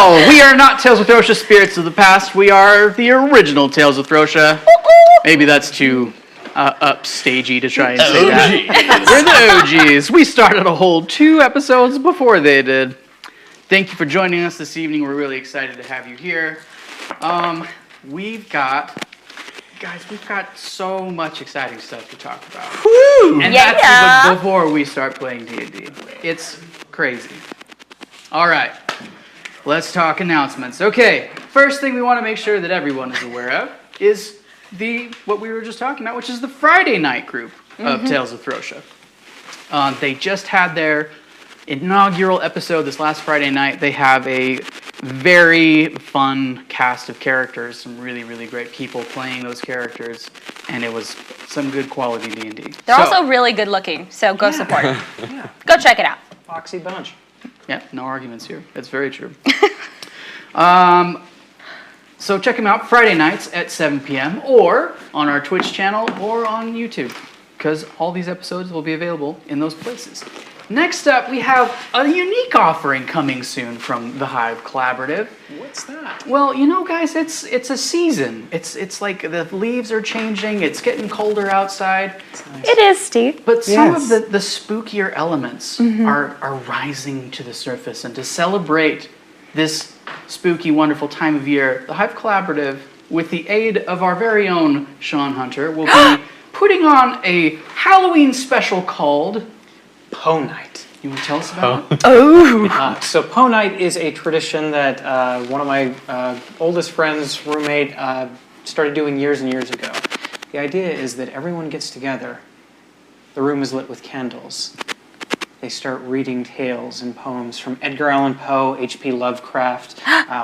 No, we are not Tales of Throssia Spirits of the Past. We are the original Tales of Throssia. Maybe that's too upstagey to try and say that. We're the OGs. We started a whole 2 episodes before they did. Thank you for joining us this evening. We're really excited to have you here. We've got so much exciting stuff to talk about. Woo! And that's even before we start playing D&D. It's crazy. All right, let's talk announcements. Okay, first thing we want to make sure that everyone is aware of is what we were just talking about, which is the Friday night group of Tales of Throssia. They just had their inaugural episode this last Friday night. They have a very fun cast of characters, some really, really great people playing those characters, and it was some good quality D&D. They're also really good looking, so go support them. Yeah. Go check it out. Foxy bunch. Yeah, no arguments here. It's very true. So check them out Friday nights at 7 p.m. or on our Twitch channel or on YouTube, because all these episodes will be available in those places. Next up, we have a unique offering coming soon from the Hive Collaborative. What's that? Well, you know, guys, it's a season. It's like the leaves are changing. It's getting colder outside. Nice. It is, Steve. But some of the spookier elements are rising to the surface. And to celebrate this spooky, wonderful time of year, the Hive Collaborative, with the aid of our very own Sean Hunter, will be putting on a Halloween special called Poe Night. You want to tell us about it? Oh. So Poe Night is a tradition that one of my oldest friends' roommate started doing years and years ago. The idea is that everyone gets together. The room is lit with candles. They start reading tales and poems from Edgar Allan Poe, H.P. Lovecraft,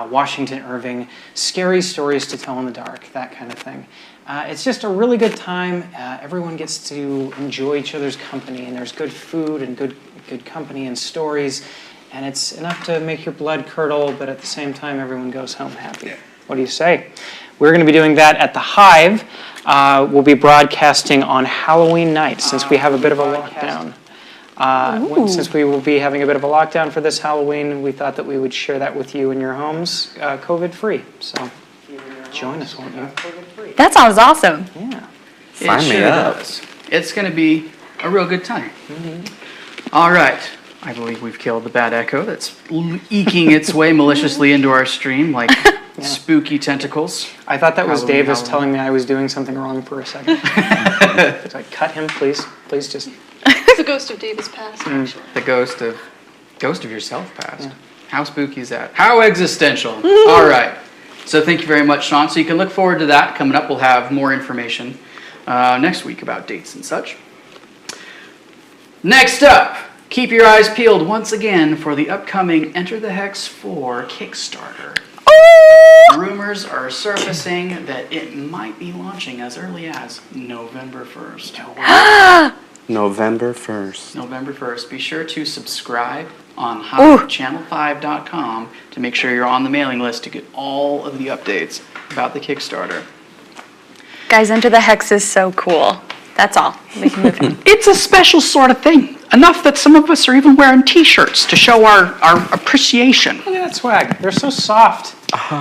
Washington Irving, scary stories to tell in the dark, that kind of thing. It's just a really good time. Everyone gets to enjoy each other's company, and there's good food and good company and stories, and it's enough to make your blood curdle, but at the same time, everyone goes home happy. What do you say? We're going to be doing that at the Hive. We'll be broadcasting on Halloween night, since we have a bit of a lockdown. Since we will be having a bit of a lockdown for this Halloween, we thought that we would share that with you in your homes, COVID-free. So join us, won't you? That sounds awesome. Yeah. Sign me up. It's going to be a real good time. All right. I believe we've killed the bad echo that's eking its way maliciously into our stream like spooky tentacles. I thought that was Davis telling me I was doing something wrong for a second. So I cut him, please. Please just... It's the ghost of Davis past, actually. The ghost of yourself past. Yeah. How spooky is that? How existential. All right. So thank you very much, Sean. So you can look forward to that. Coming up, we'll have more information next week about dates and such. Next up, keep your eyes peeled once again for the upcoming Enter the Hex 4 Kickstarter. Rumors are surfacing that it might be launching as early as November 1st. November 1st. November 1st. Be sure to subscribe on channel5.com to make sure you're on the mailing list to get all of the updates about the Kickstarter. Guys, Enter the Hex is so cool. That's all. We can move on. It's a special sort of thing. Enough that some of us are even wearing t-shirts to show our appreciation. Look at that swag. They're so soft.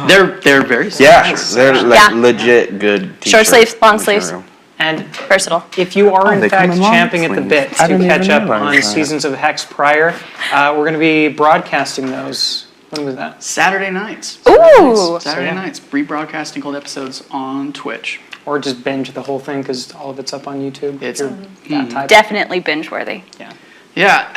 They're very soft. Yes, they're like legit good t-shirts. Short sleeves, long sleeves. And versatile. If you are in they fact come in long champing at the sleeves. bit I to didn't catch even up realize on that. Seasons of Hex prior, we're going to be broadcasting those. When was that? Saturday nights. Ooh. Saturday nights. Rebroadcasting old episodes on Twitch. Or just binge the whole thing because all of it's up on YouTube. It's that type. Definitely binge-worthy. Yeah. Yeah.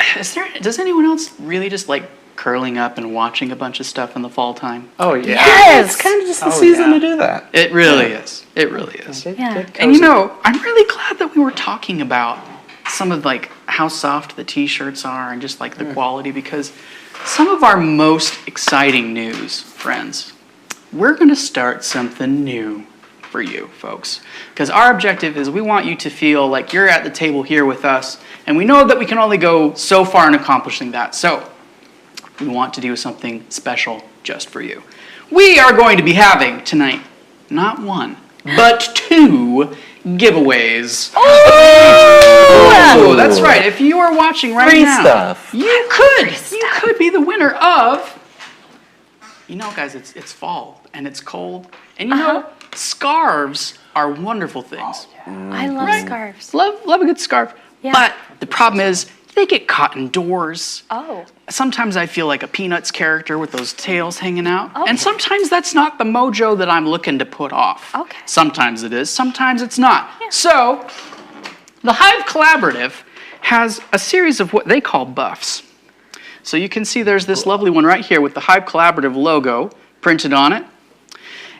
Does anyone else really just like curling up and watching a bunch of stuff in the fall time? Oh, yeah. Yes! It's kind of just the season to do that. It really is. It really is. Yeah. And you know, I'm really glad that we were talking about some of like how soft the t-shirts are and just like the quality, because some of our most exciting news, friends, we're going to start something new for you folks, because our objective is we want you to feel like you're at the table here with us, and we know that we can only go so far in accomplishing that. So we want to do something special just for you. We are going to be having tonight not one but 2 giveaways. Oh, that's right. If you are watching right Free now, stuff. you could be the winner of You know, guys, it's fall and it's cold. And you know, scarves are wonderful things. I love Right. scarves. Love a good scarf. Yeah. But the problem is they get caught indoors. Oh. Sometimes I feel like a Peanuts character with those tails hanging out. Okay. And sometimes that's not the mojo that I'm looking to put off. Okay. Sometimes it is, sometimes it's not. So, the Hive Collaborative has a series of what they call buffs. So you can see there's this lovely one right here with the Hive Collaborative logo printed on it.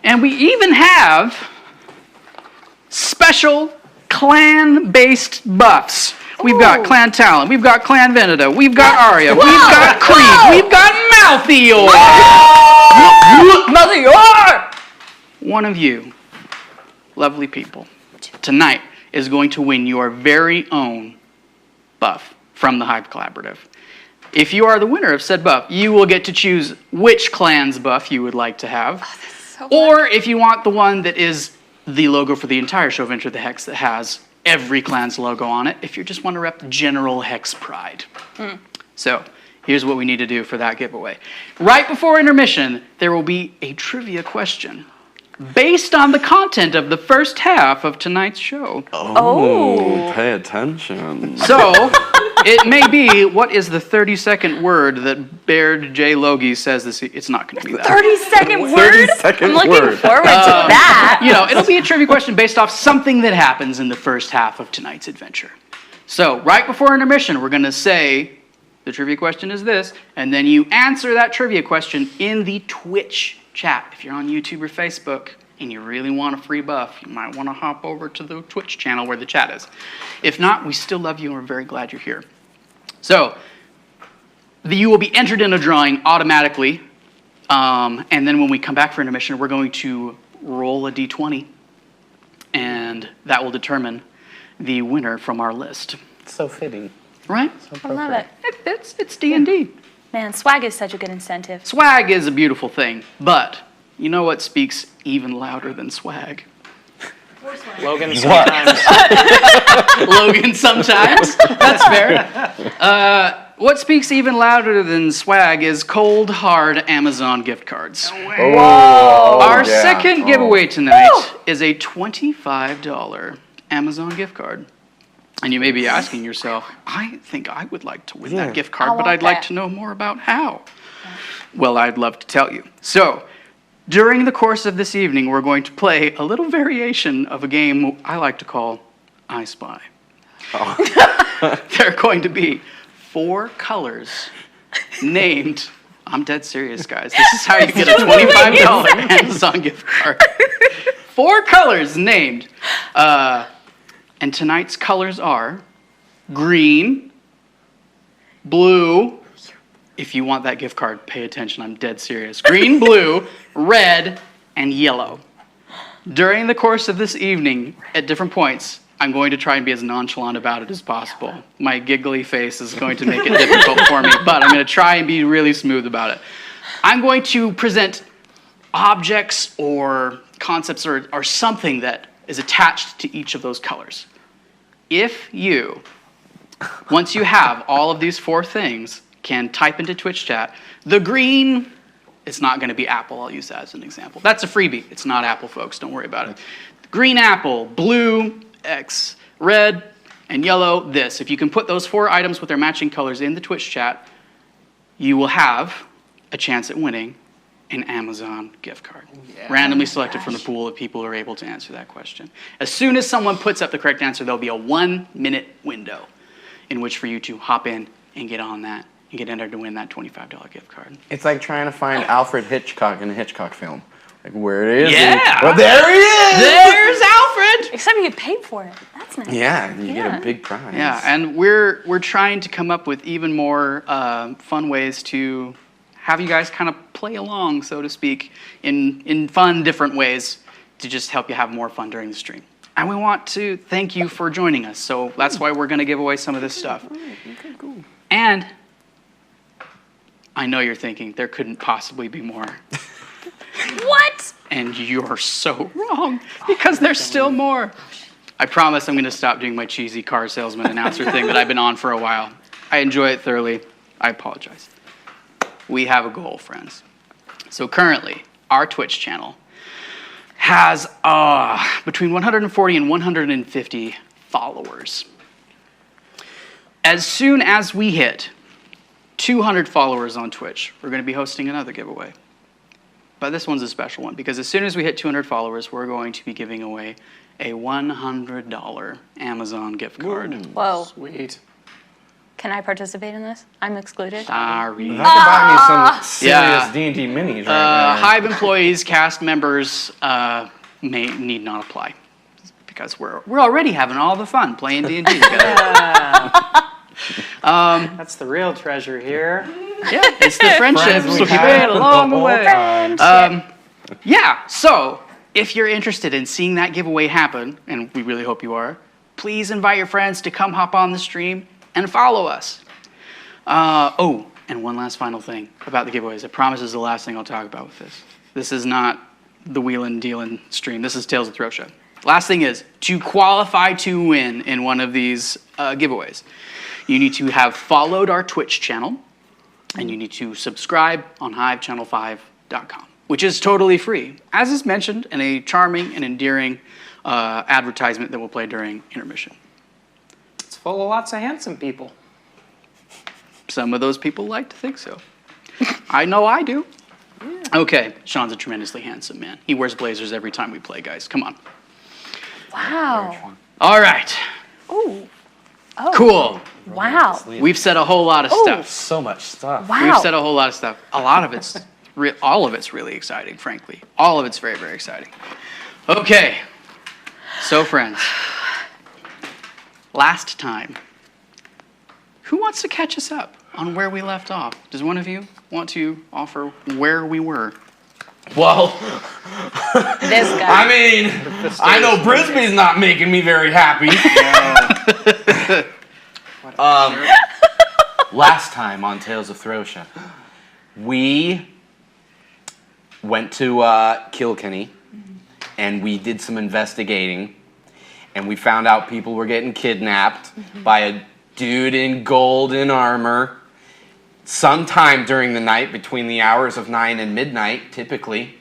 And we even have special clan-based buffs. We've got Clan Talon, we've got Clan Veneta, we've got Arya, we've got Krieg, we've got Malthior! Malthior! One of you, lovely people, tonight is going to win your very own buff from the Hive Collaborative. If you are the winner of said buff, you will get to choose which clan's buff you would like to have. Or if you want the one that is the logo for the entire show of Enter the Hex that has every clan's logo on it, if you just want to rep general Hex pride. So, here's what we need to do for that giveaway. Right before intermission, there will be a trivia question based on the content of the first half of tonight's show. Oh, pay attention. So, it may be, what is the 30-second word that Baird J. Logie says this? It's not going to be that. 30-second word? 30-second I'm looking word. forward to that. You know, it'll be a trivia question based off something that happens in the first half of tonight's adventure. So, right before intermission, we're going to say, the trivia question is this, and then you answer that trivia question in the Twitch chat. If you're on YouTube or Facebook and you really want a free buff, you might want to hop over to the Twitch channel where the chat is. If not, we still love you and we're very glad you're here. So, you will be entered in a drawing automatically, and then when we come back for intermission, we're going to roll a d20, and that will determine the winner from our list. So fitting. Right? I love it. It's D&D. Man, swag is such a good incentive. Swag is a beautiful thing, but you know what speaks even louder than swag? Logan, sometimes. Logan sometimes. That's fair. What speaks even louder than swag is cold, hard Amazon gift cards. Our second giveaway tonight is a $25 Amazon gift card. And you may be asking yourself, I think I would like to win that gift card, but I'd like to know more about how. Well, I'd love to tell you. So, during the course of this evening, we're going to play a little variation of a game I like to call I Spy. There are going to be 4 colors named. I'm dead serious, guys. This is how you get a $25 Amazon gift card. 4 colors named. And tonight's colors are green, blue. If you want that gift card, pay attention. I'm dead serious. Green, blue, red, and yellow. During the course of this evening, at different points, I'm going to try and be as nonchalant about it as possible. My giggly face is going to make it difficult for me, but I'm going to try and be really smooth about it. I'm going to present objects or concepts or something that is attached to each of those colors. If you, once you have all of these 4 things, can type into Twitch chat, the green, it's not going to be Apple, I'll use that as an example. That's a freebie. It's not Apple, folks. Don't worry about it. Green apple, blue, X, red, and yellow, this. If you can put those 4 items with their matching colors in the Twitch chat, you will have a chance at winning an Amazon gift card. Randomly selected from the pool of people who are able to answer that question. As soon as someone puts up the correct answer, there'll be a 1-minute window in which for you to hop in and get on that and get entered to win that $25 gift card. It's like trying to find Alfred Hitchcock in a Hitchcock film. Like, where is he? Yeah! Well, there he is! There's Alfred! Except you get paid for it. That's nice. Yeah, and you get a big prize. Yeah, and we're trying to come up with even more fun ways to have you guys kind of play along, so to speak, in fun, different ways to just help you have more fun during the stream. And we want to thank you for joining us, so that's why we're going to give away some of this stuff. Okay, cool. And I know you're thinking there couldn't possibly be more. What? And you're so wrong, because there's still more. I promise I'm going to stop doing my cheesy car salesman announcer thing that I've been on for a while. I enjoy it thoroughly. I apologize. We have a goal, friends. So currently, our Twitch channel has between 140 and 150 followers. As soon as we hit 200 followers on Twitch, we're going to be hosting another giveaway. But this one's a special one because as soon as we hit 200 followers, we're going to be giving away a $100 Amazon gift card. Whoa. Sweet. Can I participate in this? I'm excluded. Sorry. That could buy me some serious D&D minis right there. Hive employees, cast members may need not apply because we're already having all the fun playing D&D together. That's the real treasure here. Yeah, it's the friendships Friends we we have made along the the way. Friendship. Yeah, so if you're interested in seeing that giveaway happen, and we really hope you are, please invite your friends to come hop on the stream and follow us. And one last final thing about the giveaways. I promise this is the last thing I'll talk about with this. This is not the wheelin' dealin' stream. This is Tales of Throssia. Last thing is, to qualify to win in one of these giveaways, you need to have followed our Twitch channel, and you need to subscribe on HiveChannel5.com, which is totally free, as is mentioned in a charming and endearing advertisement that we'll play during intermission. It's full of lots of handsome people. Some of those people like to think so. I know I do. Yeah. Okay, Sean's a tremendously handsome man. He wears blazers every time we play, guys. Come on. Wow. All right. Ooh. Oh. Cool. Wow. We've said a whole lot of stuff. So much stuff. Wow. We've said a whole lot of stuff. A lot of it's, all of it's really exciting, frankly. All of it's very, very exciting. Okay. So, friends, last time, who wants to catch us up on where we left off? Does one of you want to offer where we were? Well, This guy. I mean, I know Brisbee's not making me very happy. Last time on Tales of Throssia, we went to Kilkenny, and we did some investigating, and we found out people were getting kidnapped by a dude in golden armor sometime during the night between the hours of 9 and midnight, typically.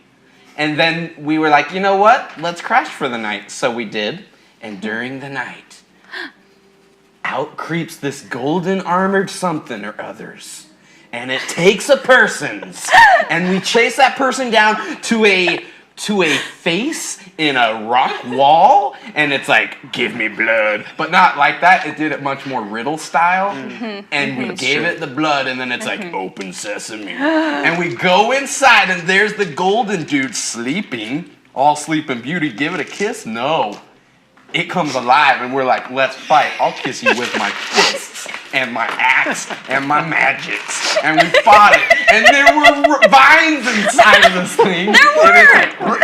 And then we were like, you know what? Let's crash for the night. So we did. And during the night, out creeps this golden armored something or others. And it takes a person's. And we chase that person down to a face in a rock wall, and it's like, give me blood. But not like that. It did it much more Riddle style. And we gave it the blood, and then it's like, open sesame. And we go inside, and there's the golden dude sleeping, all sleeping beauty. Give it a kiss? No. It comes alive, and we're like, let's fight. I'll kiss you with my fists and my axe and my magics. And we fought it. And there were vines inside of this thing. There were!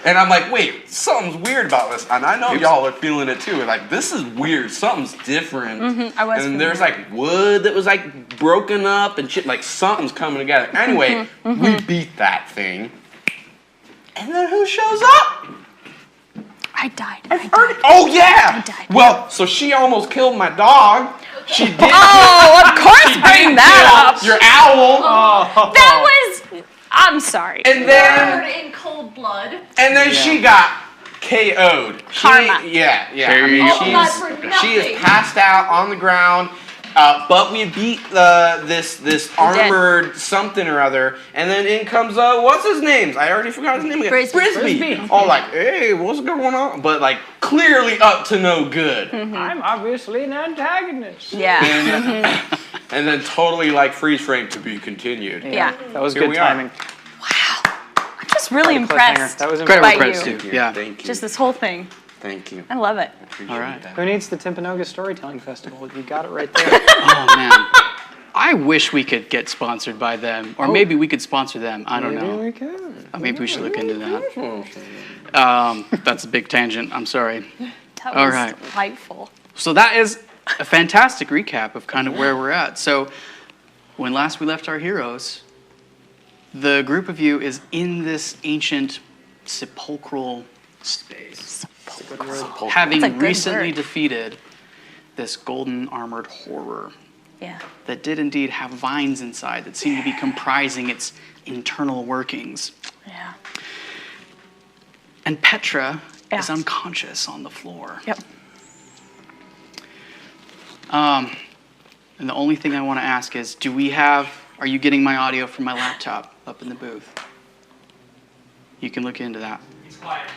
And I'm like, wait, something's weird about this. And I know y'all are feeling it too. Like, this is weird. Something's different. I was and there's like wood that was like broken up and shit. Like, something's coming together. Anyway, we beat that thing. And then who shows up? I died. Oh yeah! I died. Well, so she almost killed my dog. She did. Oh, of course, bring that up. Your owl. That was. I'm sorry. And then Murdered in cold blood. she got KO'd. Karma. Yeah. I mean, All that for she is nothing. passed out on the ground. But we beat this armored something or other, and then in comes what's his name? I already forgot his name again. Brisbee. All like, hey, what's going on? But like clearly up to no good. I'm obviously an antagonist. Yeah. And then totally like freeze frame to be continued. Yeah. That was Here good we are. timing. I'm just really impressed. That was Credit By where credit's you. due. Yeah. Thank you. Just this whole thing. Thank you. I love it. All right. Who needs the Timpanogos Storytelling Festival? You got it right there. Oh, man. I wish we could get sponsored by them. Or maybe we could sponsor them. I don't know. We can. Maybe we should look into that. That's a big tangent. I'm sorry. That All was right. delightful. So that is a fantastic recap of kind of where we're at. So when last we left our heroes, the group of you is in this ancient sepulchral space, That's a having good recently word. defeated this golden armored horror. Yeah. that did indeed have vines inside that seemed to be comprising its internal workings. Yeah. And Petra is Yeah. unconscious on the floor. Yep. And the only thing I want to ask is, are you getting my audio from my laptop up in the booth? You can look into that. It's quiet.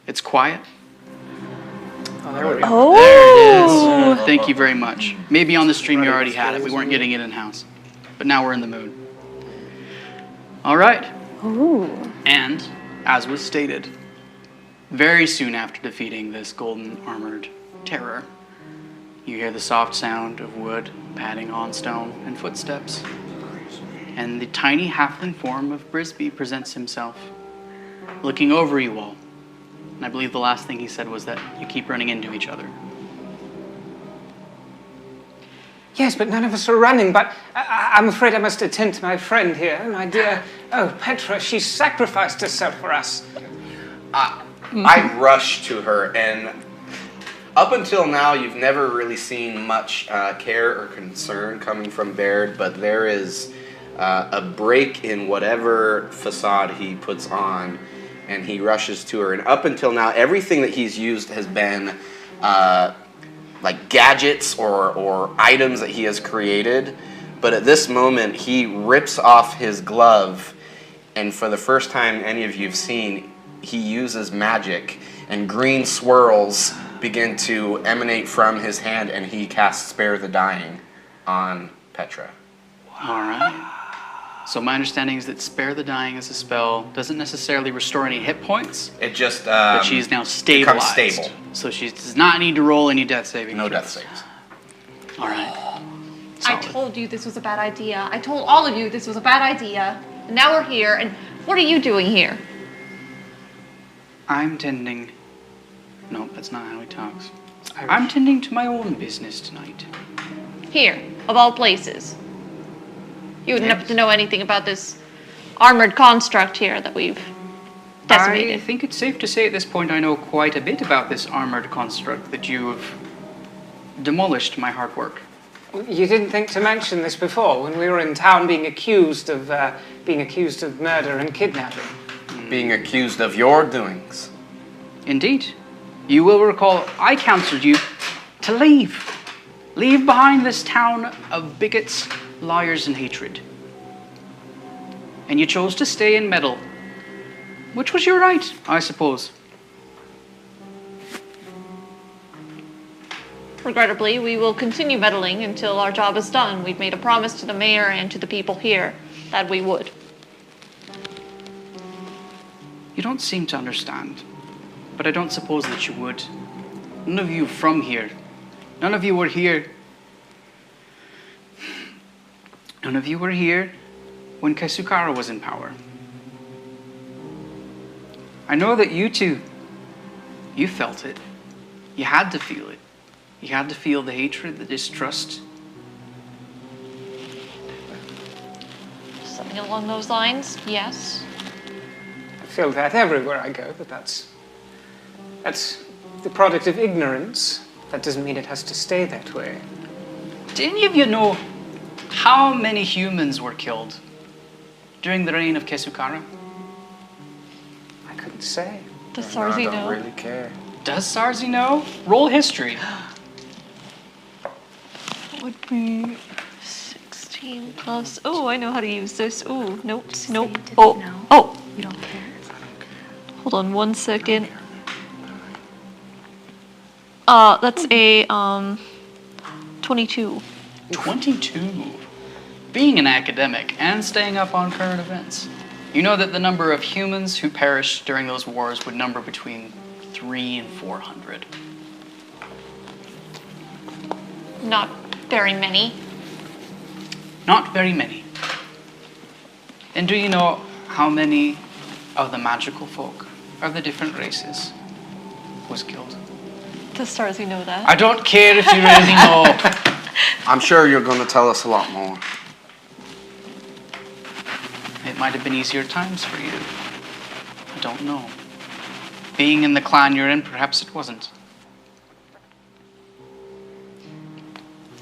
It's quiet? Oh, there we go. Oh. There it is. Thank you very much. Maybe on the stream you already had it. We weren't getting it in-house. But now we're in the mood. All right. Ooh. And, as was stated, very soon after defeating this golden armored terror, you hear the soft sound of wood patting on stone and footsteps. And the tiny halfling form of Brisby presents himself, looking over you all. And I believe the last thing he said was that you keep running into each other. Yes, but none of us are running, but I'm afraid I must attend to my friend here, my dear... Oh, Petra, she sacrificed herself for us. I rush to her, and up until now, you've never really seen much care or concern coming from Baird, but there is a break in whatever facade he puts on, and he rushes to her. And up until now, everything that he's used has been like gadgets or items that he has created. But at this moment, he rips off his glove, and for the first time any of you have seen, he uses magic, and green swirls begin to emanate from his hand, and he casts Spare the Dying on Petra. All right. So my understanding is that Spare the Dying as a spell doesn't necessarily restore any hit points, It just but she's now stabilized. becomes stable. So she does not need to roll any death saving No throws. death saves. All right. I Solid. told you this was a bad idea. I told all of you this was a bad idea. And now we're here, and what are you doing here? I'm tending... No, that's not how he talks. I'm tending to my own business tonight. Here, of all places. You wouldn't Yes. happen to know anything about this armored construct here that we've I decimated. think it's safe to say at this point I know quite a bit about this armored construct that you have demolished my hard work. You didn't think to mention this before when we were in town being accused of murder and kidnapping. Being accused of your doings. Indeed. You will recall I counseled you to leave. Leave behind this town of bigots, liars, and hatred. And you chose to stay and meddle. Which was your right, I suppose. Regrettably, we will continue meddling until our job is done. We've made a promise to the mayor and to the people here that we would. You don't seem to understand, but I don't suppose that you would. None of you from here. None of you were here. None of you were here when Kaisukara was in power. I know that you two, you felt it. You had to feel it. You had to feel the hatred, the distrust. Something along those lines, yes. I feel that everywhere I go, but that's the product of ignorance. That doesn't mean it has to stay that way. Do any of you know how many humans were killed during the reign of Kaisukara? I couldn't say. Does Sarzi know? really care. Does Sarzi know? Roll history. Would be 16 plus. Oh, I know how to use this. Oh, nope, nope. didn't Oh, know. oh. You don't care? Hold on 1 second. That's a 22. 22. Being an academic and staying up on current events, you know that the number of humans who perished during those wars would number between 300 and 400. Not very many. Not very many. And do you know how many of the magical folk of the different races was killed? Does Sarzi know that? I don't care if you really know. I'm sure you're going to tell us a lot more. It might have been easier times for you. I don't know. Being in the clan you're in, perhaps it wasn't.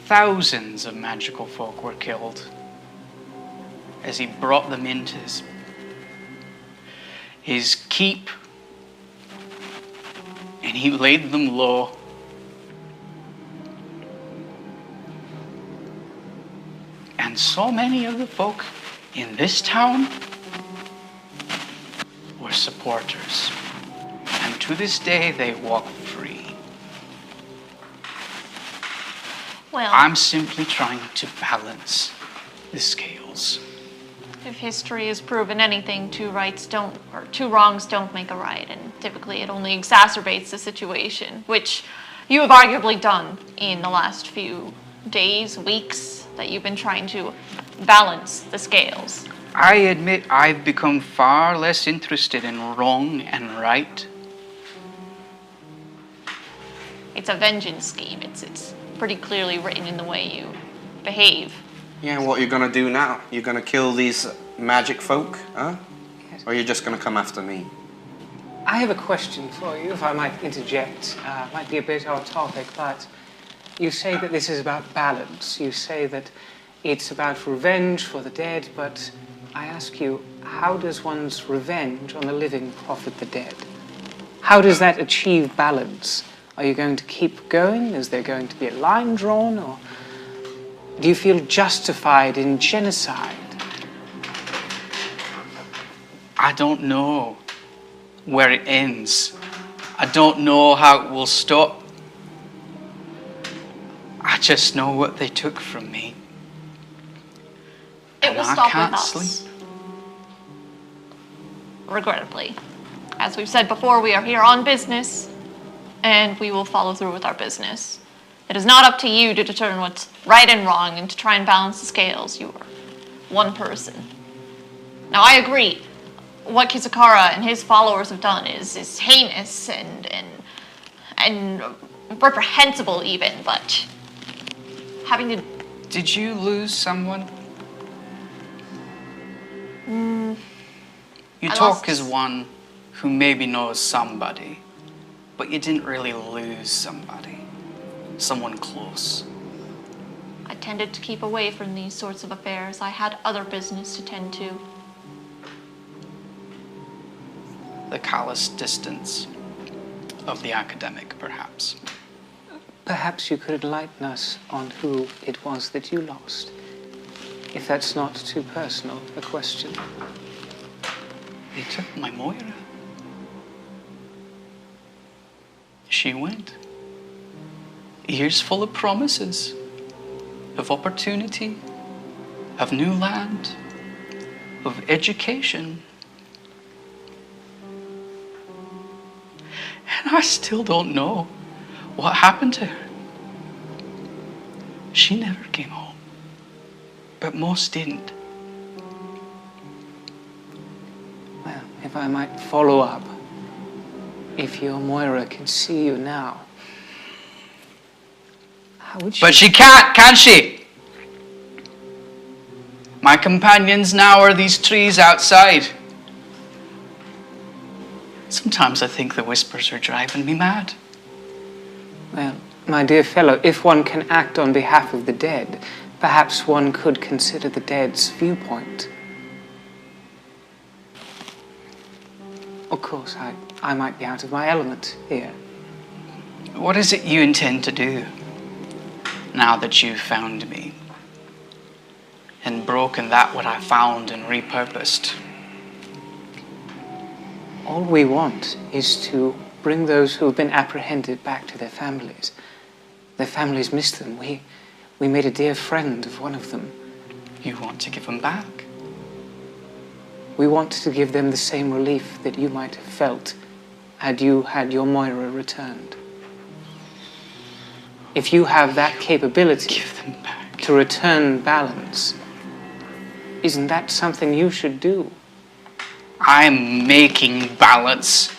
thousands of magical folk were killed as he brought them into his keep, and he laid them low. And so many of the folk in this town were supporters. And to this day, they walk free. Well, I'm simply trying to balance the scales. if history has proven anything, two wrongs don't make a right, and typically it only exacerbates the situation, which you have arguably done in the last few days, weeks, that you've been trying to balance the scales. I admit I've become far less interested in wrong and right. It's a vengeance scheme. It's pretty clearly written in the way you behave. Yeah, what are you gonna do now? You're gonna kill these magic folk, huh? Or you're just gonna come after me? I have a question for you, if I might interject. Might be a bit off topic, but you say that this is about balance. You say that it's about revenge for the dead, but I ask you, how does one's revenge on the living profit the dead? How does that achieve balance? Are you going to keep going? Is there going to be a line drawn? Or do you feel justified in genocide? I don't know where it ends. I don't know how it will stop. I just know what they took from me. It And will I stop can't with us. sleep. Regrettably. As we've said before, we are here on business, and we will follow through with our business. It is not up to you to determine what's right and wrong and to try and balance the scales. You are one person. Now, I agree. What Kizakara and his followers have done is heinous and reprehensible even, but having to... Did you lose someone? You I talk lost- as one who maybe knows somebody, but you didn't really lose somebody. Someone close. I tended to keep away from these sorts of affairs. I had other business to tend to. The callous distance of the academic, perhaps. Perhaps you could enlighten us on who it was that you lost, if that's not too personal a question. They took my Moira. She went. Years full of promises, of opportunity, of new land, of education. And I still don't know what happened to her. She never came home, but most didn't. Well, if I might follow up, if your Moira can see you now, how would she... But she can't, can she? My companions now are these trees outside. Sometimes I think the whispers are driving me mad. Well, my dear fellow, if one can act on behalf of the dead, perhaps one could consider the dead's viewpoint. Of course, I might be out of my element here. What is it you intend to do now that you've found me and broken that what I found and repurposed? All we want is to bring those who have been apprehended back to their families. Their families miss them. We made a dear friend of one of them. You want to give them back? We want to give them the same relief that you might have felt had you had your Moira returned. If you have that capability Give them back. to return balance, isn't that something you should do? I'm making balance.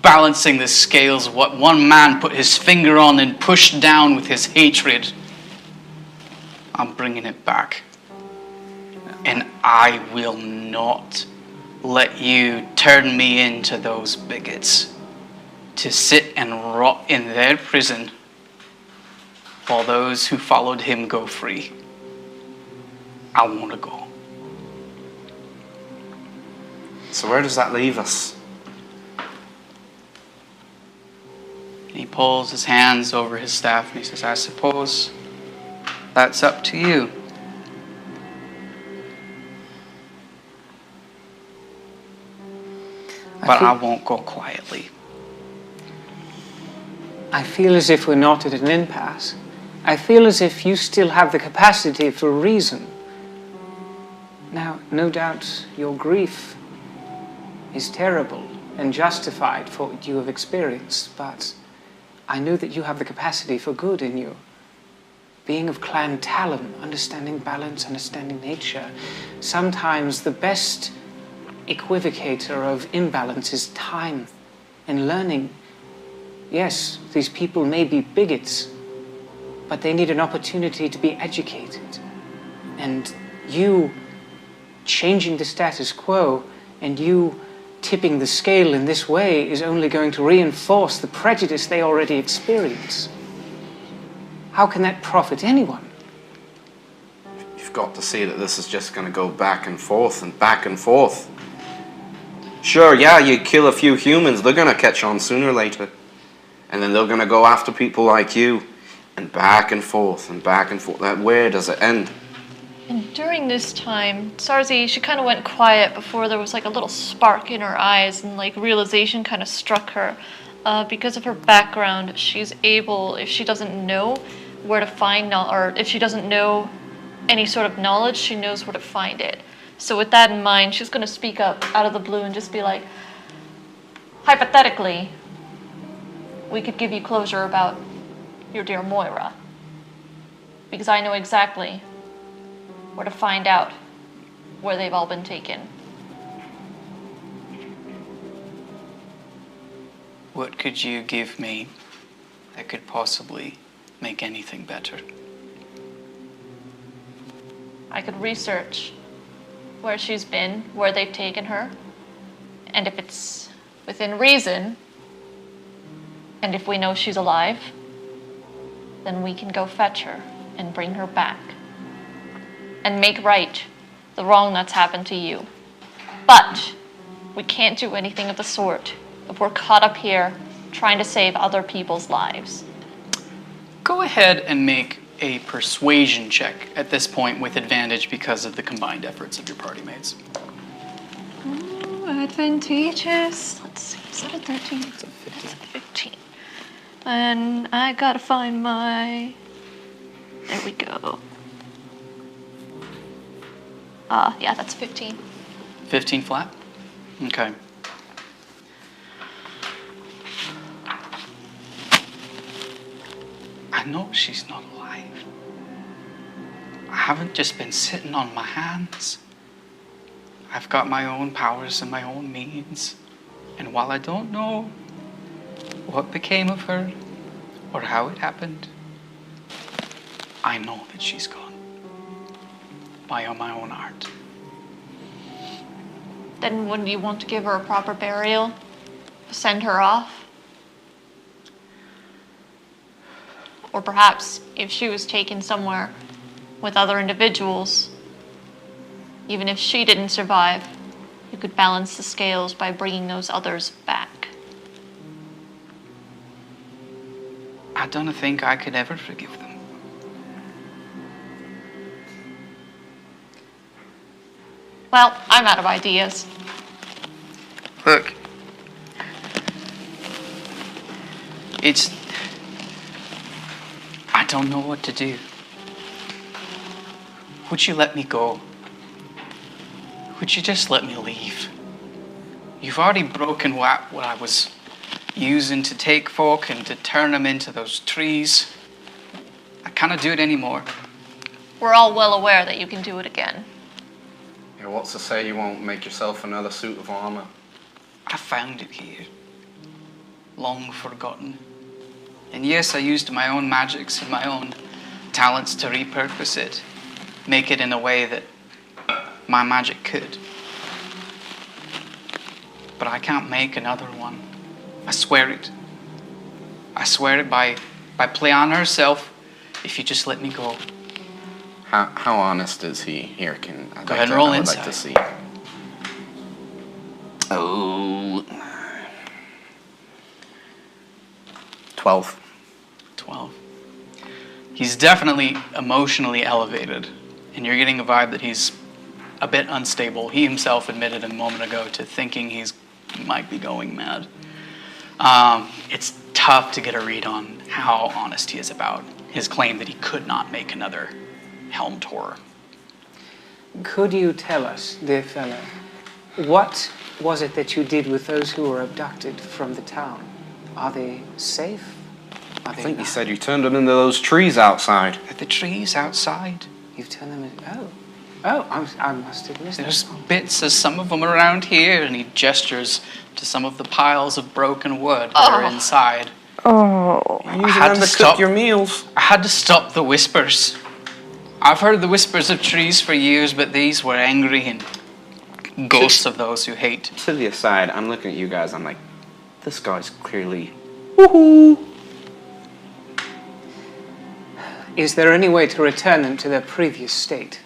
Balancing the scales, what one man put his finger on and pushed down with his hatred. I'm bringing it back. And I will not let you turn me into those bigots to sit and rot in their prison while those who followed him go free. I want to go. So where does that leave us? And he pulls his hands over his staff and he says, I suppose that's up to you. But I won't go quietly. I feel as if we're not at an impasse. I feel as if you still have the capacity for reason. Now, no doubt your grief is terrible and justified for what you have experienced, but I know that you have the capacity for good in you. Being of clan Talon, understanding balance, understanding nature, sometimes the best equivocator of imbalance is time and learning. Yes, these people may be bigots, but they need an opportunity to be educated. And you changing the status quo and you tipping the scale in this way is only going to reinforce the prejudice they already experience. How can that profit anyone? You've got to see that this is just going to go back and forth and back and forth. Sure, yeah, you kill a few humans, they're going to catch on sooner or later. And then they're going to go after people like you. And back and forth and back and forth. Where does it end? And during this time, Sarzi, she kind of went quiet before there was like a little spark in her eyes and like realization kind of struck her. Because of her background, she's able, if she doesn't know where to find, or if she doesn't know any sort of knowledge, she knows where to find it. So with that in mind, she's going to speak up out of the blue and just be like, hypothetically, we could give you closure about your dear Moira. Because I know exactly where to find out where they've all been taken. What could you give me that could possibly make anything better? I could research where she's been, where they've taken her, and if it's within reason, and if we know she's alive, then we can go fetch her and bring her back and make right the wrong that's happened to you. But we can't do anything of the sort if we're caught up here trying to save other people's lives. Go ahead and make a persuasion check at this point with advantage because of the combined efforts of your party mates. Ooh, advantageous. Let's see, is that a 13? It's a 15. That's a 15. And I gotta find my... There we go. Yeah, that's 15. 15 flat? Okay. I know she's not alive. I haven't just been sitting on my hands. I've got my own powers and my own means. And while I don't know what became of her or how it happened, I know that she's gone. By my own art. Then wouldn't you want to give her a proper burial? Send her off? Or perhaps if she was taken somewhere with other individuals, even if she didn't survive, you could balance the scales by bringing those others back. I don't think I could ever forgive them. Well, I'm out of ideas. Look. I don't know what to do. Would you let me go? Would you just let me leave? You've already broken what I was using to take folk and to turn them into those trees. I can't do it anymore. We're all well aware that you can do it again. Yeah, what's to say you won't make yourself another suit of armor? I found it here, long forgotten. And yes, I used my own magics and my own talents to repurpose it, make it in a way that my magic could. But I can't make another one. I swear it. I swear it by Pleana herself if you just let me go. How honest is he? Here, Go ahead and roll I would like to insight. see. Oh. 12. 12. He's definitely emotionally elevated, and you're getting a vibe that he's a bit unstable. He himself admitted a moment ago to thinking he might be going mad. It's tough to get a read on how honest he is about his claim that he could not make another helm tour. Could you tell us, dear fellow, what was it that you did with those who were abducted from the town? Are they safe? Are I they think he not? said you turned them into those trees outside. At the trees outside, You've turned them into... Oh, I must have missed there's that. bits of some of them around here, and he gestures to some of the piles of broken wood that are inside. Oh. Using had them to to stop- cook your meals. I had to stop the whispers. I've heard the whispers of trees for years, but these were angry and ghosts of those who hate. To the aside, I'm looking at you guys. I'm like, this guy's clearly. Woohoo! Is there any way to return them to their previous state?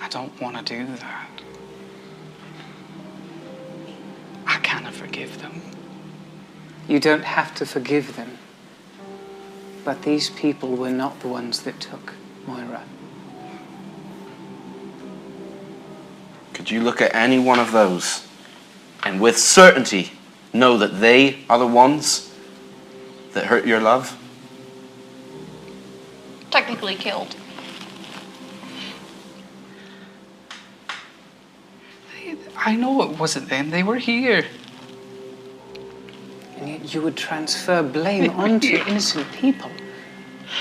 I don't want to do that. I cannot forgive them. You don't have to forgive them. But these people were not the ones that took Moira. Could you look at any one of those and with certainty know that they are the ones that hurt your love? Technically killed. I know it wasn't them. They were here. And yet you would transfer blame onto innocent people.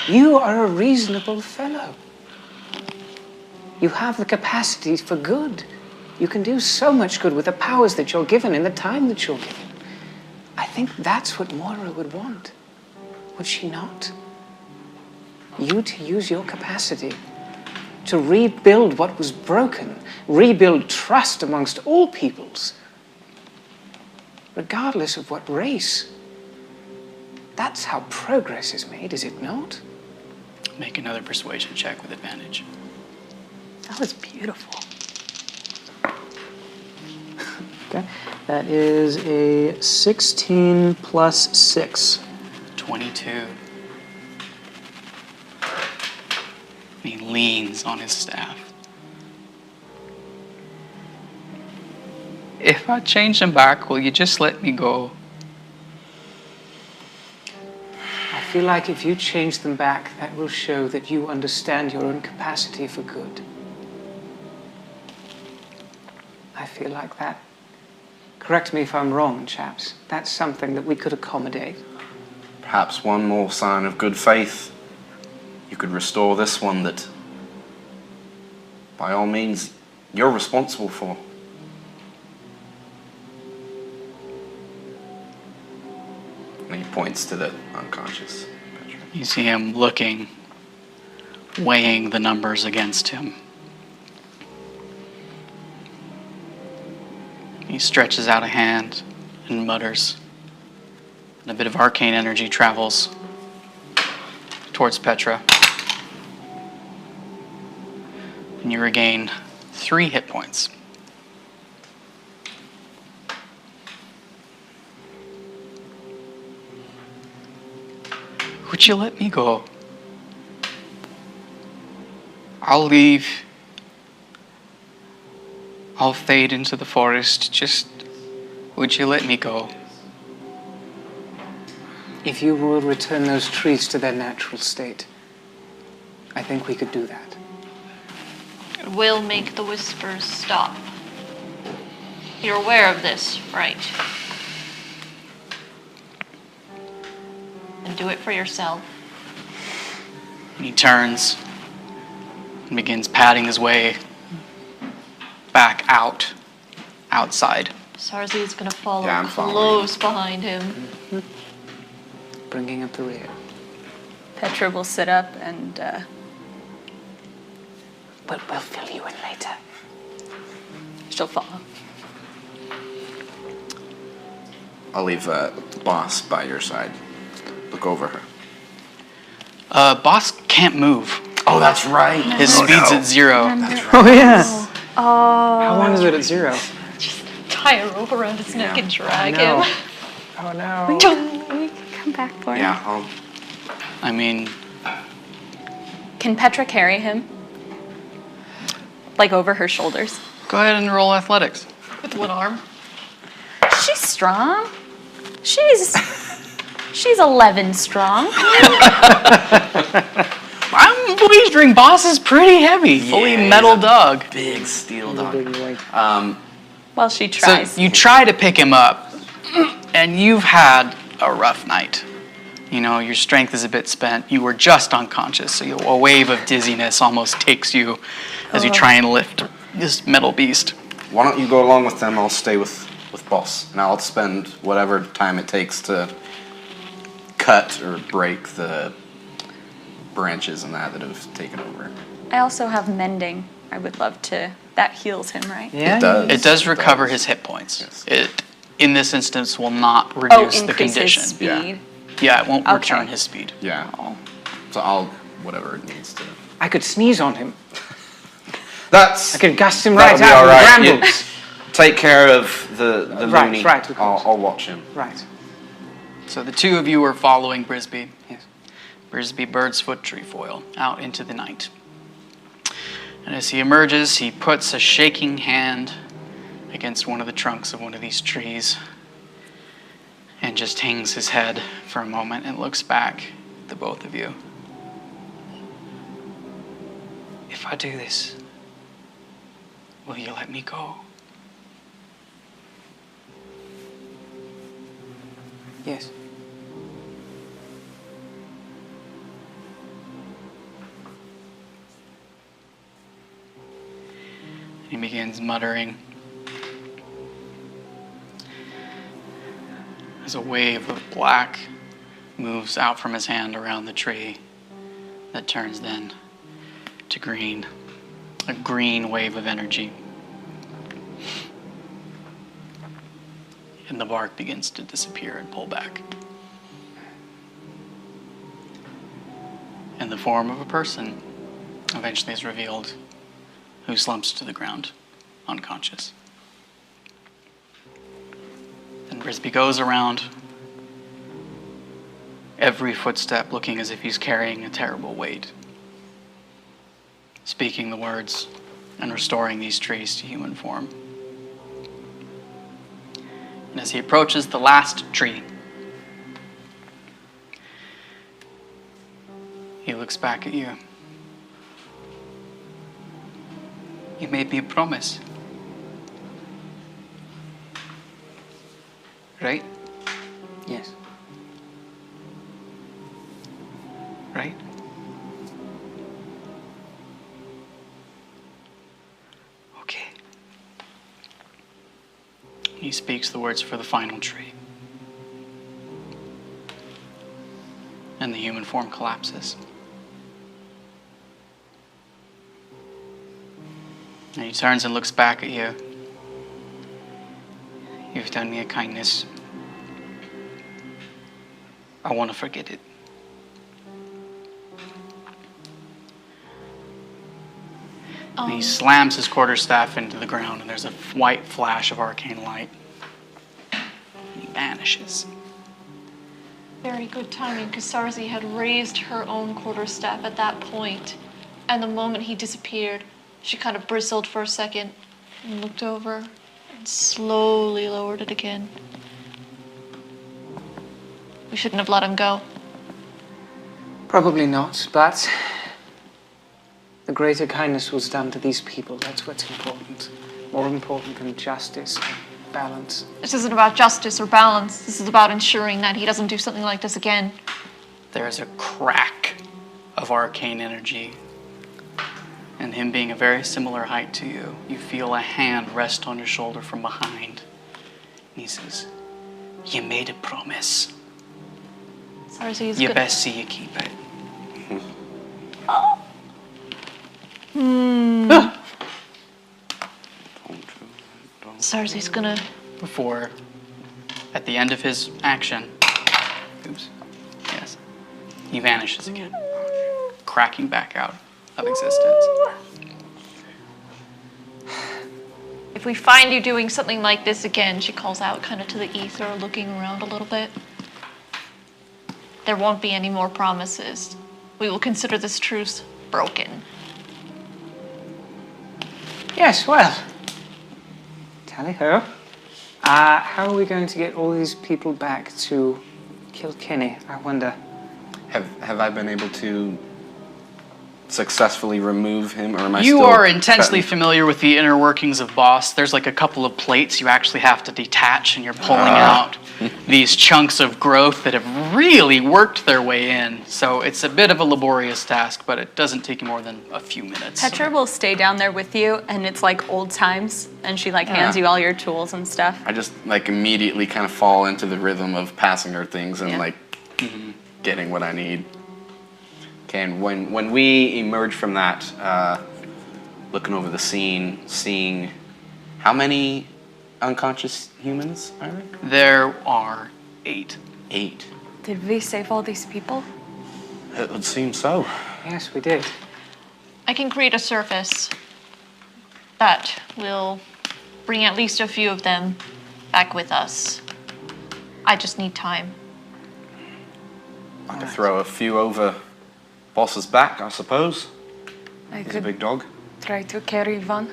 You are a reasonable fellow. You have the capacity for good. You can do so much good with the powers that you're given in the time that you're given. I think that's what Moira would want. Would she not? You to use your capacity to rebuild what was broken, rebuild trust amongst all peoples, regardless of what race. That's how progress is made, is it not? Make another persuasion check with advantage. That was beautiful. Okay. That is a 16 plus 6. 22. He leans on his staff. If I change them back, will you just let me go? I feel like if you change them back, that will show that you understand your own capacity for good. I feel like that. Correct me if I'm wrong, chaps. That's something that we could accommodate. Perhaps one more sign of good faith. You could restore this one that, by all means, you're responsible for. And he points to the unconscious Petra. You see him looking, weighing the numbers against him. He stretches out a hand and mutters. And a bit of arcane energy travels towards Petra. And you regain 3 hit points. Would you let me go? I'll leave. I'll fade into the forest. Just, would you let me go? If you will return those trees to their natural state, I think we could do that. It will make the whispers stop. You're aware of this, right? And do it for yourself. And he turns and begins padding his way back outside. Sarzi is going to follow Yeah, I'm following. close behind him. Bringing up the rear. Petra will sit up and We'll fill you in later. she'll follow. I'll leave the boss by your side. Look over her. Boss can't move. Oh, that's right. His speed's at 0. Oh, yeah. Oh. How long is it at 0? Tie a rope around his neck and drag No. him. Oh, no. We can come back for him. Yeah, I mean, Can Petra carry him? Like over her shoulders? go ahead and roll athletics. With one arm. She's strong. She's 11 strong. I'm wagering Boss is pretty heavy. Fully he's metal a dog. big steel Big dog. weight. Well, she So tries. you try to pick him up, and you've had a rough night. You know, your strength is a bit spent. You were just unconscious, so a wave of dizziness almost takes you as you try and lift this metal beast. Why don't you go along with them? I'll stay with Boss, and I'll spend whatever time it takes to cut or break the branches and that have taken over. I also have mending. I would love to. That heals him, right? Yeah. It does. It does recover his hit points. Yes. It, in this instance, will not Oh, reduce the increase condition. his speed. Yeah, it won't Okay. return his speed. Yeah. So I'll whatever it needs to. I could sneeze on him. That's. I could gust him that'll right be out all in right. brambles. Take care of the Right, loony. right, of course. I'll watch him. Right. So the two of you are following Brisby. Yes. Brisby Bird's Foot Trefoil out into the night. And as he emerges, he puts a shaking hand against one of the trunks of one of these trees and just hangs his head for a moment and looks back at the both of you. If I do this, will you let me go? Yes. He begins muttering. As a wave of black moves out from his hand around the tree that turns then to green. A green wave of energy. And the bark begins to disappear and pull back. And the form of a person eventually is revealed, who slumps to the ground, unconscious. Then Brisby goes around, every footstep looking as if he's carrying a terrible weight, speaking the words and restoring these trees to human form. And as he approaches the last tree, he looks back at you. You made me a promise. Right? Yes. Right? Okay. He speaks the words for the final tree. And the human form collapses. And he turns and looks back at you. You've done me a kindness. I want to forget it. And he slams his quarterstaff into the ground, and there's a white flash of arcane light. And he vanishes. Very good timing, because Sarzi had raised her own quarterstaff at that point, and the moment he disappeared, she kind of bristled for a second and looked over and slowly lowered it again. We shouldn't have let him go. Probably not, but the greater kindness was done to these people. That's what's important. More important than justice and balance. This isn't about justice or balance. This is about ensuring that he doesn't do something like this again. There is a crack of arcane energy. And him being a very similar height to you, you feel a hand rest on your shoulder from behind. And he says, "You made a promise. Sarzi is You good. best see you keep it." Sarzi's gonna... Before, at the end of his action, oops, yes, he vanishes again. cracking back out of existence. If we find you doing something like this again, she calls out kind of to the ether, looking around a little bit. There won't be any more promises. We will consider this truce broken. Yes, well, tally ho. How are we going to get all these people back to Kilkenny, I wonder? Have I been able to successfully remove him, or am I You still are intensely threatened? familiar with the inner workings of Boss. There's like a couple of plates you actually have to detach, and you're pulling out these chunks of growth that have really worked their way in. So it's a bit of a laborious task, but it doesn't take you more than a few minutes. Petra will stay down there with you, and it's like old times, and she like hands you all your tools and stuff. I just like immediately kind of fall into the rhythm of passing her things and Yeah. like getting what I need. Okay, and when we emerge from that, looking over the scene, seeing how many unconscious humans are there? There are 8. 8. Did we save all these people? It would seem so. Yes, we did. I can create a surface that will bring at least a few of them back with us. I just need time. I could throw a few over Boss's back, I suppose. I He's a could big dog. try to carry one.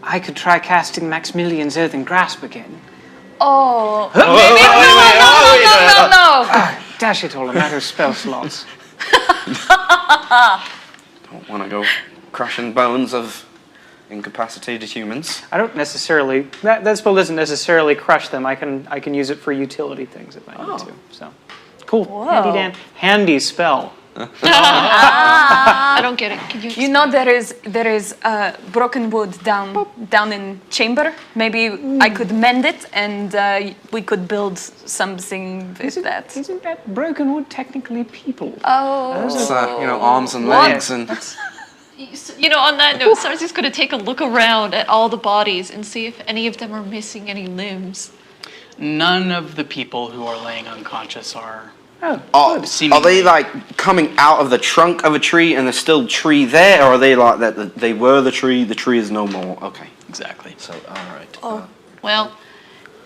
I could try casting Maximilian's Earthen Grasp again. Oh, no! Dash it all, a matter of spell slots. Don't want to go crushing bones of incapacitated humans. I don't necessarily. That spell doesn't necessarily crush them. I can use it for utility things if I need to. So, cool. Whoa. Handy spell. I don't get it. Can you? You know there is broken wood down in chamber. Maybe I could mend it, and we could build something with that. Isn't that broken wood technically people? Oh, It's, arms and legs and... You know, on that note, Sarsi's going to take a look around at all the bodies and see if any of them are missing any limbs. None of the people who are laying unconscious are Are they like coming out of the trunk of a tree and there's still tree there, or are they like that they were the tree is no more? Okay. exactly. So, alright. Well,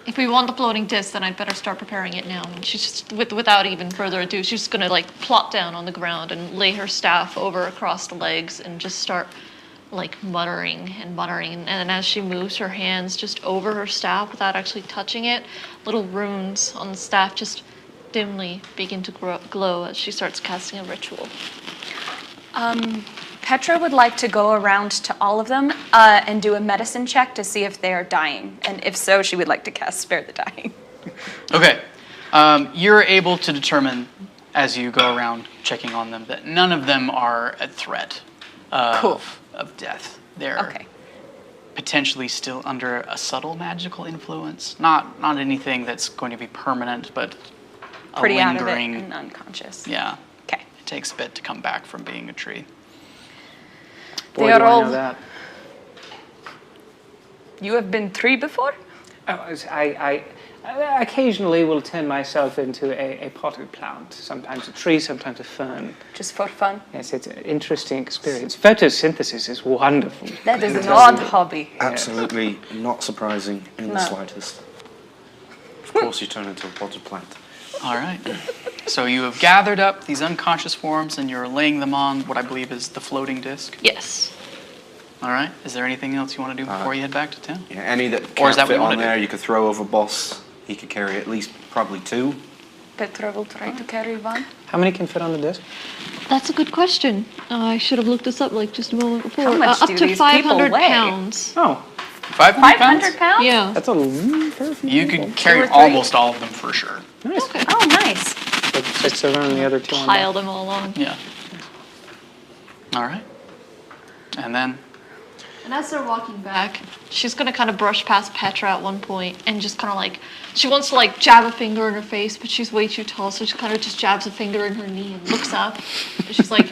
if we want the floating disc, then I'd better start preparing it now. And she's just, without even further ado, she's just gonna like plop down on the ground and lay her staff over across the legs and just start like muttering and muttering. And then as she moves her hands just over her staff without actually touching it, little runes on the staff just dimly begin to glow as she starts casting a ritual. Petra would like to go around to all of them and do a medicine check to see if they are dying, and if so, she would like to cast Spare the Dying. Okay. You're able to determine as you go around checking on them that none of them are a threat of death. They're Okay. potentially still under a subtle magical influence. Not anything that's going to be permanent, but a Pretty out of it lingering. and unconscious. Yeah. Okay. It takes a bit to come back from being a tree. Boy, They are do I all- know that. You have been 3 before? I occasionally will turn myself into a potted plant. Sometimes a tree, sometimes a fern. Just for fun? Yes, it's an interesting experience. Photosynthesis is wonderful. That is an odd hobby. Absolutely not surprising in the No. slightest. Of course you turn into a potted plant. All right. So you have gathered up these unconscious forms and you're laying them on what I believe is the floating disc. Yes. All right. Is there anything else you want to do before you head back to town? Yeah, any that Or is can't that what fit you wanna on do? there, you could throw over Boss. He could carry at least probably 2. Petra will try to carry one. How many can fit on the disc? That's a good question. I should have looked this up like just a moment before. How much up do to these people 500 weigh? pounds. Oh, 500 pounds? 500 pounds? Yeah. that's a fair few You people. could carry 2 or 3? almost all of them for sure. Nice. Okay. Oh, nice. Put 6 of them and the other 2 on Pile there. them all on. Yeah. All right. And then And as they're walking back, she's gonna kind of brush past Petra at one point and just kind of like, she wants to like jab a finger in her face, but she's way too tall, so she kind of just jabs a finger in her knee and looks up. And she's like,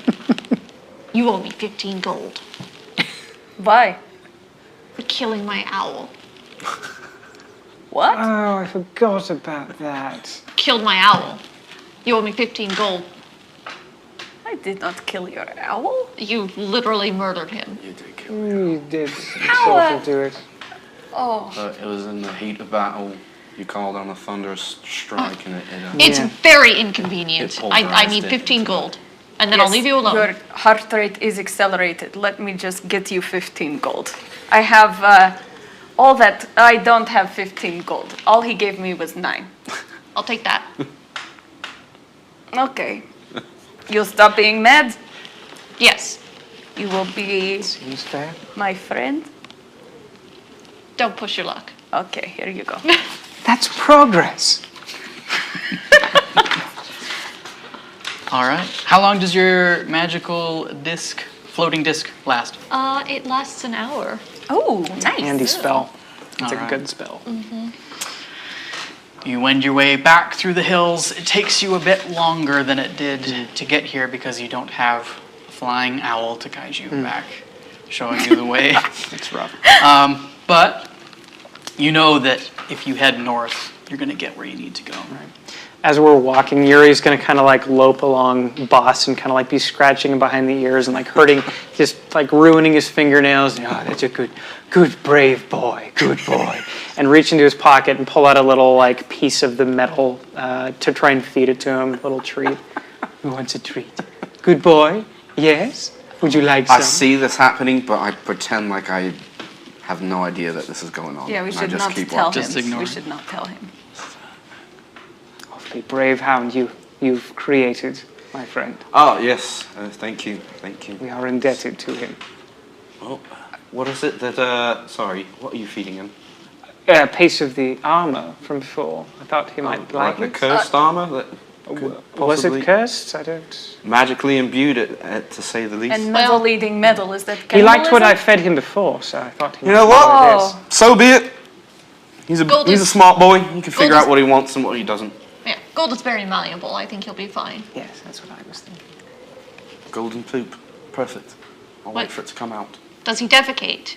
"You owe me 15 gold Why? for killing my owl. What? Oh, I forgot about that. Killed my owl. You owe me 15 gold." I did not kill your owl. You literally murdered him. You did kill. You did How, sort of do it. Oh, But it was in the heat of battle. You called on a thunderous strike, and it. It's Yeah. very inconvenient. It I pulverized need it. 15 gold. And then I'll yes, leave you alone. Your heart rate is accelerated. Let me just get you 15 gold. I have all that. I don't have 15 gold. All he gave me was 9. I'll take that. Okay. You'll stop being mad. Yes. You will be Seems fair. my friend. Don't push your luck. Okay, here you go. That's progress. All right. How long does your magical disc, floating disc, last? It lasts an hour. Oh, nice. Handy spell. It's a Alright. good spell. You wend your way back through the hills. It takes you a bit longer than it did to get here because you don't have a flying owl to guide you back, showing you the way. It's rough. But you know that if you head north, you're going to get where you need to go. As we're walking, Yuri's gonna kind of like lope along Boss and kind of like be scratching him behind the ears and like hurting, just like ruining his fingernails. And, oh, that's a good, brave boy, good boy. And reach into his pocket and pull out a little like piece of the metal to try and feed it to him, a little treat. Who wants a treat? Good boy. Yes. Would you like some? I see this happening, but I pretend like I have no idea that this is going on. Yeah, we and I should just not keep tell watching. him. Just ignore We him. should not tell him. Awfully brave hound you've created, my friend. Oh yes, thank you. We are indebted to him. Oh, what is it that? Sorry, what are you feeding him? A piece of the armor from before. I thought he might like the it. cursed armor that could Was possibly it cursed? I don't. magically imbued it, to say the least. And metal leading metal, is that He liked what I cannibalism? fed him before, so I thought he You might know what? like Oh, So be it. He's Gold a is- smart boy. He can figure is- out what he wants and what he doesn't. Yeah, gold is very malleable. I think he'll be fine. this. Yes, that's what I was thinking. Golden poop, perfect. I'll wait What? for it to come out. Does he defecate?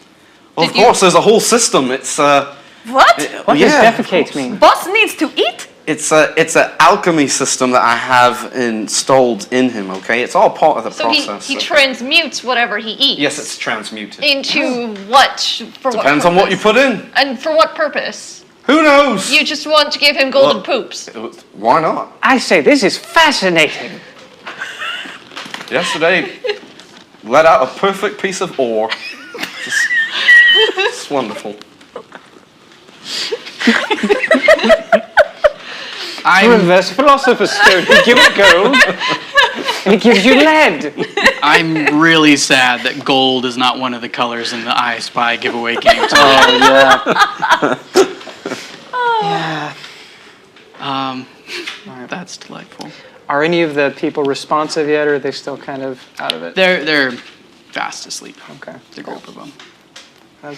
Well, of Did you- course, there's a whole system. It's what? What yeah, does of defecate course. mean? Boss needs to eat? It's a alchemy system that I have installed in him. Okay, it's all part of the So process. he transmutes whatever he eats. Yes, it's transmuted. Into what? For Depends what on what you purpose? put in. And for what purpose? Who knows? You just want to give him golden Well, poops. Why not? I say this is fascinating. Yesterday, let out a perfect piece of ore. It's wonderful. Reverse philosopher's stone. You give it gold, and it gives you lead. I'm really sad that gold is not one of the colors in the I Spy giveaway game. Yeah. That's delightful. Are any of the people responsive yet, or are they still kind of out of it? They're fast asleep. Okay. The group of them.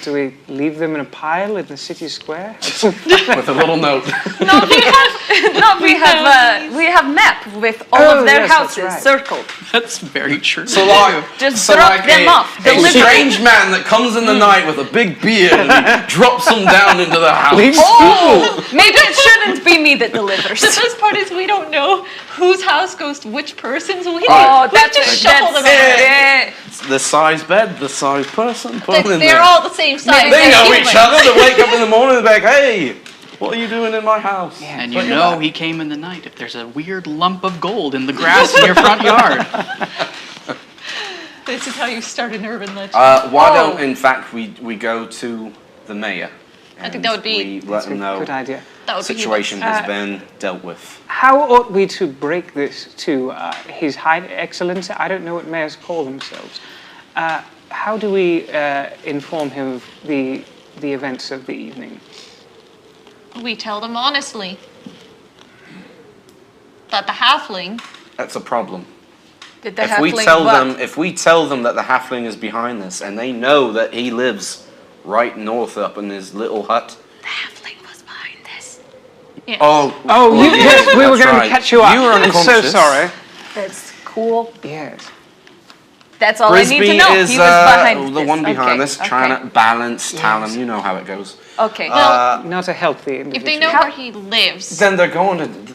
Do we leave them in a pile in the city square? With a little note. No, we have map with all Oh, of their yes, that's houses right. circled. That's very true. So like, Just drop them off. A Deliver. strange man that comes in the night with a big beard and he drops them down into the house. Oh, maybe it shouldn't be me that delivers. The best part is we don't know whose house goes to which person, so we Oh, we just shuffle them in. The size bed, the size person, put them in They're there. all the same size. They They're know human. each other. They wake up in the morning and they're like, hey, what are you doing in my house? And you know he came in the night if there's a weird lump of gold in the grass in your front yard. This is how you start an urban legend. Why don't, in fact, we go to the mayor? I think that would be- We let him know Good idea. That would the be situation has been dealt with. How ought we to break this to His High Excellency? I don't know what mayors call themselves. How do we inform him of the events of the evening? We tell them honestly that the halfling. That's a problem. Did the If we halfling tell what? them that the halfling is behind this, and they know that he lives right north up in his little hut. The halfling was behind this. Yes. Oh, Yes, we were that's going right. to catch you up. You were I'm so unconscious. sorry. That's cool. Yes. That's all I need Frisbee to know. is He was behind the this. one behind Okay, this, okay. trying to balance Talon. You know how it goes. Okay. Well, Not a healthy individual. if they know where he lives, Then they're going to.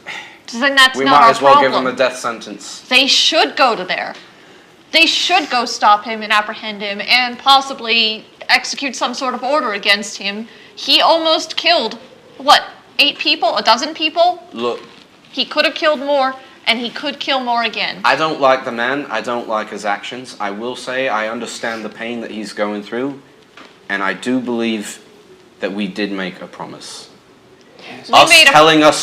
then that's We not might our as well give problem. him a death sentence. They should go to there. They should go stop him and apprehend him and possibly execute some sort of order against him. He almost killed, what, 8 people? 12 people? Look, He could have killed more, and he could kill more again. I don't like the man. I don't like his actions. I will say I understand the pain that he's going through, and I do believe that we did make a promise. We made a-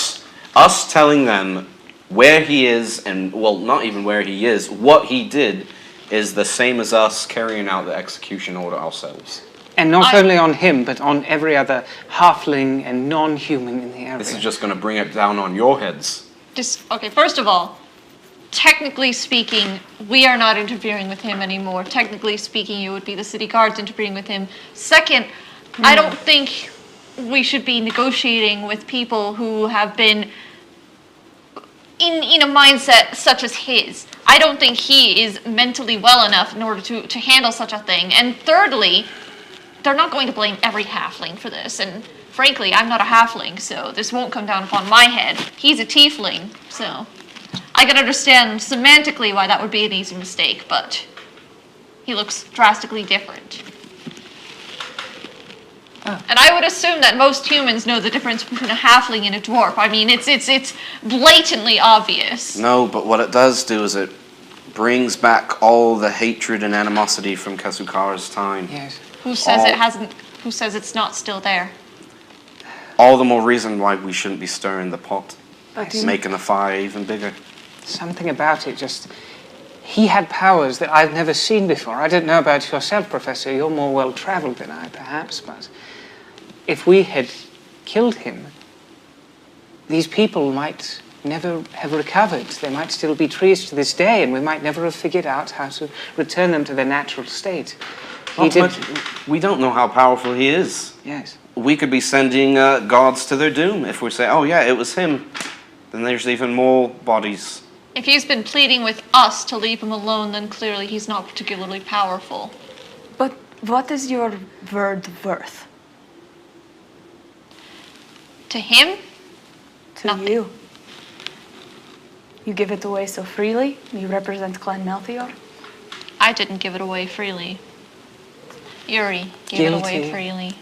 Us telling them where he is, and well, not even where he is, what he did, is the same as us carrying out the execution order ourselves. And not only on him, but on every other halfling and non-human in the area. This is just going to bring it down on your heads. Okay, first of all, technically speaking, we are not interfering with him anymore. Technically speaking, it would be the city guards interfering with him. Second, I don't think we should be negotiating with people who have been in a mindset such as his. I don't think he is mentally well enough in order to handle such a thing. And thirdly, they're not going to blame every halfling for this. And frankly, I'm not a halfling, so this won't come down upon my head. He's a tiefling, so I can understand semantically why that would be an easy mistake, but he looks drastically different. Oh. And I would assume that most humans know the difference between a halfling and a dwarf. I mean, it's blatantly obvious. No, but what it does do is it brings back all the hatred and animosity from Kasukara's time. Yes. Who says it hasn't? Who says it's not still there? All the more reason why we shouldn't be stirring the pot, But making the fire even bigger. something about it just... He had powers that I've never seen before. I don't know about yourself, Professor. You're more well-traveled than I, perhaps, but if we had killed him, these people might never have recovered. They might still be trees to this day, and we might never have figured out how to return them to their natural state. We don't know how powerful he is. Yes. We could be sending guards to their doom if we say, oh yeah, it was him. Then there's even more bodies. If he's been pleading with us to leave him alone, then clearly he's not particularly powerful. But what is your word worth To him, to Nothing. you? You give it away so freely? You represent Clan Melchior? I didn't give it away freely. Yuri gave it away Guilty. freely.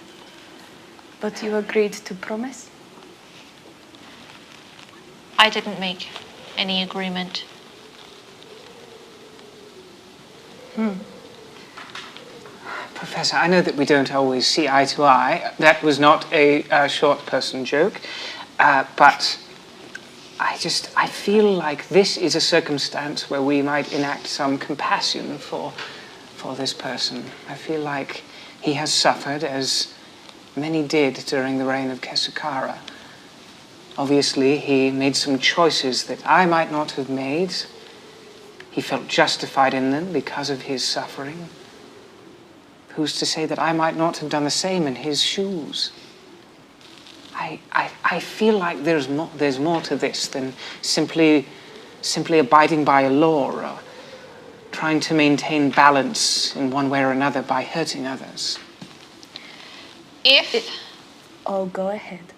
But you agreed to promise? I didn't make any agreement. Professor, I know that we don't always see eye to eye. That was not a short person joke. But I feel like this is a circumstance where we might enact some compassion for this person. I feel like he has suffered, as many did during the reign of Kasukara. Obviously, he made some choices that I might not have made. He felt justified in them because of his suffering. Who's to say that I might not have done the same in his shoes? I feel like there's more to this than simply abiding by a law or trying to maintain balance in one way or another by hurting others. Oh, go ahead.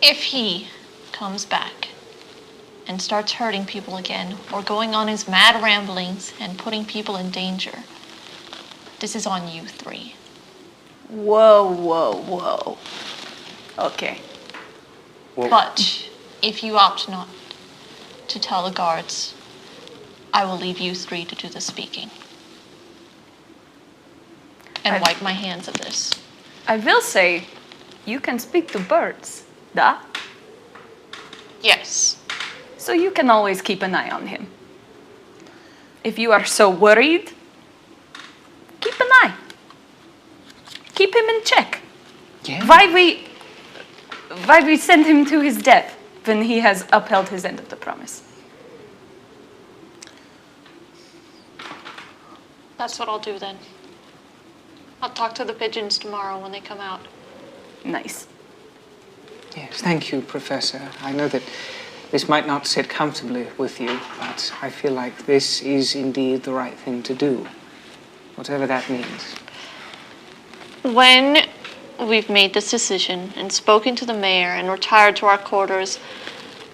If he comes back and starts hurting people again, or going on his mad ramblings and putting people in danger, this is on you 3. Whoa, whoa, whoa. Okay. But if you opt not to tell the guards, I will leave you 3 to do the speaking. And wipe my hands of this. I will say, you can speak to birds, da? Yes. So you can always keep an eye on him. If you are so worried, keep an eye. Keep him in check. Yeah. Why we send him to his death when he has upheld his end of the promise? That's what I'll do then. I'll talk to the pigeons tomorrow when they come out. Nice. Yes, thank you, Professor. I know that this might not sit comfortably with you, but I feel like this is indeed the right thing to do, whatever that means. When we've made this decision and spoken to the mayor and retired to our quarters,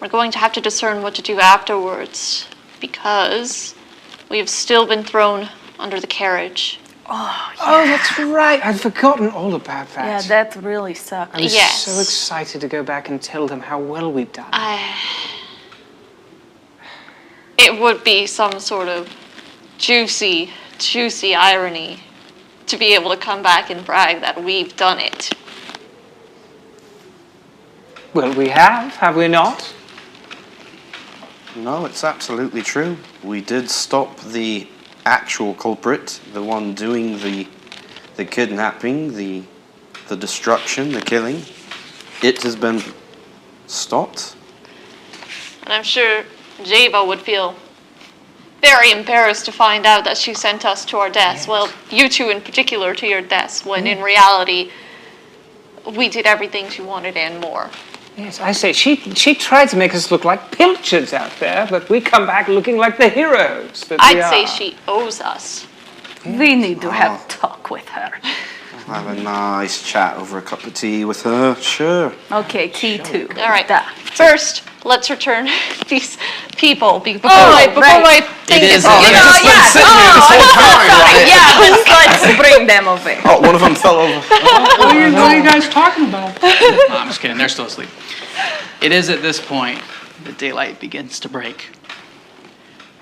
we're going to have to discern what to do afterwards, because we have still been thrown under the carriage. Oh, that's right. I'd forgotten all about that. Yeah, that really sucked. I was Yes. so excited to go back and tell them how well we'd done. It would be some sort of juicy irony to be able to come back and brag that we've done it. Well, we have we not? No, it's absolutely true. We did stop the actual culprit, the one doing the kidnapping, the destruction, the killing. It has been stopped. And I'm sure Java would feel very embarrassed to find out that she sent us to our deaths. Yes. Well, you two in particular to your deaths, when in reality, we did everything she wanted and more. Yes, I say, she tried to make us look like pilchards out there, but we come back looking like the heroes that we I'd say are. she owes us. We need to have a talk with her. I'll have a nice chat over a cup of tea with her, sure. Okay, key two. All right. Da. First, let's return these people before right. my thing It is- gets oh, you they've know, just been yeah. sitting here this whole time, right? Yeah, let's bring them over. Oh, one of them fell over. What are you guys talking about? No, I'm just kidding. They're still asleep. It is at this point that daylight begins to break,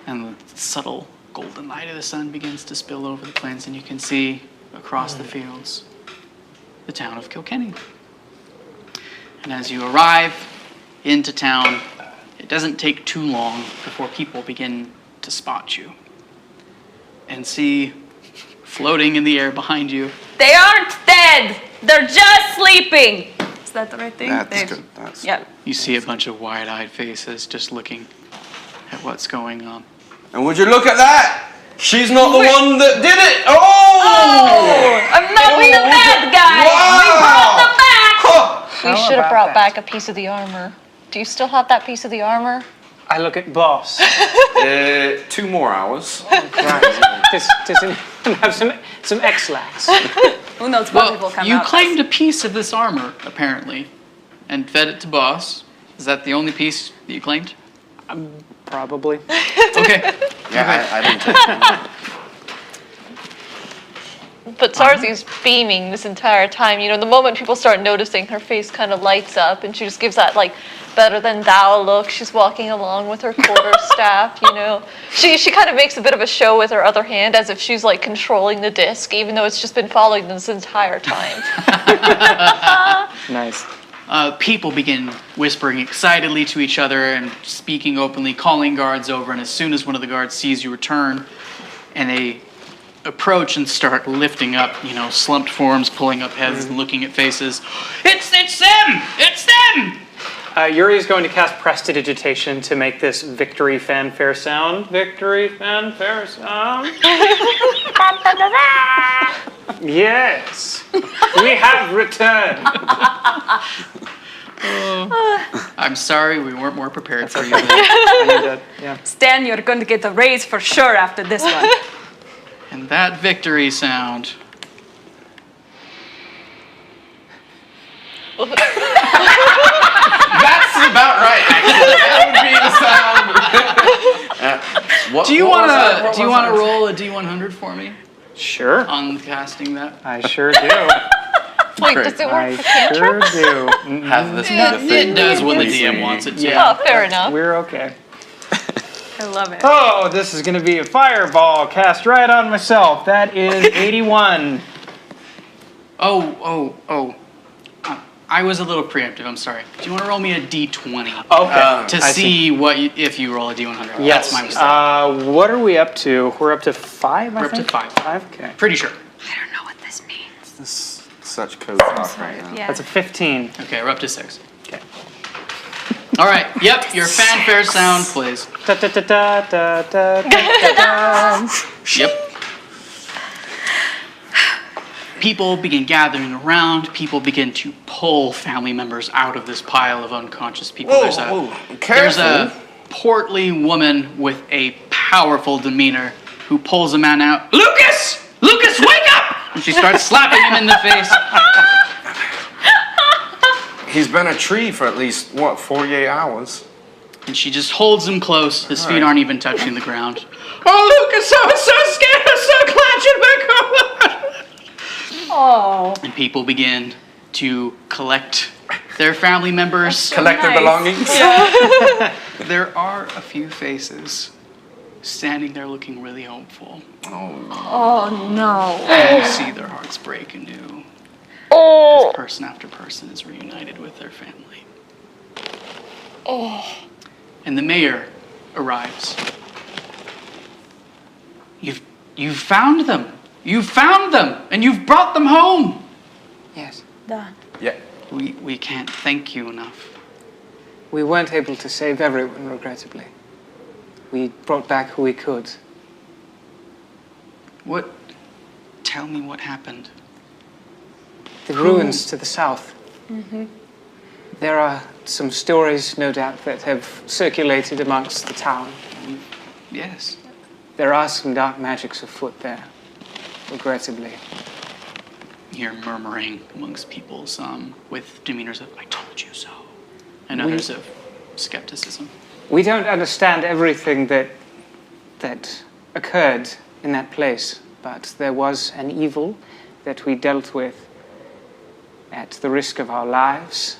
and the subtle golden light of the sun begins to spill over the plains, and you can see across the fields the town of Kilkenny. And as you arrive into town, it doesn't take too long before people begin to spot you and see floating in the air behind you. They aren't dead. They're just sleeping. Is that the right thing? That's good. That's Yeah. You see a bunch of wide-eyed faces just looking at what's going on. And would you look at that? She's not the one that did it. Oh! I'm not the bad guy. Wow. We brought them back. Huh. We should have brought back a piece of the armor. Do you still have that piece of the armor? I look at boss. 2 more hours. Does anyone have some X-lax? Who knows what will Well, come you out. claimed a piece of this armor, apparently, and fed it to boss. Is that the only piece that you claimed? Probably. Okay. Yeah, I didn't take it. But Sarzi's beaming this entire time. You know, the moment people start noticing, her face kind of lights up, and she just gives that, like, better than thou look. She's walking along with her quarterstaff, you know. She kind of makes a bit of a show with her other hand, as if she's, like, controlling the disc, even though it's just been following them this entire time. Nice. People begin whispering excitedly to each other and speaking openly, calling guards over, and as soon as one of the guards sees you return, and they approach and start lifting up, you know, slumped forms, pulling up heads and looking at faces. It's them! It's them! Yuri is going to cast Prestidigitation to make this victory fanfare sound. Victory fanfare sound. Yes, we have returned. I'm sorry, we weren't more prepared for you. I knew that. Yeah. Stan, you're going to get a raise for sure after this one. And that victory sound. That's about right, actually. That would be the sound. Do you want to roll a D100 for me Sure. on casting that? I sure do. Wait, Great. does it work I for sure cantrips? do. Have this be the thing. It does when the we DM see. wants it to. Yeah. Oh, fair enough. We're okay. I love it. Oh, this is going to be a fireball cast right on myself. That is 81. I was a little preemptive, I'm sorry. Do you want to roll me a D20? Okay. To see if you roll a D100. Yes. That's my mistake. What are we up to? We're up to 5, I We're up to think? 5. 5? Okay. Pretty sure. I don't know what this means. This is such code talk right now. Yeah. That's a 15. Okay, we're up to 6. Okay. All right, yep, your fanfare sound plays. Da, da, da, da, da, da, da, da. Yep. People begin gathering around. People begin to pull family members out of this pile of unconscious people. Whoa, There's a careful. portly woman with a powerful demeanor who pulls a man out. Lucas! Lucas, wake up! And she starts slapping him in the face. He's been a tree for at least, 48 hours? And she just holds him close. His feet aren't even touching the ground. Oh, Lucas, I'm so scared. I'm so glad you're back home. Oh. And people begin to collect their family members. Collect their belongings? There are a few faces standing there looking really hopeful. Oh no. And you see their hearts break anew. As person after person is reunited with their family. And the mayor arrives. You've found them. You've found them, and you've brought them home. Yes. Da. Yeah. We can't thank you enough. We weren't able to save everyone, regrettably. We brought back who we could. Tell me what happened. The ruins to the south. There are some stories, no doubt, that have circulated amongst the town. Yes. There are some dark magics afoot there, regrettably. You hear murmuring amongst people, some with demeanors of, I told you so, and others of skepticism. We don't understand everything that occurred in that place, but there was an evil that we dealt with at the risk of our lives.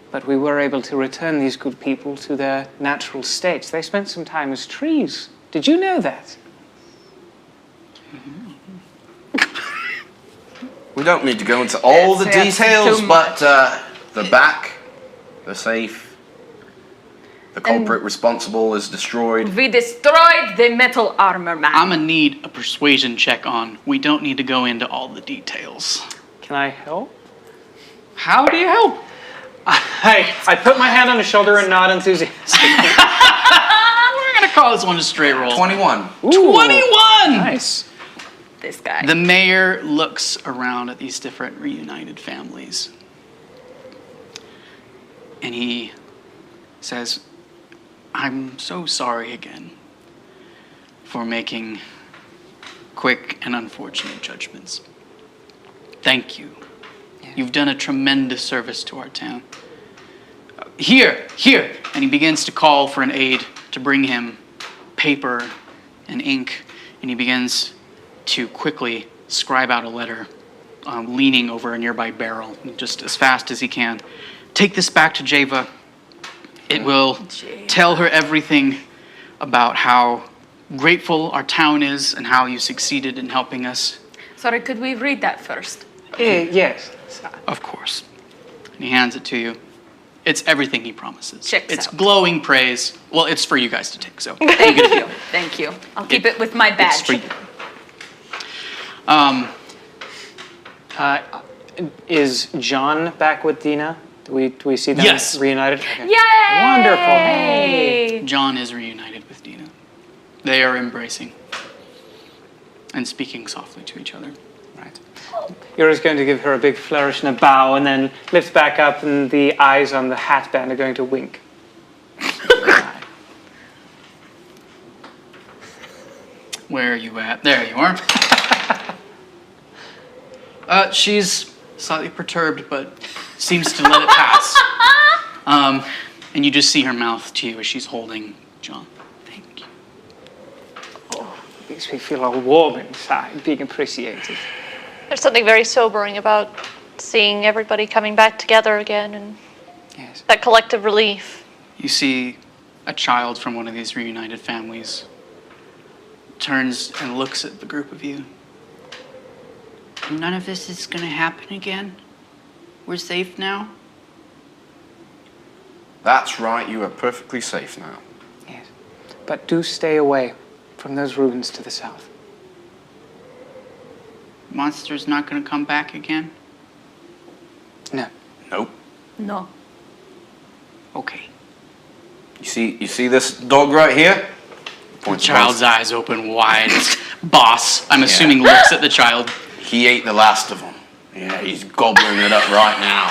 But we were able to return these good people to their natural states. They spent some time as trees. Did you know that? We don't need to go into all the Yes, details, too but the back, the safe, the culprit responsible is destroyed. We destroyed the metal armor man. I'm gonna need a persuasion check on. We don't need to go into all the details. Can I help? How do you help? I put my hand on his shoulder and nod enthusiastically. We're gonna call this one a straight roll. 21. 21! Nice. This guy. The mayor looks around at these different reunited families. And he says, I'm so sorry again for making quick and unfortunate judgments. Thank you. You've done a tremendous service to our town. Here. And he begins to call for an aide to bring him paper and ink. And he begins to quickly scribe out a letter, leaning over a nearby barrel, just as fast as he can. Take this back to Java. It will tell her everything about how grateful our town is and how you succeeded in helping us. Sorry, could we read that first? Yes. Of course. And he hands it to you. It's everything he promises. Checks it's out. glowing praise. Well, it's for you guys to take, so. Thank you. Thank you. I'll keep it with my It's for badge. you. Is John back with Dina? Do we see them Yes. reunited? Okay. Yay! Wonderful. John is reunited with Dina. They are embracing and speaking softly to each other. Right. Yura's going to give her a big flourish and a bow, and then lift back up, and the eyes on the hat band are going to wink. Where are you at? There you are. She's slightly perturbed, but seems to let it pass. And you just see her mouth to you as she's holding John. Thank you. Makes me feel all warm inside, being appreciated. There's something very sobering about seeing everybody coming back together again and Yes. that collective relief. You see a child from one of these reunited families turns and looks at the group of you. None of this is going to happen again? We're safe now? That's right, you are perfectly safe now. Yes. But do stay away from those ruins to the south. Monster's not going to come back again? No. Nope. No. Okay. You see this dog right here? The child's eyes open wide. Boss, I'm assuming, looks at the child. He ate the last of them. Yeah, he's gobbling it up right now.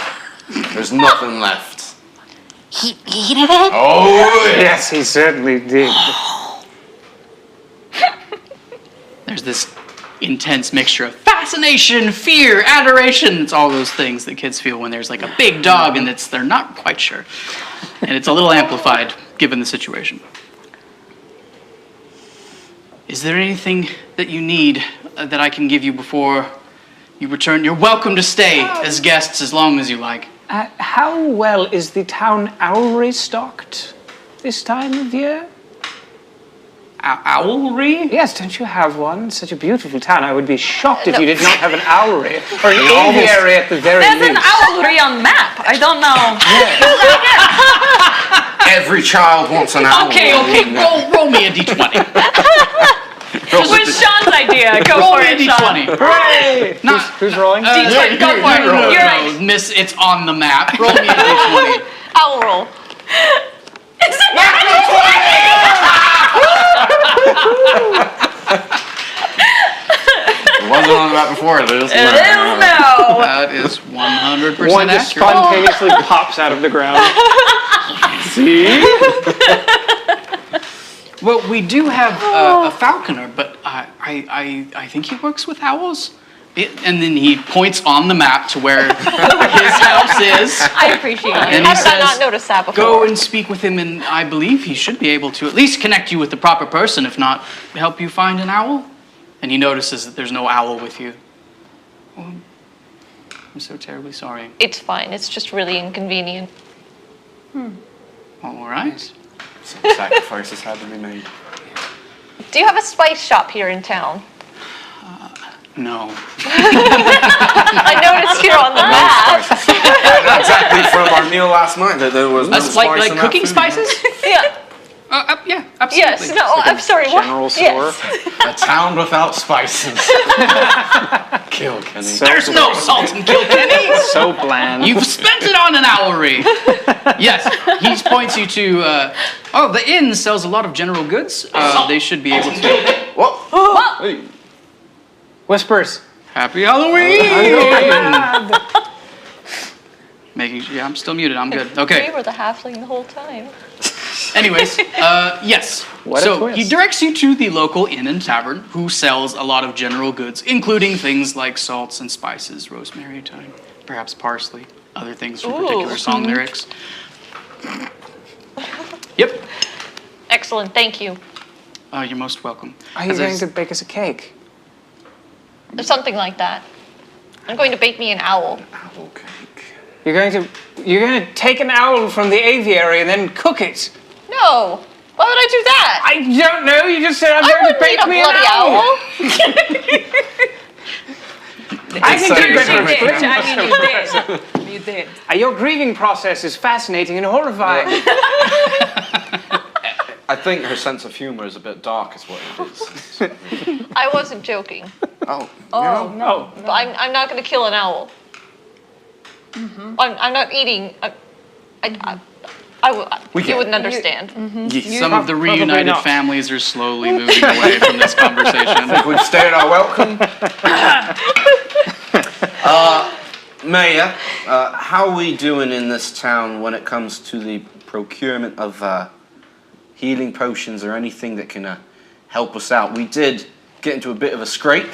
There's nothing left. He ate it? Oh, yeah. Yes, he certainly did. There's this intense mixture of fascination, fear, adoration. It's all those things that kids feel when there's like a big dog and they're not quite sure. And it's a little amplified given the situation. Is there anything that you need that I can give you before you return? You're welcome to stay as guests as long as you like. How well is the town owlry stocked this time of year? Owlry? Yes, don't you have one? It's such a beautiful town. I would be shocked if you did not have an owlry or an aviary at the very There's least. an owlry on map. I don't know. Every child wants an owl. Okay, roll me a d20. It was Sean's idea. Go Roll for me a it, Sean. d20. Hooray! Who's rolling? D20, go for it. No, You're right. miss, it's on the map. Roll me a d20. Owl roll. It wasn't on the map before. It is now. That is 100% One just accurate. spontaneously pops out of the ground. See? Well, we do have a falconer, but I think he works with owls. And then he points on the map to where his house is. I appreciate it. And How he did I not says, notice that before? go and speak with him, and I believe he should be able to at least connect you with the proper person, if not help you find an owl. And he notices that there's no owl with you. Oh, I'm so terribly sorry. It's fine. It's just really inconvenient. All right. Some sacrifices had to be made. Do you have a spice shop here in town? No. I noticed here on the map. Exactly from our meal last night that there was no spice Like in that cooking food. spices? Yeah. Yeah, absolutely. Yes. No. I'm sorry. What? General store. Yes. A town without spices. Kill Kenny. There's no salt in Kilkenny. So bland. You've spent it on an owlery. Yes, he points you to. The inn sells a lot of general goods. They should be able to. What? Hey. Whispers. Happy Halloween! Making sure. Yeah, I'm still muted. I'm good. We Okay. were the halfling the whole time. Anyways, yes. What a So twist. he directs you to the local inn and tavern, who sells a lot of general goods, including things like salts and spices, rosemary, thyme, perhaps parsley, other things from particular song lyrics. Yep. Excellent. Thank you. You're most welcome. Are you As I going s- to bake us a cake? Something like that. I'm going to bake me an owl. Owl cake. You're going to take an owl from the aviary and then cook it. No. Why would I do that? I don't know. You just said I'm I going to wouldn't bake eat a me bloody an owl. owl. I think so you better You did. explain. I mean, you did. You did. Your grieving process is fascinating and horrifying. I think her sense of humor is a bit dark, is what it is. I wasn't joking. Oh. Oh, no. But I'm not going to kill an owl. I'm not eating. You wouldn't understand. Some of the Probably reunited not. families are slowly moving away from this conversation. We've stayed our welcome. Mayor, how are we doing in this town when it comes to the procurement of healing potions or anything that can help us out? We did get into a bit of a scrape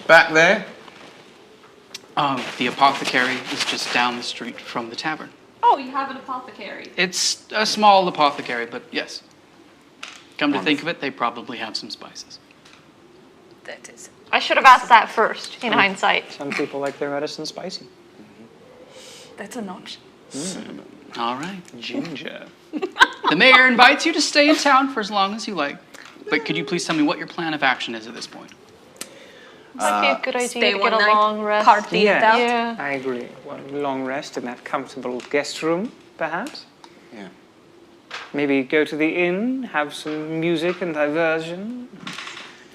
back there. The apothecary is just down the street from the tavern. Oh, you have an apothecary. It's a small apothecary, but yes. Come to think of it, they probably have some spices. That is. I should have asked that first, in hindsight. Some people like their medicine spicy. That's an option. All right. Ginger. The mayor invites you to stay in town for as long as you like. But could you please tell me what your plan of action is at this point? Might be a good idea Stay to one get a night, long rest. party it out. Yeah. I agree. One long rest in that comfortable guest room, perhaps. Yeah. Maybe go to the inn, have some music and diversion.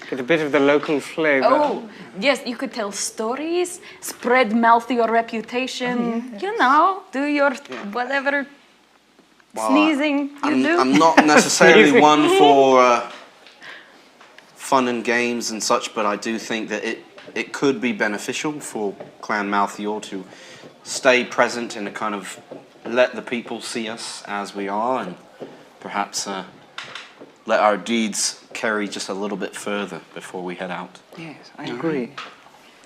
Get a bit of the local flavor. Oh, yes, you could tell stories, spread mouth your reputation, you know, do your whatever sneezing you do. I'm not necessarily one for fun and games and such, but I do think that it could be beneficial for Clan Malthior to stay present and to kind of let the people see us as we are, and perhaps let our deeds carry just a little bit further before we head out. Yes, I agree.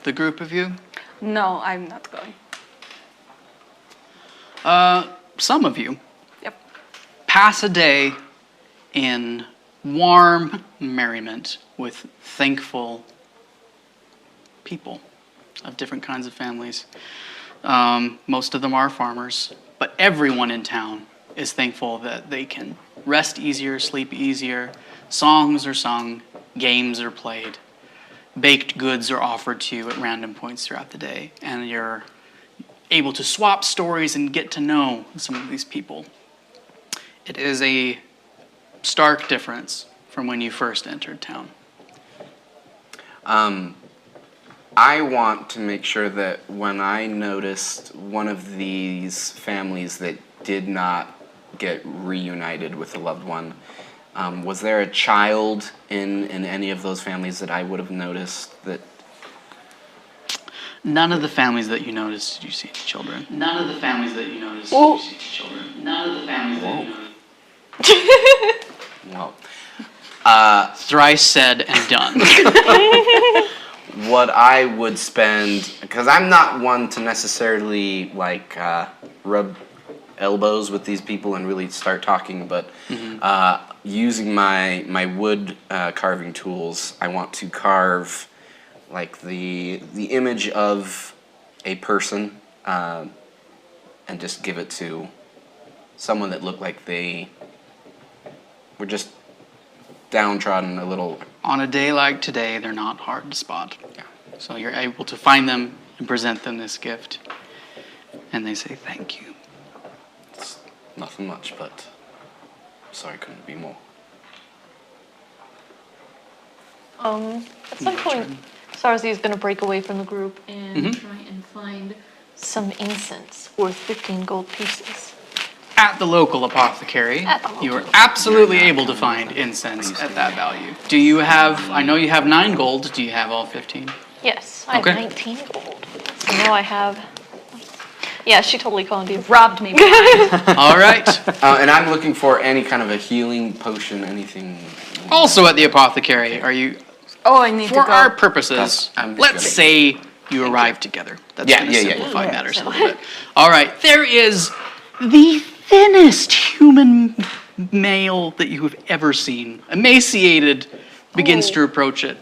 The group of you? No, I'm not going. Some of you Yep. pass a day in warm merriment with thankful people of different kinds of families. Most of them are farmers, but everyone in town is thankful that they can rest easier, sleep easier, songs are sung, games are played, baked goods are offered to you at random points throughout the day, and you're able to swap stories and get to know some of these people. It is a stark difference from when you first entered town. I want to make sure that when I noticed one of these families that did not get reunited with a loved one, was there a child in any of those families that I would have noticed that? None of the families that you noticed did you see any children. None of the families that you noticed did you see any children. None of the families that you noticed. Well, Thrice said and done. what I would spend, because I'm not one to necessarily like rub elbows with these people and really start talking, but using my wood carving tools, I want to carve like the image of a person and just give it to someone that looked like they were just downtrodden a little. On a day like today, they're not hard to spot. Yeah. So you're able to find them and present them this gift. And they say thank you. It's nothing much, but sorry couldn't be more. At some point, Sarzi is going to break away from the group and try and find some incense worth 15 gold pieces. At the local apothecary, you are absolutely able to find incense at that value. Do you have, I know you have 9 gold, do you have all 15? Yes, I have Okay. 19 gold. So now I have... Yeah, she totally conned you. Robbed me. All right. And I'm looking for any kind of a healing potion, anything. Also at the apothecary, are you, Oh, I need to for go. our purposes, I'm just let's say you arrive together. That's going to simplify matters a little bit. All right, there is the thinnest human male that you have ever seen. Emaciated, begins to approach it.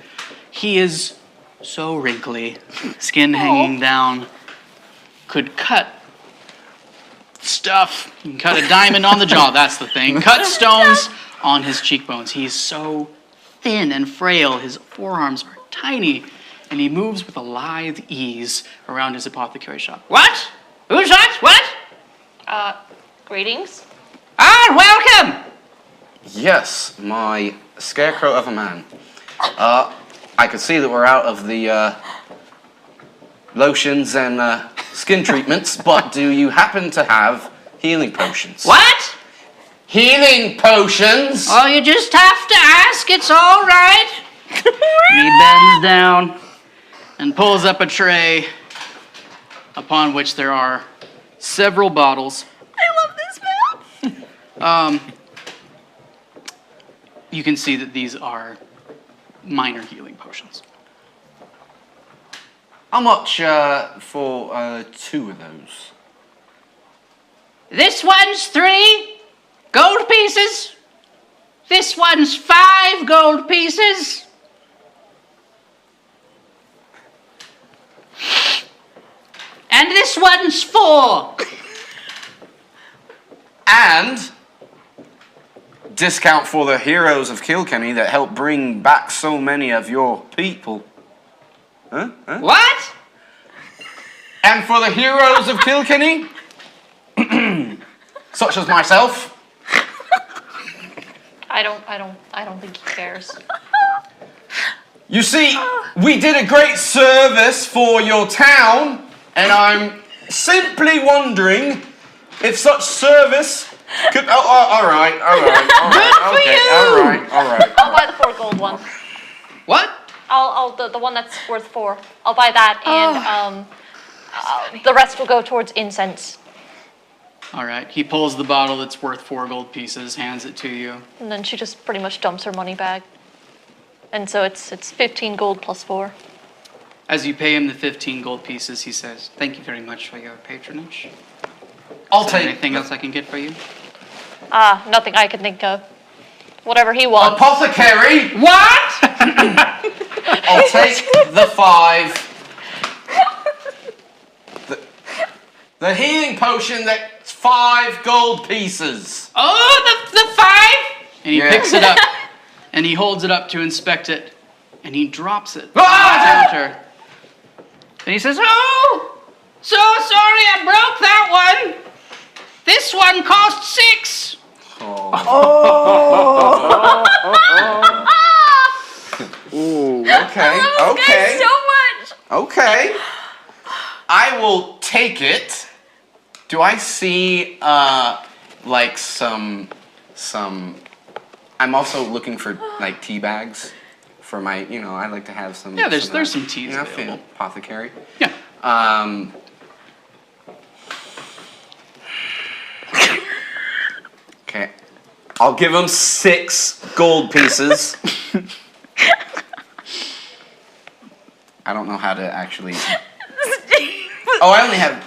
He is so wrinkly, skin hanging down, could cut stuff. You can cut a diamond on the jaw, that's the thing. Cut stones on his cheekbones. He is so thin and frail. His forearms are tiny, and he moves with a lithe ease around his apothecary shop. What? Who's that? What? Greetings. Ah, welcome! Yes, my scarecrow of a man. I could see that we're out of the lotions and skin treatments, but do you happen to have healing potions? What? Healing potions! Oh, you just have to ask. It's all right. And he bends down and pulls up a tray upon which there are several bottles. I love this man. You can see that these are minor healing potions. How much for 2 of those? This one's 3 gold pieces. This one's 5 gold pieces. And this one's 4. And discount for the heroes of Kilkenny that helped bring back so many of your people. Huh? What? And for the heroes of Kilkenny, such as myself. I don't think he cares. You see, we did a great service for your town, and I'm simply wondering if such service could. All right. I'll buy the 4 gold one. What? I'll the one that's worth 4. I'll buy that, and the rest will go towards incense. All right. He pulls the bottle that's worth 4 gold pieces, hands it to you. And then she just pretty much dumps her money bag. And so it's 15 gold plus 4. As you pay him the 15 gold pieces, he says, "Thank you very much for your patronage. I'll Is there take anything else I can get for you?" Nothing I can think of. Whatever he wants. Apothecary. What? I'll take the 5. The healing potion that's 5 gold pieces. Oh, the 5? And he Yeah. picks it up, and he holds it up to inspect it, and he drops it Ah! on the counter. And he says, "Oh, so sorry I broke that one. This one cost 6. Okay. Okay. So much. Okay. I will take it. Do I see like some I'm also looking for like tea bags for my, I like to have some. Yeah, there's some teas for available. apothecary. Yeah. Okay. I'll give him 6 gold pieces. I don't know how to actually. Oh, I only have.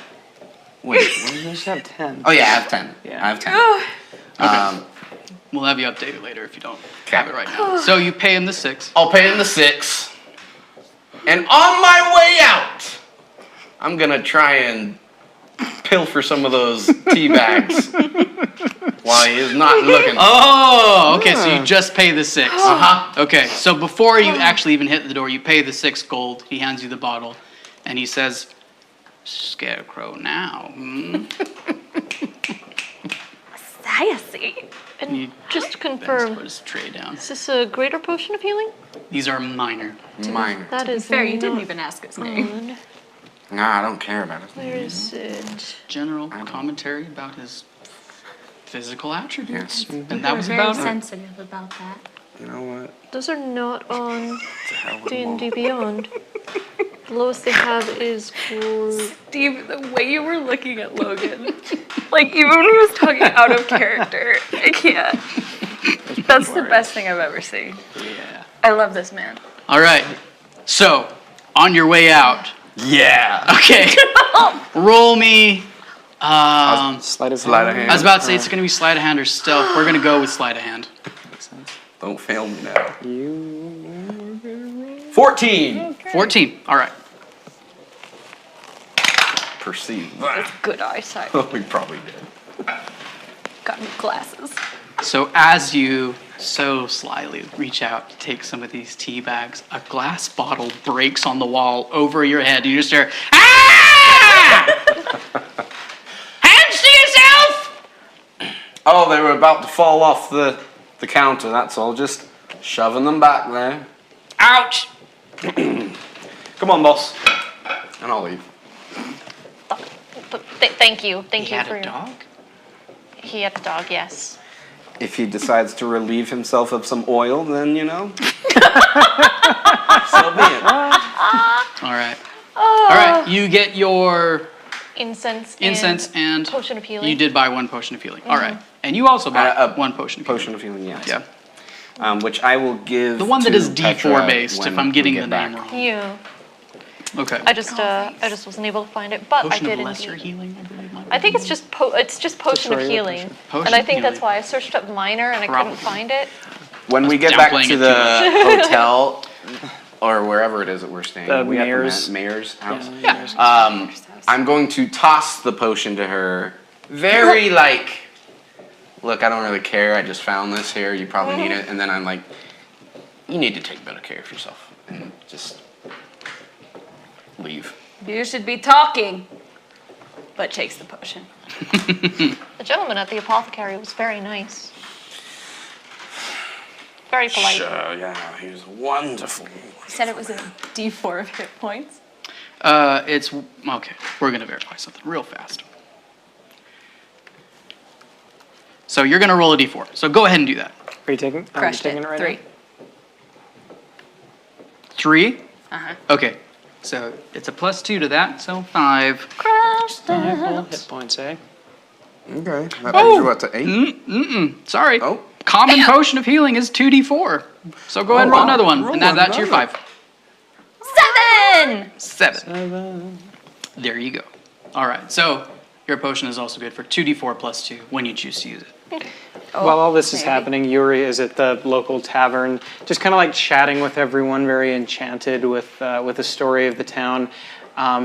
Wait. You just have 10. Oh yeah, I have 10. Yeah. I have 10. We'll have you updated later if you don't Okay. have it right now. So you pay him the 6. I'll pay him the 6. And on my way out, I'm gonna try and pilfer some of those tea bags while he is not looking. Oh, okay, so you just pay the 6. Uh-huh. Okay, so before you actually even hit the door, you pay the 6 gold. He hands you the bottle, and he says, "Scarecrow now, hmm?" And You just to Ben's confirm, put his tray down. is this a greater potion of healing? These are minor. Minor. That is Fair, you didn't not even ask his name. good. Nah, I don't care about it. Where is it? General commentary about his physical attributes. Yes. And that was Very about it. sensitive about that. You know what? Those are not on The hell with them all. D&D Beyond. The lowest they have is for... Steve, the way you were looking at Logan, like even when he was talking out of character, I can't. That's the best thing I've ever seen. Yeah. I love this man. All right. So, on your way out. Yeah. Okay. Roll me. Sleight of Sleight of hand. I was about to say it's going to be sleight of hand or stealth. We're going to go with sleight of hand. Don't fail me now. 14. 14. All right. Perceive. That's good eyesight. We probably did. Got new glasses. So as you so slyly reach out to take some of these tea bags, a glass bottle breaks on the wall over your head. You just hear, "Ah! Hands to yourself!" Oh, they were about to fall off the counter, that's all. Just shoving them back there. Ouch! Come on, boss. And I'll leave. But thank you. Thank He you had for a your... dog? He had a dog, yes. If he decides to relieve himself of some oil, then, so be it. All right. All right. You get your Incense incense and potion of healing. you did buy 1 potion of healing. All right. And you also bought 1 potion of healing. Potion of healing, yes. Yeah. Which I will give The one that to is D4 Petra based, when if I'm we getting get the back. name wrong. Yeah. Okay. I just wasn't able to find it, but Potion I did of lesser indeed. healing, I believe. might be I think the it's just potion of Tutorial healing, potion. Potion and I of think that's healing. why I searched up minor and I Probably. couldn't find it. When we get downplaying back it to too the hotel, or wherever it is that we're staying, The we at mayor's- mayor's house. Yeah. I'm going to toss the potion to her. Very look, I don't really care. I just found this here. You probably need it. And then I'm like, you need to take better care of yourself and just leave. You should be talking, but takes the potion. The gentleman at the apothecary was very nice. Very polite. Sure, yeah, he was wonderful. You said it was a D4 of hit points. It's okay. We're gonna verify something real fast. So you're gonna roll a d4. So go ahead and do that. Are you taking? Crushed taking it. right 3. now? 3. Uh-huh. Okay. So it's a +2 to that. So 5. Crushed Full hit points, eh? Okay, that brings you up to 8. Sorry. Oh. Common potion of healing is 2d4. So go ahead and roll another one, and add that to your 5. 7! 7. There you go. All right, so your potion is also good for 2d4 plus 2 when you choose to use it. While all this is happening, Yuri is at the local tavern, just kind of like chatting with everyone, very enchanted with the story of the town.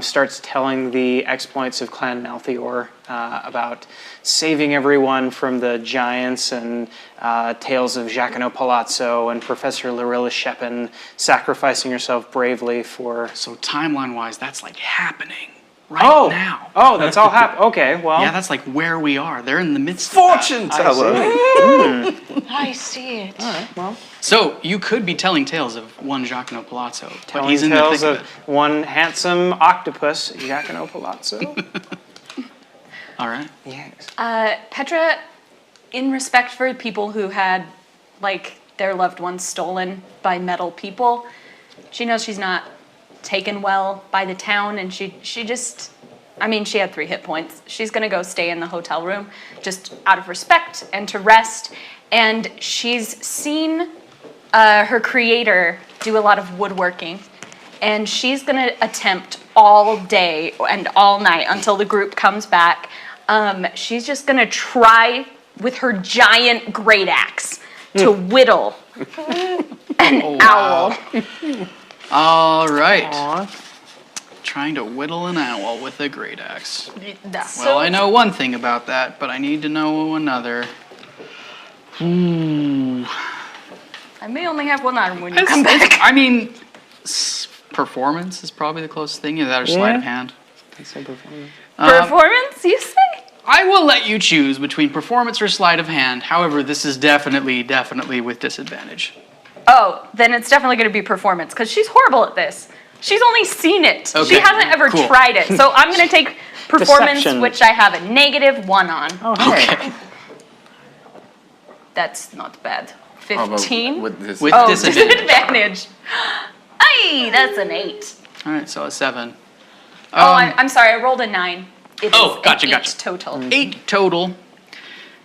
Starts telling the exploits of Clan Malthior about saving everyone from the giants and tales of Giacomo Palazzo and Professor Lorilla Shepin sacrificing yourself bravely for... So timeline-wise, that's like happening right now. Oh, that's all happening. Okay, well... Yeah, that's like where we are. They're in the midst Fortune of teller! I see it. All right, well... So you could be telling tales of one Giacomo Palazzo, but Telling he's in the tales thick of of it. one handsome octopus, Giacomo Palazzo. All right. Yes. Petra, in respect for people who had, like, their loved ones stolen by metal people, she knows she's not taken well by the town, and she just, I mean, she had 3 hit points. She's gonna go stay in the hotel room just out of respect and to rest, and she's seen her creator do a lot of woodworking, and she's gonna attempt all day and all night until the group comes back. She's just gonna try with her giant great axe to whittle an owl. All right. Aw. Trying to whittle an owl with a great axe. That's Well, I know one thing about that, but I need to know another. Ooh. I may only have one arm when you come back. I mean, performance is probably the closest thing. Either that or sleight of hand. Performance, you say? I will let you choose between performance or sleight of hand. However, this is definitely with disadvantage. Oh, then it's definitely going to be performance, because she's horrible at this. She's only seen it. Okay, She hasn't ever cool. tried it. So I'm going to take performance, Deception. which I have a -1 on. Oh, hey. Okay. That's not bad. Oh, but 15? with this, With Oh, disadvantage. disadvantage. Ay, that's an 8. All right, so a 7. Oh, I'm sorry. I rolled a 9. It Oh, is gotcha, an gotcha. 8 total. 8 total.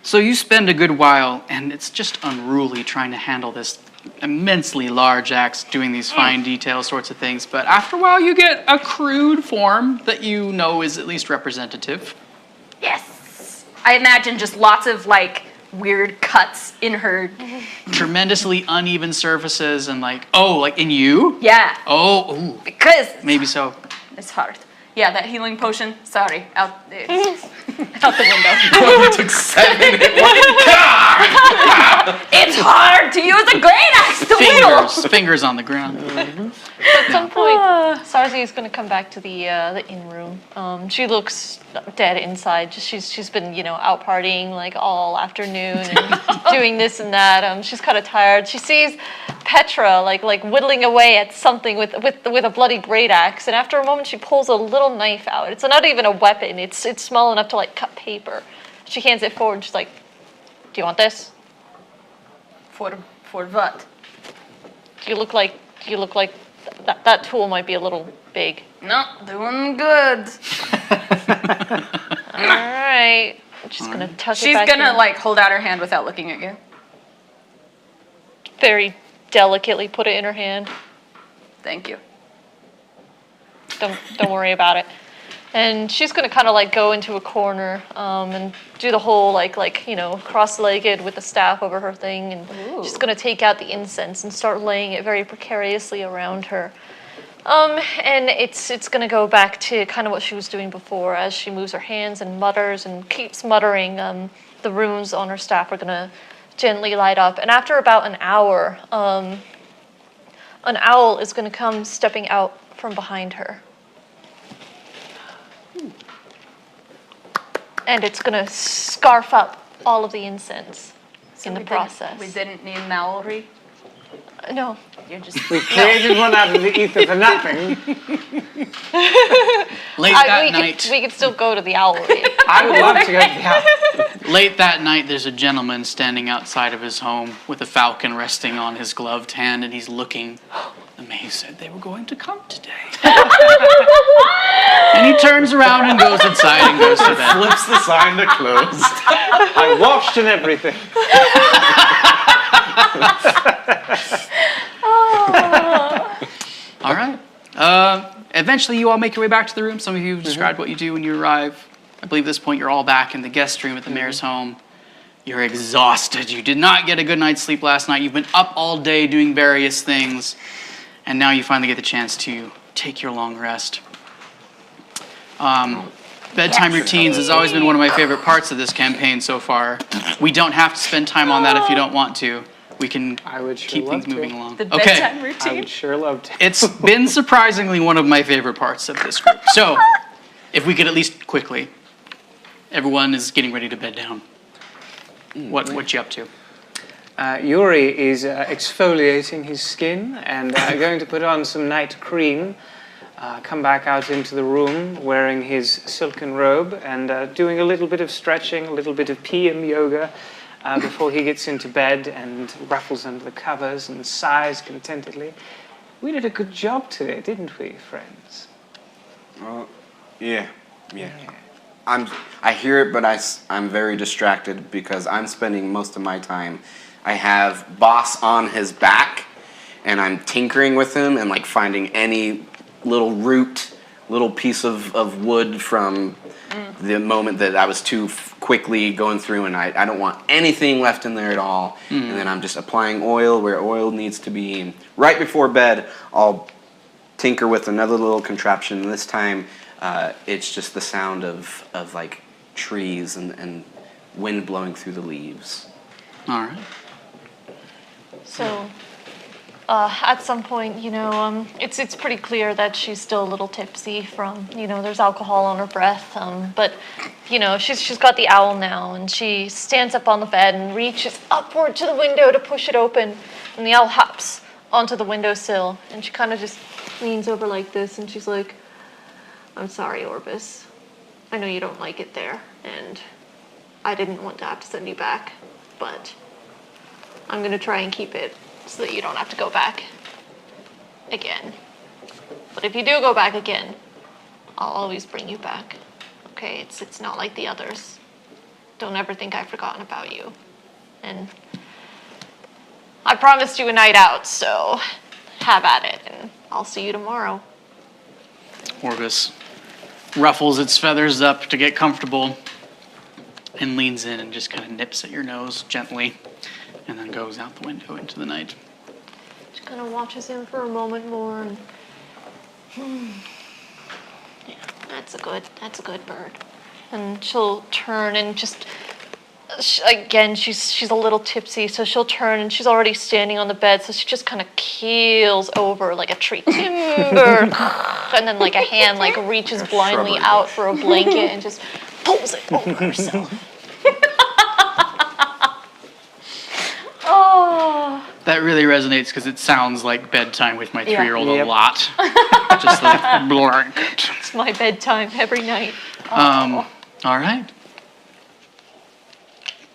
So you spend a good while, and it's just unruly trying to handle this immensely large axe, doing these fine detail sorts of things. But after a while, you get a crude form that you know is at least representative. Yes. I imagine just lots of, like, weird cuts in her. Tremendously uneven surfaces, and like in you? Yeah. Oh, ooh, Because maybe so. it's hard. Yeah, that healing potion. Sorry, out the window. took 7 hit It's hard to use a great axe to whittle. Fingers on the ground. At some point, Sarzi is going to come back to the inn room. She looks dead inside. She's been out partying like all afternoon and doing this and that. She's kind of tired. She sees Petra like whittling away at something with a bloody great axe, and after a moment she pulls a little knife out. It's not even a weapon. It's small enough to like cut paper. She hands it forward. And she's like, "Do you want this? For what? You look like that tool might be a little big." No, doing good. All right. She's gonna tuck it She's back gonna in. like hold out her hand without looking at you. Very delicately put it in her hand. Thank you. Don't worry about it. And she's gonna kind of like go into a corner and do the whole like cross-legged with the staff over her thing, and she's gonna take out the incense and start laying it very precariously around her. And it's gonna go back to kind of what she was doing before, as she moves her hands and mutters and keeps muttering. The runes on her staff are gonna gently light up, and after about an hour, an owl is gonna come stepping out from behind her. And it's gonna scarf up all of the incense in the process. We didn't need Mallory. No. You're just. We created one out of the ether for nothing. Late that we night. could still go to the owlery. I would love to go to the house. Late that night, there's a gentleman standing outside of his home with a falcon resting on his gloved hand, and he's looking The maid said they were going to come today. And he turns around and goes inside and goes to bed. Flips the sign to closed. I washed and everything. All right. Eventually, you all make your way back to the room. Some of you described what you do when you arrive. I believe at this point you're all back in the guest room at the mayor's home. You're exhausted. You did not get a good night's sleep last night. You've been up all day doing various things. And now you finally get the chance to take your long rest. Bedtime routines has always been one of my favorite parts of this campaign so far. We don't have to spend time on that if you don't want to. We can keep things moving along. The bedtime I routine. would sure love to. It's been surprisingly one of my favorite parts of this group. So, if we could at least quickly, everyone is getting ready to bed down. What you up to? Yuri is exfoliating his skin and going to put on some night cream. Come back out into the room wearing his silken robe and doing a little bit of stretching, a little bit of PM yoga before he gets into bed and ruffles under the covers and sighs contentedly. We did a good job today, didn't we, friends? Yeah. I hear it, but I'm very distracted because I'm spending most of my time. I have Boss on his back, and I'm tinkering with him and like finding any little root, little piece of wood from the moment that I was too quickly going through, and I don't want anything left in there at all. And then I'm just applying oil where oil needs to be. And right before bed, I'll tinker with another little contraption. This time, it's just the sound of like trees and wind blowing through the leaves. All right. So, at some point, it's pretty clear that she's still a little tipsy from, there's alcohol on her breath. But, she's got the owl now, and she stands up on the bed and reaches upward to the window to push it open, and the owl hops onto the windowsill, and she kind of just leans over like this, and she's like, "I'm sorry, Orbis. I know you don't like it there, and I didn't want to have to send you back, but I'm going to try and keep it so that you don't have to go back again. But if you do go back again, I'll always bring you back. Okay, it's not like the others. Don't ever think I've forgotten about you. And I promised you a night out, so have at it, and I'll see you tomorrow." Orbis ruffles its feathers up to get comfortable and leans in and just kind of nips at your nose gently and then goes out the window into the night. She kind of watches him for a moment more, and yeah, that's a good bird. And she'll turn and just, again, she's a little tipsy, so she'll turn and she's already standing on the bed, so she just kind of keels over like a tree timber, and then like a hand like reaches blindly out for a blanket and just pulls it over herself. Oh. That really resonates because it sounds like bedtime with my 3-year-old a Yep. lot. Just like blanket. It's my bedtime every night. All right.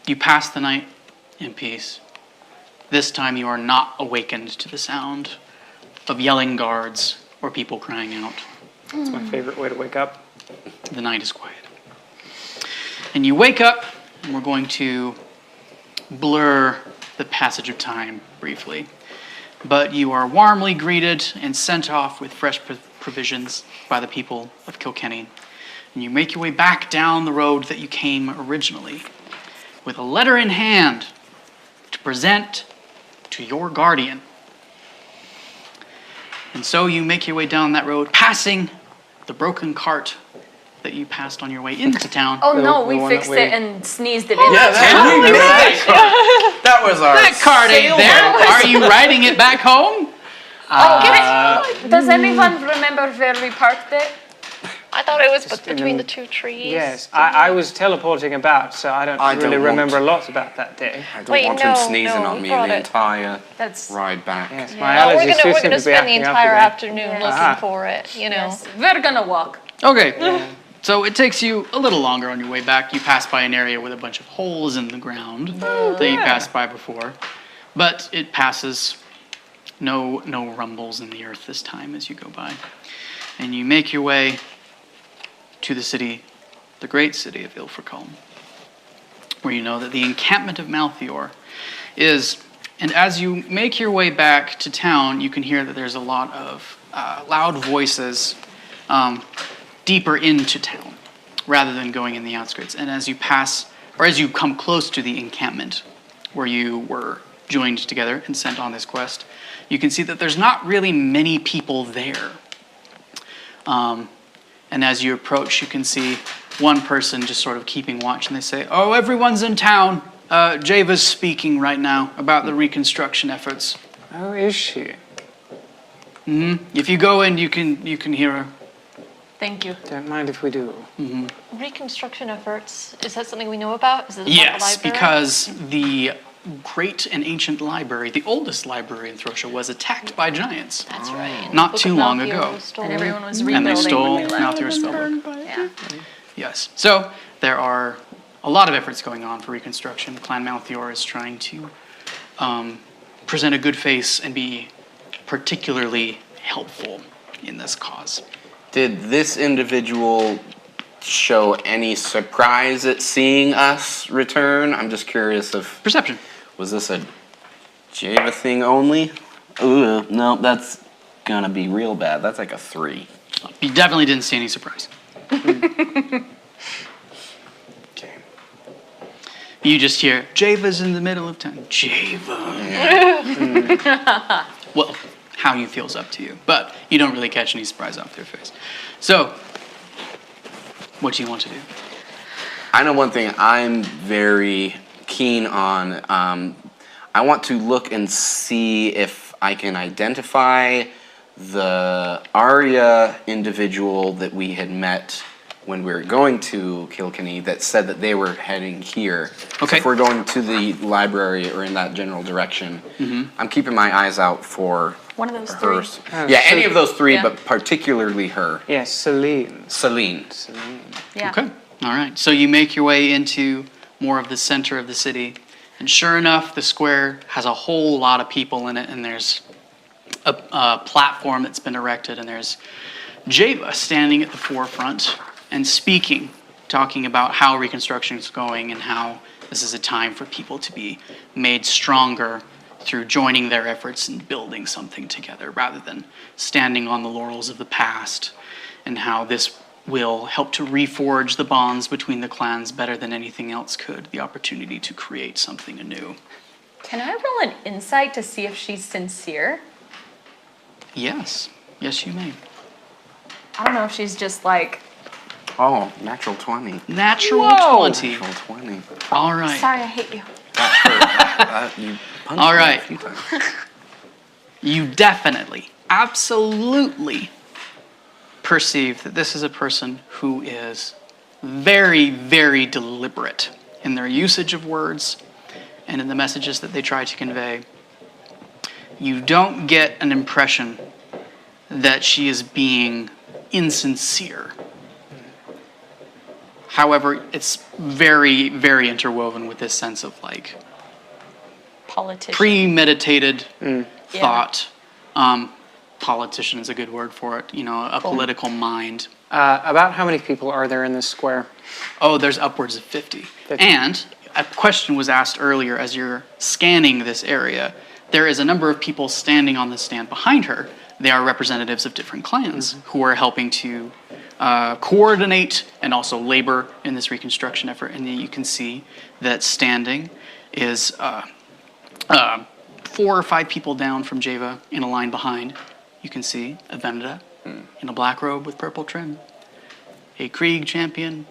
You pass the night in peace. This time you are not awakened to the sound of yelling guards or people crying out. That's my favorite way to wake up. The night is quiet. And you wake up, and we're going to blur the passage of time briefly. But you are warmly greeted and sent off with fresh provisions by the people of Kilkenny. And you make your way back down the road that you came originally, with a letter in hand to present to your guardian. And so you make your way down that road, passing the broken cart that you passed on your way into town. Oh no, The we one fixed that it and sneezed it in. That was our. That cart ain't there. Are you riding it back home? Does anyone remember where we parked it? I thought it was Just in between the- the two trees. Yes, I was teleporting about, so I don't really remember a lot about that day. I don't Wait, want him no, sneezing no, on you me brought the it. entire That's ride back. Yes, Yeah. my No, allergies we're do gonna seem to be spend the acting up entire again. afternoon Yes. looking for it. You know. yes. We're gonna walk. Okay. So it takes you a little longer on your way back. You pass by an area with a bunch of holes in the ground that you passed by before. But it passes No rumbles in the earth this time as you go by. And you make your way to the city, the great city of Ilfracombe, where you know that the encampment of Malthior is. And as you make your way back to town, you can hear that there's a lot of loud voices deeper into town, rather than going in the outskirts. And as you pass, or as you come close to the encampment, where you were joined together and sent on this quest, you can see that there's not really many people there. And as you approach, you can see one person just sort of keeping watch, and they say, "Oh, everyone's in town. Java's speaking right now about the reconstruction efforts." Oh, is she? If you go in, you can hear her. Thank you. Don't mind if we do. Reconstruction efforts, is that something we know about? Is it about the Yes, library? because the great and ancient library, the oldest library in Throssia, was attacked by giants. That's right. Not Book too of long Malthior ago. was stolen. And everyone was And rebuilding they stole when we left. Malthior's spellbook. Yeah. Yes. So there are a lot of efforts going on for reconstruction. Clan Malthior is trying to present a good face and be particularly helpful in this cause. Did this individual show any surprise at seeing us return? I'm just curious if, Perception. was this a Java thing only? Ooh, no, that's gonna be real bad. That's like a 3. You definitely didn't see any surprise. Okay. You just hear, "Java's in the middle of town." Java. Well, how you feel's up to you, but you don't really catch any surprise off their face. So, what do you want to do? I know one thing I'm very keen on. I want to look and see if I can identify the Arya individual that we had met when we were going to Kilkenny that said that they were heading here. Okay. So if we're going to the library or in that general direction, I'm keeping my eyes out for One of those her. three. Yeah, any so- of those 3, Yeah. but particularly her. Yes, Celine. Celine. Yeah. Okay. All right. So you make your way into more of the center of the city, and sure enough, the square has a whole lot of people in it, and there's a platform that's been erected, and there's Java standing at the forefront and speaking, talking about how reconstruction is going and how this is a time for people to be made stronger through joining their efforts and building something together rather than standing on the laurels of the past, and how this will help to reforge the bonds between the clans better than anything else could, the opportunity to create something anew. Can I roll an insight to see if she's sincere? Yes, you may. I don't know if she's just like, Oh, natural 20. Natural Whoa. 20. Natural 20. All right. sorry, I hate you. You punched All me right. a few times. You definitely, absolutely perceive that this is a person who is very, very deliberate in their usage of words and in the messages that they try to convey. You don't get an impression that she is being insincere. However, it's very, very interwoven with this sense of like Politician. premeditated thought. Politician is a good word for it. You know, a political mind. About how many people are there in this square? Oh, there's upwards of 50. 50. And a question was asked earlier as you're scanning this area. There is a number of people standing on the stand behind her. They are representatives of different clans who are helping to coordinate and also labor in this reconstruction effort. And then you can see that standing is 4 or 5 people down from Java in a line behind. You can see a Veneda in a black robe with purple trim, a Krieg champion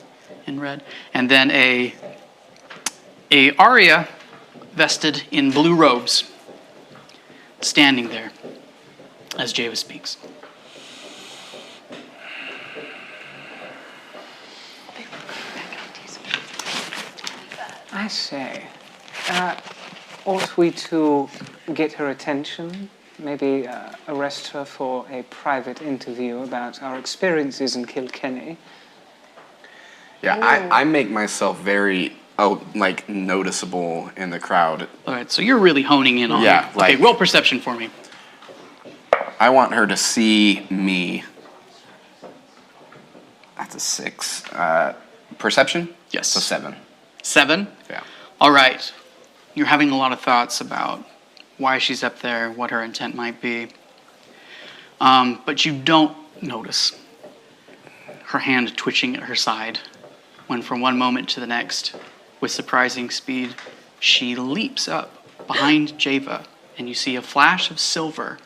in red, and then a Arya vested in blue robes standing there as Java speaks. I say, ought we to get her attention? Maybe arrest her for a private interview about our experiences in Kilkenny? Yeah, I make myself very noticeable in the crowd. All right, so you're really honing in on Yeah, it. Okay, like- roll perception for me. I want her to see me. That's a 6. Perception? Yes. So 7. 7? Yeah. All right. You're having a lot of thoughts about why she's up there, what her intent might be. But you don't notice her hand twitching at her side when from one moment to the next, with surprising speed, she leaps up behind Java, and you see a flash of silver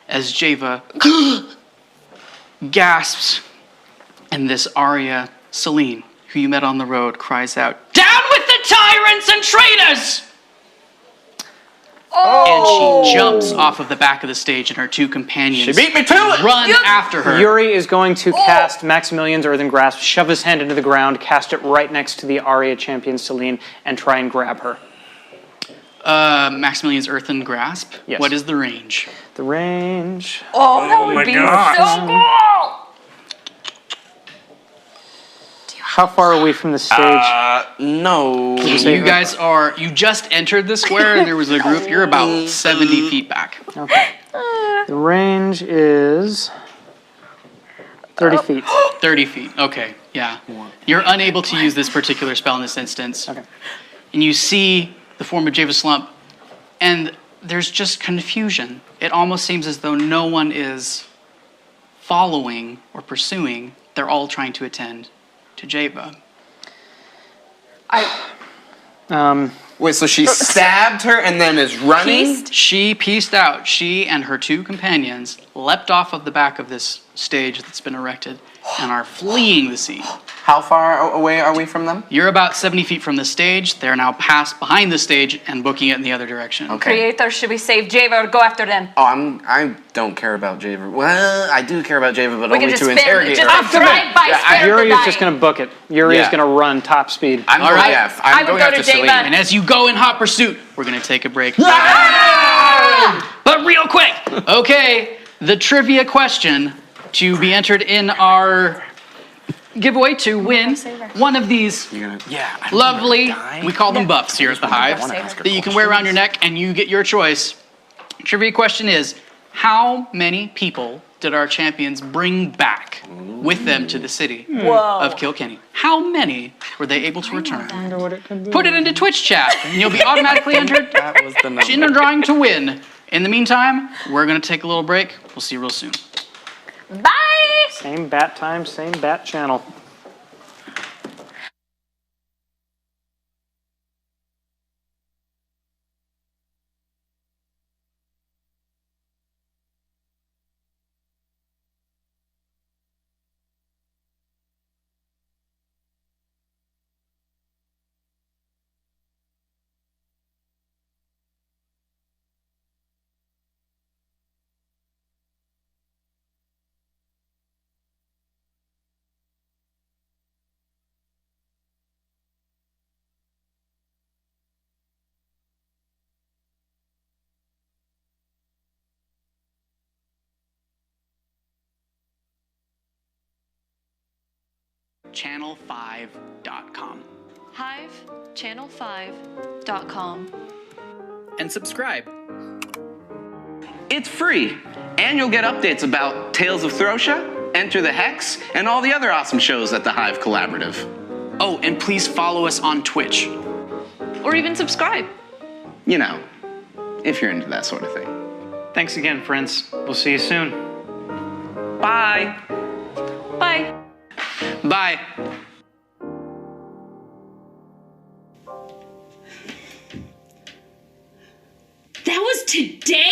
as Java gasps, and this Arya, Celine, who you met on the road, cries out, "Down with the tyrants and traitors!" And she jumps off of the back of the stage, and her two companions She beat me to it! run after her. Yuri is going to cast Maximilian's Earthen Grasp, shove his hand into the ground, cast it right next to the Arya champion Celine, and try and grab her. Maximilian's Earthen Grasp. Yes. What is the range? The range. Oh, that would be so cool! How far are we from the stage? No. You guys are, you just entered the square, and there was a group. You're about 70 feet back. Okay. The range is 30 feet. 30 feet, okay, yeah. You're unable to use this particular spell in this instance. Okay. And you see the form of Java Slump, and there's just confusion. It almost seems as though no one is following or pursuing. They're all trying to attend to Java. Wait, so she stabbed her and then is running? She pieced out. She and her two companions leapt off of the back of this stage that's been erected and are fleeing the scene. How far away are we from them? You're about 70 feet from the stage. They're now past behind the stage and booking it in the other direction. Okay. Creator, should we save Java or go after them? Oh, I don't care about Java. Well, I do care about Java, but We can only just to interrogate her. just drive-by spare Yuri the is just going to book it. Yuri is Yeah. going to run top speed. I'm All going, right. yeah, I I'm would going go after to Java. Celine. And as you go in hot pursuit, we're going to take a break. But real quick, okay, the trivia question to be entered in our giveaway to win one of these lovely, we call them buffs here at the Hive, that you can wear around your neck and you get your choice. Trivia question is, how many people did our champions bring back with them to the city of Kilkenny? How many were they able to return? Put it into Twitch chat and you'll be automatically entered That was the number. in a drawing to win. In the meantime, we're going to take a little break. We'll see you real soon. Bye! Same bat time, same bat channel. Channel5.com. HiveChannel5.com. And subscribe. It's free, and you'll get updates about Tales of Throssia, Enter the Hex, and all the other awesome shows at the Hive Collaborative. Oh, and please follow us on Twitch. Or even subscribe. You know, if you're into that sort of thing. Thanks again, friends. We'll see you soon. Bye. Bye. Bye. That was today?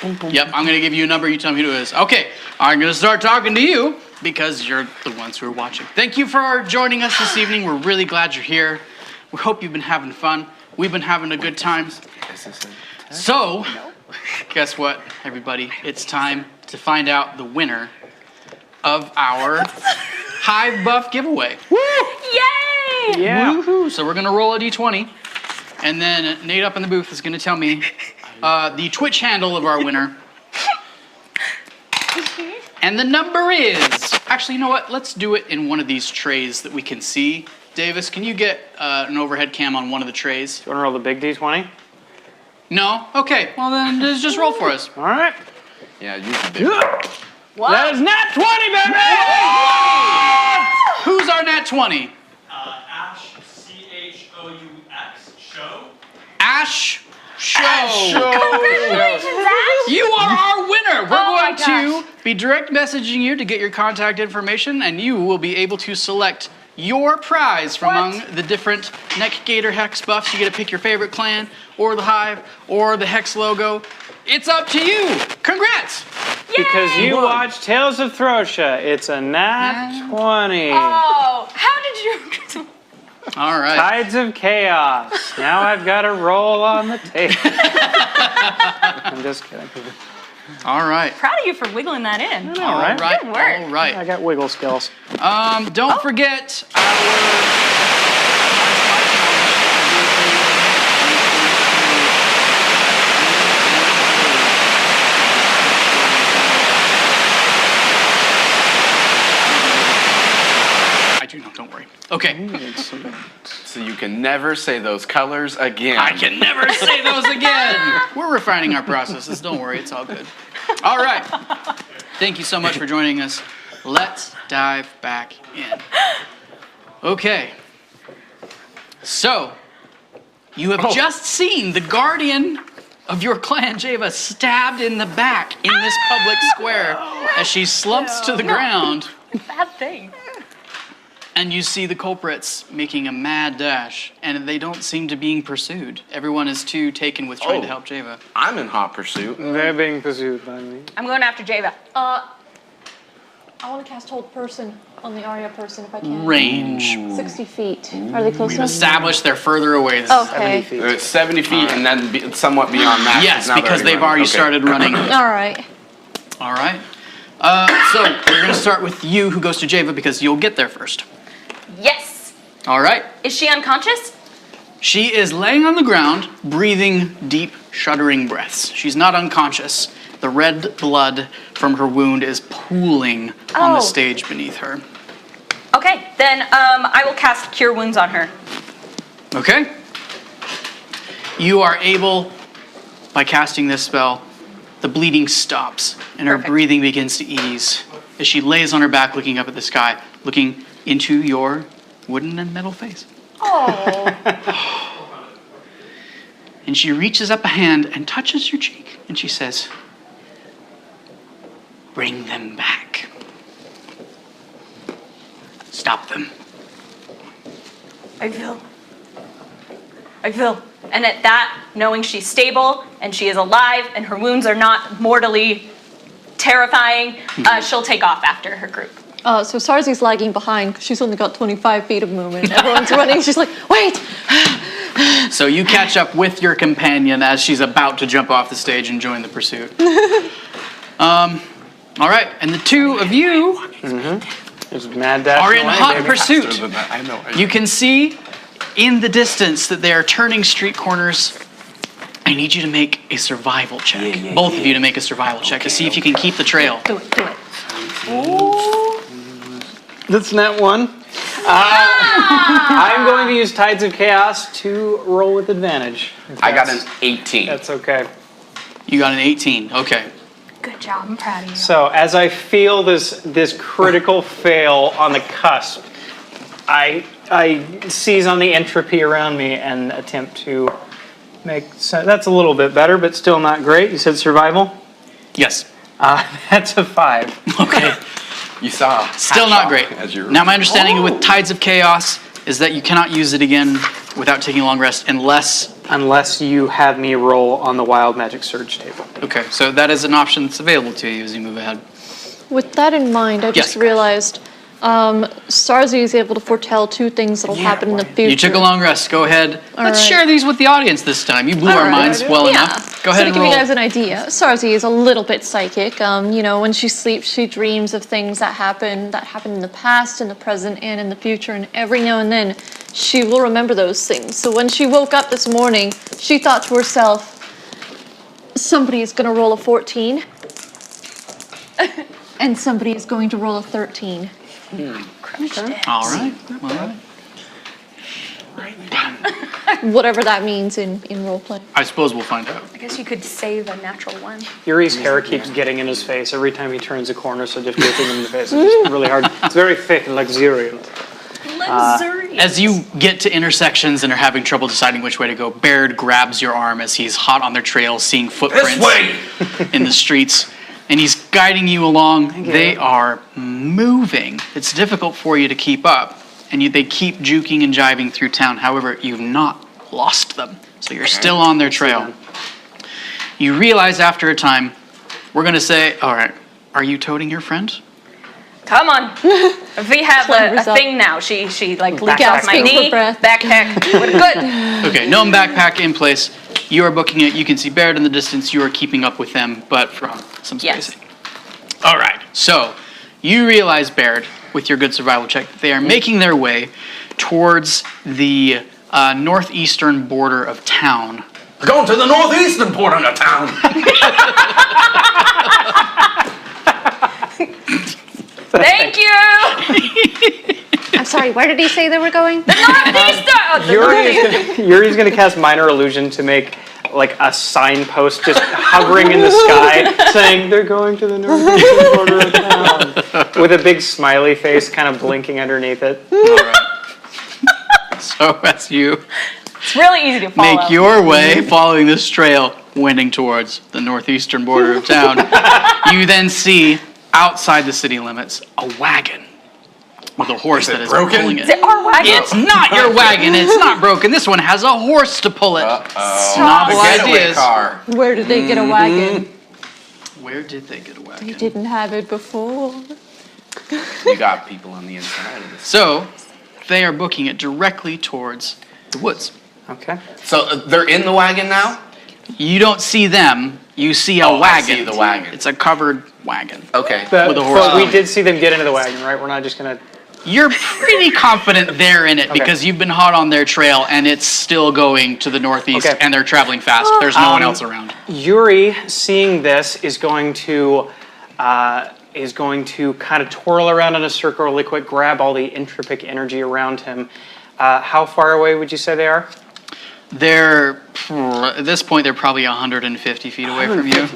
Yep, I'm going to give you a number. You tell me who it is. Okay, I'm going to start talking to you because you're the ones who are watching. Thank you for joining us this evening. We're really glad you're here. We hope you've been having fun. We've been having a good time. So, guess what, everybody? It's time to find out the winner of our Hive buff giveaway. Yay! Yeah. Woohoo! So we're going to roll a d20, and then Nate up in the booth is going to tell me the Twitch handle of our winner. And the number is... Actually, you know what? Let's do it in one of these trays that we can see. Davis, can you get an overhead cam on one of the trays? You want to roll the big D20? No? Okay, well then just roll for us. All right. Yeah, use the big one. What? That is nat 20, baby! Who's our nat 20? Ash, C-H-O-U-X, show. Ash Show. Congratulations, Ash! You are our winner. We're Oh my going to be direct messaging you to get your contact information, and you will be able to select your prize from among the different Neck Gator Hex buffs. You get to pick your favorite clan, or the Hive, or the Hex logo. It's up to you. Congrats. Because you watched Tales of Throssia. It's a nat 20. Oh, how did you... All right. Tides of Chaos. Now I've got to roll on the tape. I'm just kidding. All right. Proud of you for wiggling that in. All right. Good work. All right. I got wiggle skills. Don't forget I do know, don't worry. Okay. So you can never say those colors again. I can never say those again. We're refining our processes. Don't worry, it's all good. All right. Thank you so much for joining us. Let's dive back in. Okay. So, you have just seen the guardian of your clan, Java, stabbed in the back in this public square as she slumps to the ground. Bad thing. And you see the culprits making a mad dash, and they don't seem to be being pursued. Everyone is too taken with trying to help Java. I'm in hot pursuit. They're being pursued by me. I'm going after Java. I want to cast Hold Person on the Arya person if I can. Range. 60 feet. Are they close We've enough? established they're further away. Okay. It's 70 feet and then somewhat beyond that. Yes, Now they're because they've running. already Okay. started running. All right. All right. So we're going to start with you, who goes to Java, because you'll get there first. Yes. All right. Is she unconscious? She is laying on the ground, breathing deep, shuddering breaths. She's not unconscious. The red blood from her wound is pooling on the Oh. stage beneath her. Okay, then I will cast Cure Wounds on her. Okay? You are able, by casting this spell, the bleeding stops and her Perfect. breathing begins to ease as she lays on her back looking up at the sky, looking into your wooden and metal face. Oh. And she reaches up a hand and touches your cheek and she says, "Bring them back. Stop them." I will. And at that, knowing she's stable and she is alive and her wounds are not mortally terrifying, she'll take off after her group. So Sarzi's lagging behind because she's only got 25 feet of movement. Everyone's running. She's like, wait! So you catch up with your companion as she's about to jump off the stage and join the pursuit. All right, and the two of you There's mad dash. are in away, hot baby. pursuit. I know. You can see in the distance that they are turning street corners. I need you to make a survival check. Both of you to make a survival check to see if you can keep the trail. Do it. That's not one. I'm going to use Tides of Chaos to roll with advantage. I got an 18. That's okay. You got an 18. Okay. Good job. I'm proud of you. So as I feel this critical fail on the cusp, I seize on the entropy around me and attempt to make sense. That's a little bit better, but still not great. You said survival? Yes. That's a 5. Okay. You saw. Still not great. As you Now, my understanding with Tides of Chaos is that you cannot use it again without taking a long rest unless unless you have me roll on the wild magic surge table. Okay, so that is an option that's available to you as you move ahead. With that in mind, I just Yes. realized Sarzi is able to foretell 2 things that'll happen in the future. You took a long rest. Go ahead. Let's right. share these with the audience this time. You blew our Alright. minds well Yeah. enough. Go ahead So to and give roll. you guys an idea, Sarzi is a little bit psychic. When she sleeps, she dreams of things that happened in the past, in the present, and in the future. And every now and then, she will remember those things. So when she woke up this morning, she thought to herself, somebody is going to roll a 14, and somebody is going to roll a 13. All right. All right. Whatever that means in roleplay. I suppose we'll find out. I guess you could save a natural one. Yuri's hair keeps getting in his face every time he turns a corner, so just looking him in the face is just really hard. It's very thick and luxuriant. As you get to intersections and are having trouble deciding which way to go, Baird grabs your arm as he's hot on their trail, seeing footprints in the streets, and he's guiding you along. They are moving. It's difficult for you to keep up, and they keep juking and jiving through town. However, you've not lost them, so you're still on their trail. You realize after a time, we're going to say, all right, are you toting your friend? Come on. We have Clambers a up. thing now. She leaped off my Gasping for knee. breath. Backpack. We're good. Okay, gnome backpack in place. You are booking it. You can see Baird in the distance. You are keeping up with them, but from some Yes. spacing. All right, so you realize, Baird, with your good survival check, that they are making their way towards the northeastern border of town. We're going to the northeastern portion of town. Thank you. I'm sorry, where did he say they were going? Yuri's gonna cast minor illusion to make like a signpost just hovering in the sky saying they're going to the northeastern border of town with a big smiley face kind of blinking underneath it. All right. So as you It's really easy to follow. make your way following this trail, wending towards the northeastern border of town, you then see outside the city limits a wagon with a horse that is broken? pulling it. Is it our wagon? It's not your wagon. It's not broken. This one has a horse to pull it. Novel The getaway ideas. car. Where did they get a wagon? Where did they get a wagon? They didn't have it before. You got people on the inside of this. So they are booking it directly towards the woods. Okay. So they're in the wagon now? You don't see them. You see a Oh, I wagon. see the wagon. It's a covered wagon. Okay. With a horse But on we it. did see them get into the wagon, right? We're not just gonna. You're pretty confident they're in it Okay. because you've been hot on their trail and it's still going to the northeast Okay. and they're traveling fast. There's no one else around. Yuri, seeing this, is going to kind of twirl around in a circle really quick, grab all the entropic energy around him. How far away would you say they are? They're, at this point, they're probably 150 feet away from you.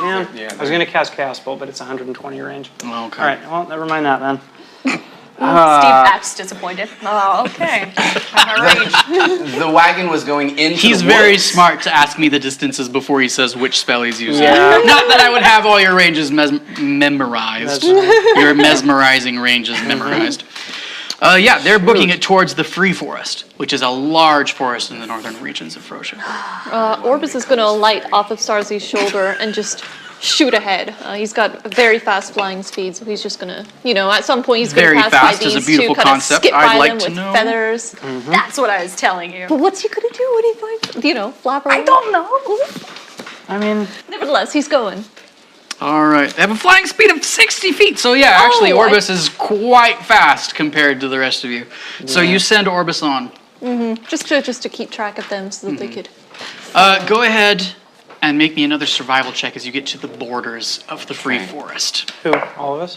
Man, I was going to cast Caspel, but it's 120 range. Okay. All right, well, never mind that then. Steve acts disappointed. Oh, okay. I'm rage. The wagon was going into He's the very woods. smart to ask me the distances before he says which spell he's using. Yeah. Not that I would have all your ranges memorized. Your mesmerizing ranges memorized. Yeah, they're booking it towards the Free Forest, which is a large forest in the northern regions of Throssia. Orbis is going to alight off of Sarzi's shoulder and just shoot ahead. He's got very fast flying speed, so he's just going to, at some point he's going Very to pass fast by is a these beautiful two, kind of concept. skip I'd by like them to with know. feathers. That's what I was telling you. But what's he going to do when he finds, flap around? I don't know. I mean, Nevertheless, he's going. All right, they have a flying speed of 60 feet, so yeah, actually Orbis is quite fast compared to the rest of you. So you send Orbis on. Just to keep track of them so that they could. Go ahead and make me another survival check as you get to the borders of the Free Forest. who? All of us?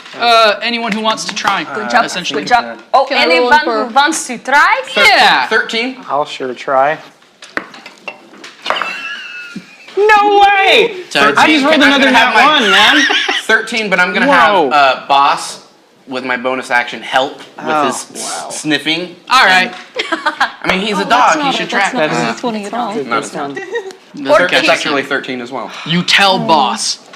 Anyone who wants to try, Good job. essentially. Good job. Oh, Can I roll anyone for- who wants to try? Yeah. 13? I'll sure try. No way! I just rolled another nat one, man. 13, but I'm going to Whoa. have Boss, with my bonus action, help with his sniffing. All right. I mean, he's a dog. He should track. That's not 20 at all. No, it's not. Doesn't catch It's the actually scent. 13 as well. You tell Boss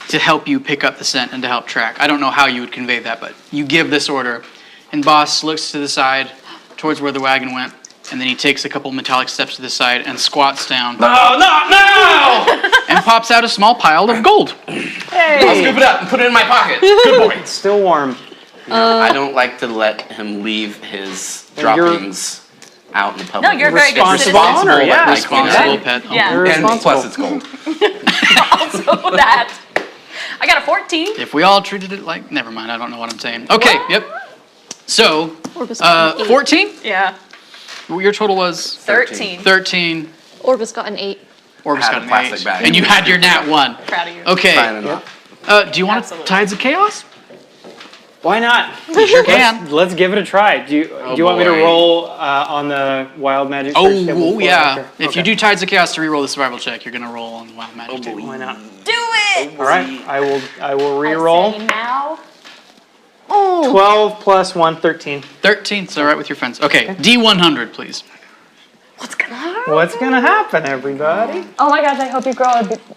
to help you pick up the scent and to help track. I don't know how you would convey that, but you give this order. And Boss looks to the side towards where the wagon went, And then he takes a couple metallic steps to the side and squats down No! and pops out a small pile of gold. I'll scoop it up and put it in my pocket. Good boy. It's still warm. I don't like to let him leave his droppings out in the public. No, you're a very good Responsible citizen. owner, yeah. Responsible pet owner. Yeah. You're And responsible. plus it's gold. Also that. I got a 14. If we all treated it like, never mind, I don't know what I'm saying. Okay, yep. So, Orbis got an 8. 14? Yeah. Your total was 13. 13. Orbis got an 8. Orbis Had got a an plastic 8. bag. And you had your nat 1. Proud of you. Okay. Fine enough. Do you want Absolutely. Tides of Chaos? Why not? You sure can. Let's give it a try. Do you want me to boy. roll on the wild magic? search table Oh before yeah. after? If you Okay. do Tides of Chaos to reroll the survival check, you're gonna roll on the wild magic table. Why not? Do it! All right, I will I re-roll. say now. 12 plus 1, 13. 13, so right with your friends. Okay, D100, please. What's gonna happen? What's gonna happen, everybody? Oh my gosh, I hope you grow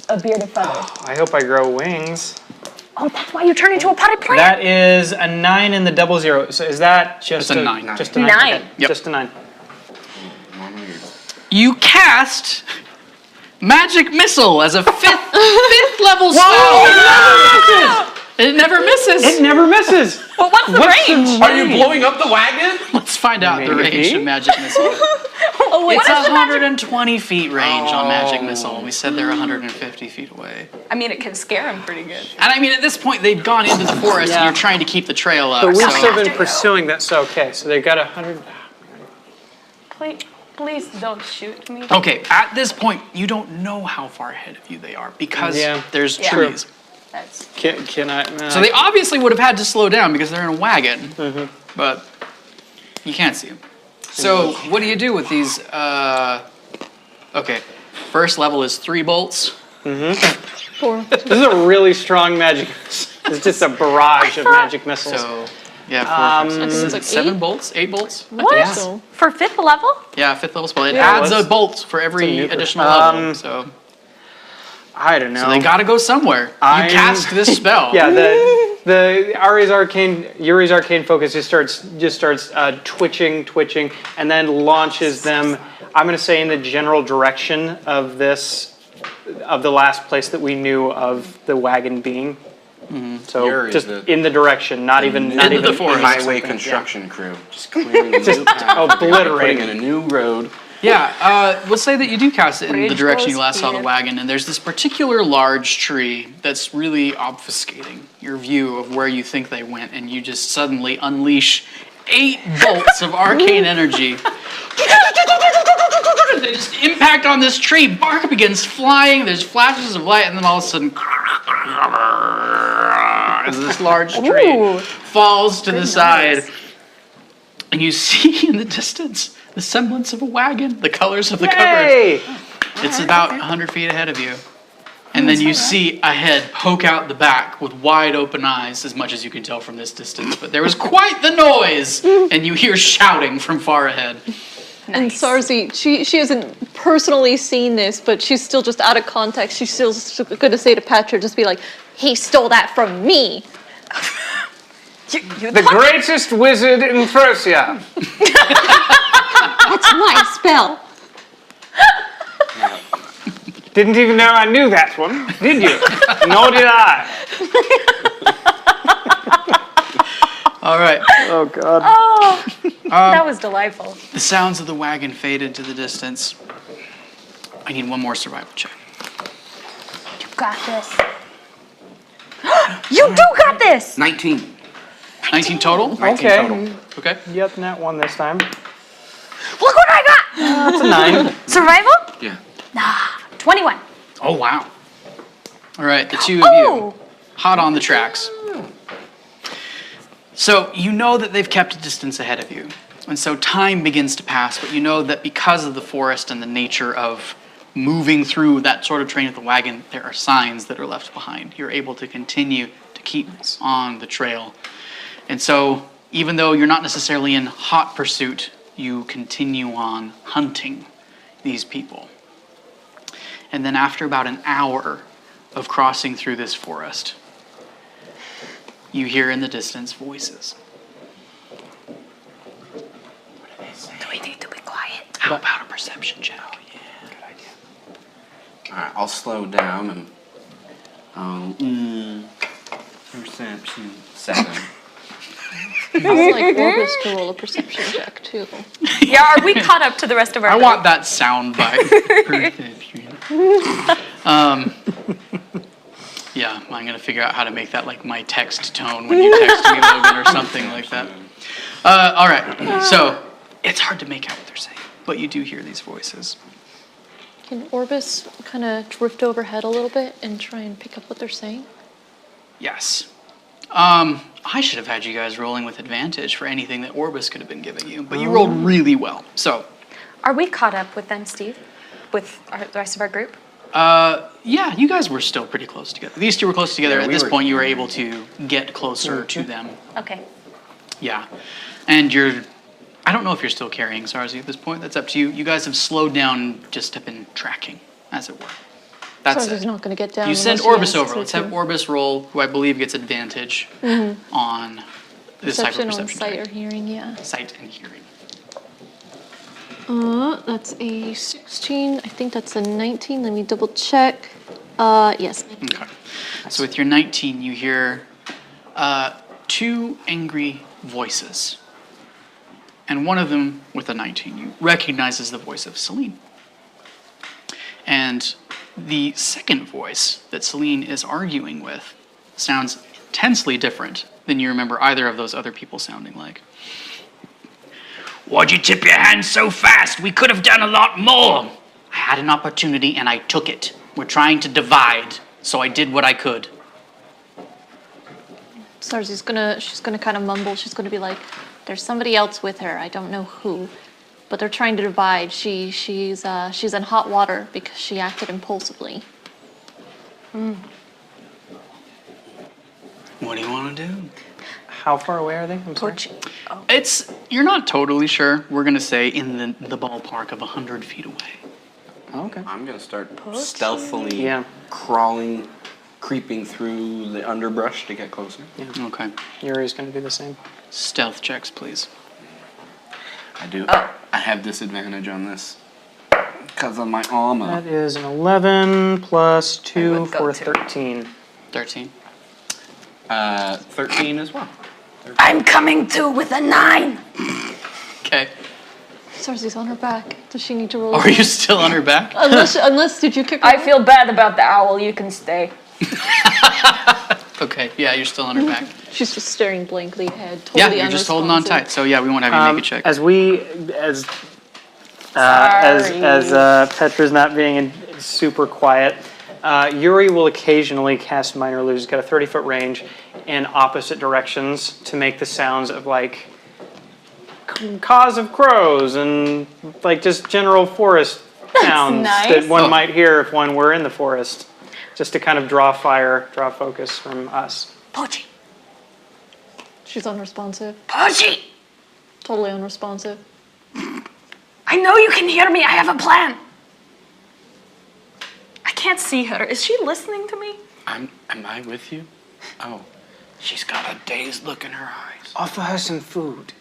a beard of feathers. I hope I grow wings. Oh, that's why you turn into a potted plant. That is a 9 in the double zero. So is that just It's a 9. Just a 9. 9. Okay. Yep. Just a 9. You cast Magic Missile as a fifth level spell. It never misses. It never misses. But what's the range? Are you blowing up the wagon? Let's find out the Maybe. range of Magic Missile. Oh, wait, It's what is the magic? 120 feet range on Magic Missile. We said they're 150 feet away. I mean, it can scare him pretty good. And I mean, at this point, they've gone into the forest and Yeah. you're trying to keep the trail up. But we've so- still been pursuing that. So okay, so they've got 100. Please don't shoot me. Okay, at this point, you don't know how far ahead of you they are because Yeah. there's Yeah. trees. That's Can I? So they obviously would have had to slow down because they're in a wagon, but you can't see them. So what do you do with these? Okay, first level is 3 bolts. 4. This is a really strong magic. It's just a barrage of magic missiles. So yeah, 4, 5, 6, it's like 7 8? bolts, 8 bolts. what? Yeah. So, For 5th level? Yeah, 5th level spell. It Yeah, adds well, a bolt for every nuclear. additional level. So I don't know. they got to go somewhere. I'm- You cast this spell. Yeah, the Yuri's arcane focus just starts twitching, and then launches them. I'm going to say in the general direction of the last place that we knew of the wagon being. So Yuri's just the- in the direction, not even Into the forest. Highway construction crew. Just clearing a new path. obliterating. Putting in a new road. Yeah, let's say that you do cast it in the Bridge direction you goes last saw the here. wagon, and there's this particular large tree that's really obfuscating your view of where you think they went, and you just suddenly unleash 8 bolts of arcane energy. They just impact on this tree, bark begins flying, there's flashes of light, and then all of a sudden, as this large tree falls to the side, and you see in the distance the semblance of a wagon, the colors of the cover. Hey! It's about 100 feet ahead of you. And then you see a head poke out the back with wide open eyes, as much as you can tell from this distance. But there was quite the noise, and you hear shouting from far ahead. And Sarzi, she hasn't personally seen this, but she's still just out of context. She's still going to say to Patra, just be like, he stole that from me. The greatest wizard in Throssia. That's my spell. Didn't even know I knew that one, did you? Nor did I. All right. Oh, God. Oh, that was delightful. The sounds of the wagon fade into the distance. I need one more survival check. You got this. You do got this! 19. 19 total? 19 Okay. total. Okay. Yep, that one this time. Look what I got! That's a 9. Survival? Yeah. 21. Oh, wow. All right, the two of Oh! you, hot on the tracks. So you know that they've kept a distance ahead of you. And so time begins to pass, but you know that because of the forest and the nature of moving through that sort of terrain with the wagon, there are signs that are left behind. You're able to continue to keep on the trail. And so even though you're not necessarily in hot pursuit, you continue on hunting these people. And then after about an hour of crossing through this forest, you hear in the distance voices. Do we need to be quiet? How about a perception check? All right, I'll slow down and. Perception 7. I'd like Orbis to roll a perception check too. Yeah, are we caught up to the rest of our I group? want that sound bite. Yeah, I'm gonna figure out how to make that like my text tone when you text me, Logan, or something like that. All right, so it's hard to make out what they're saying, but you do hear these voices. Can Orbis kind of drift overhead a little bit and try and pick up what they're saying? Yes. I should have had you guys rolling with advantage for anything that Orbis could have been giving you, but you rolled really well. So, Are we caught up with them, Steve? With the rest of our group? yeah, you guys were still pretty close together. These two were close together. Yeah, At we this were- point, you were able to get closer to them. Okay. Yeah. And I don't know if you're still carrying Sarzi at this point. That's up to you. You guys have slowed down, just have been tracking, as it were. That's Sarzi's it. not going to get down. You send unless he Orbis asks over. her Let's to. have Orbis roll, who I believe gets advantage on this type of Perception on perception sight check. or hearing, yeah. Sight and hearing. That's a 16. I think that's a 19. Let me double check. Yes. Okay. So with your 19, you hear two angry voices. And one of them, with a 19, you recognize as the voice of Celine. And the second voice that Celine is arguing with sounds intensely different than you remember either of those other people sounding like. Why'd you tip your hand so fast? We could have done a lot more. I had an opportunity and I took it. We're trying to divide, so I did what I could. Sarzi's she's gonna kind of mumble. She's gonna be like, "There's somebody else with her. I don't know who, but they're trying to divide. She's in hot water because she acted impulsively." What do you want to do? How far away are they? I'm sorry. You're not totally sure. We're gonna say in the ballpark of 100 feet away. Oh, okay. I'm gonna start stealthily Yeah. crawling, creeping through the underbrush to get closer. Okay. Yuri's going to do the same. Stealth checks, please. I do. I have disadvantage on this because of my armor. That is an 11 plus 2 would go for to. 13. 13. 13 as well. I'm coming too with a 9. Okay. Sarzi's on her back. Does she need to roll? Are you still on her back? Unless did you kick her? I feel bad about the owl. You can stay. Okay. Yeah, you're still on her back. She's just staring blankly ahead. Yeah, Totally you're just holding on tight. So yeah, we won't have you make a check. As Petra's not being super quiet, Yuri will occasionally cast Minor Illusion. He's got a 30-foot range in opposite directions to make the sounds of like caws of crows and like just general forest sounds nice. that one Oh. might hear if one were in the forest, just to kind of draw focus from us. Pochi. She's unresponsive. Pochi. Totally unresponsive. I know you can hear me. I have a plan. I can't see her. Is she listening to me? Am I with you? Oh, she's got a dazed look in her eyes. Offer her some food.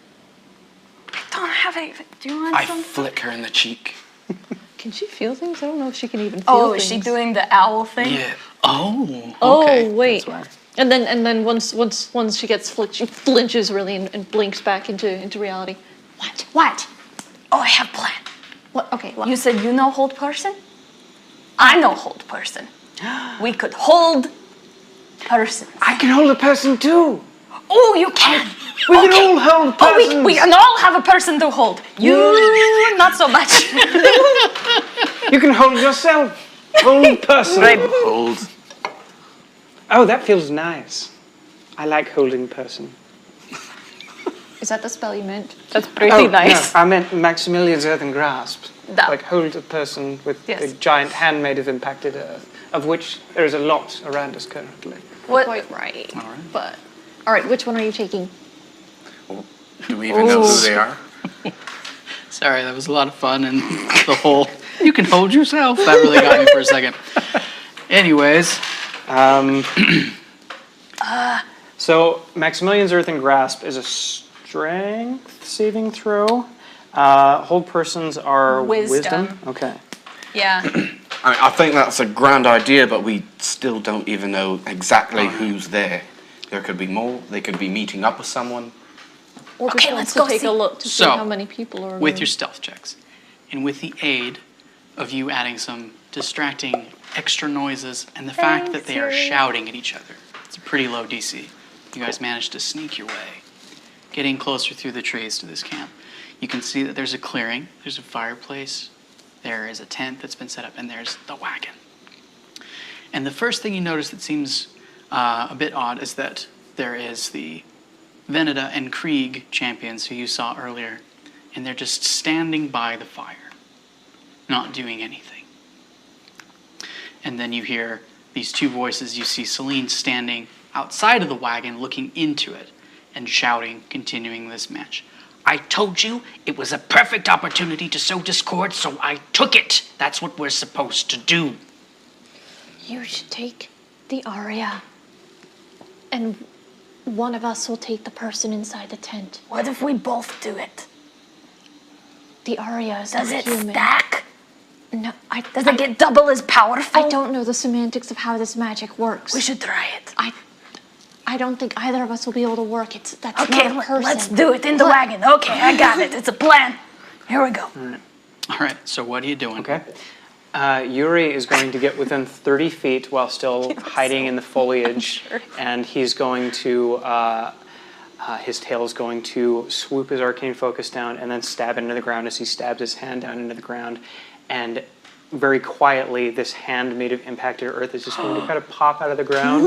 I don't have a. Do you want I some? flick her in the cheek. Can she feel things? I don't know if she can even feel Oh, things. is she doing the owl thing? Yeah. Oh. Oh, Okay. wait. That's why. And then once she gets flicked, she flinches really and blinks back into reality. What? Oh, I have a plan. What? Okay. What? You said you know hold person? I know hold person. We could hold person. I can hold a person too. Oh, you can. We can all hold Oh, persons. we can all have a person to hold. You, not so much. You can hold yourself. Hold person. Hold. Oh, that feels nice. I like holding person. Is that the spell you meant? That's pretty No, I meant Maximilian's earthen grasp. That. Like hold a person with Yes. a giant hand made of impacted earth, of which there is a lot around us currently. What? Quite right. All right. But all right, which one are you taking? Do we even know who they are? Sorry, that was a lot of fun, and the whole "you can hold yourself" that really got me for a second. Anyways, So Maximilian's earthen grasp is a strength saving throw. Hold persons are Wisdom. Okay. Yeah. I think that's a grand idea, but we still don't even know exactly who's there. There could be more. They could be meeting up with someone. Or just Okay, want let's to go take see. a look to see So, how many people are With around. your stealth checks, and with the aid of you adding some distracting extra noises and the fact that they are shouting at each other, it's a pretty low DC. You guys managed to sneak your way, getting closer through the trees to this camp. You can see that there's a clearing, there's a fireplace, there is a tent that's been set up, and there's the wagon. And the first thing you notice that seems a bit odd is that there is the Veneda and Krieg champions who you saw earlier, and they're just standing by the fire, not doing anything. And then you hear these two voices. You see Celine standing outside of the wagon looking into it and shouting, continuing this match. I told you it was a perfect opportunity to sow discord, so I took it. That's what we're supposed to do. You should take the aria, and one of us will take the person inside the tent. What if we both do it? The aria is Does not it human. stack? No, Does it get double as powerful? I don't know the semantics of how this magic works. We should try it. I don't think either of us will be able to work. That's Okay, not a person. let's do it in the wagon. Okay, I got it. It's a plan. Here we go. All right, so what are you doing? Okay. Yuri is going to get within 30 feet while still hiding in the foliage, and he's going to, his tail is going to swoop his arcane focus down and then stab into the ground as he stabs his hand down into the ground. And very quietly, this hand made of impacted earth is just going to kind of pop out of the ground.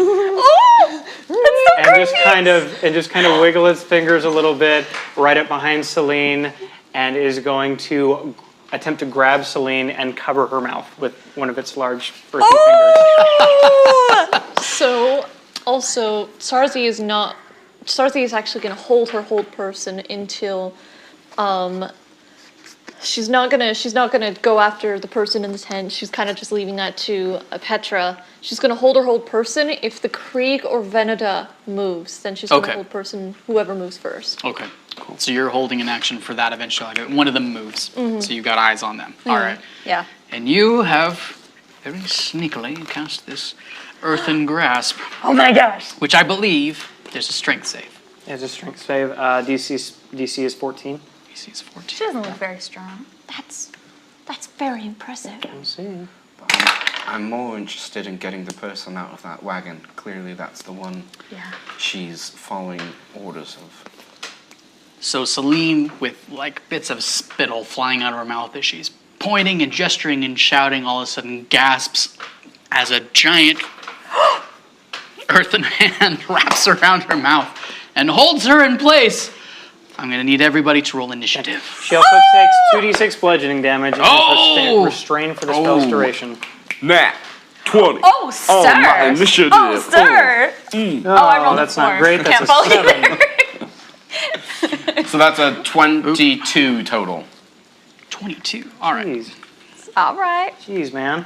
And just kind of wiggle its fingers a little bit right up behind Celine, and is going to attempt to grab Celine and cover her mouth with one of its large earthy fingers. So, also, Sarzi is actually going to hold her hold person until, she's not gonna go after the person in the tent. She's kind of just leaving that to Petra. She's gonna hold her hold person. If the Krieg or Veneda moves, then she's gonna hold person whoever moves first. Okay, cool. So you're holding an action for that eventuality. One of them moves, so you got eyes on them. All right. Yeah. And you have very sneakily cast this earthen grasp, Oh my gosh. which I believe there's a strength save. It's a strength save. DC is 14. DC is 14. She doesn't look very strong. That's very impressive. We'll see. I'm more interested in getting the person out of that wagon. Clearly, that's the one Yeah. she's following orders of. So Celine, with like bits of spittle flying out of her mouth as she's pointing and gesturing and shouting, all of a sudden gasps as a giant earthen hand wraps around her mouth and holds her in place. I'm gonna need everybody to roll initiative. She also takes 2d6 bludgeoning damage and is restrained for the spell's duration. Nat 20. Oh, sir. Oh, my initiative. Oh, sir. I rolled that's not great. That's Can't a follow you 7. So that's a 22 total. 22. All right. Jeez. All right. Jeez, man.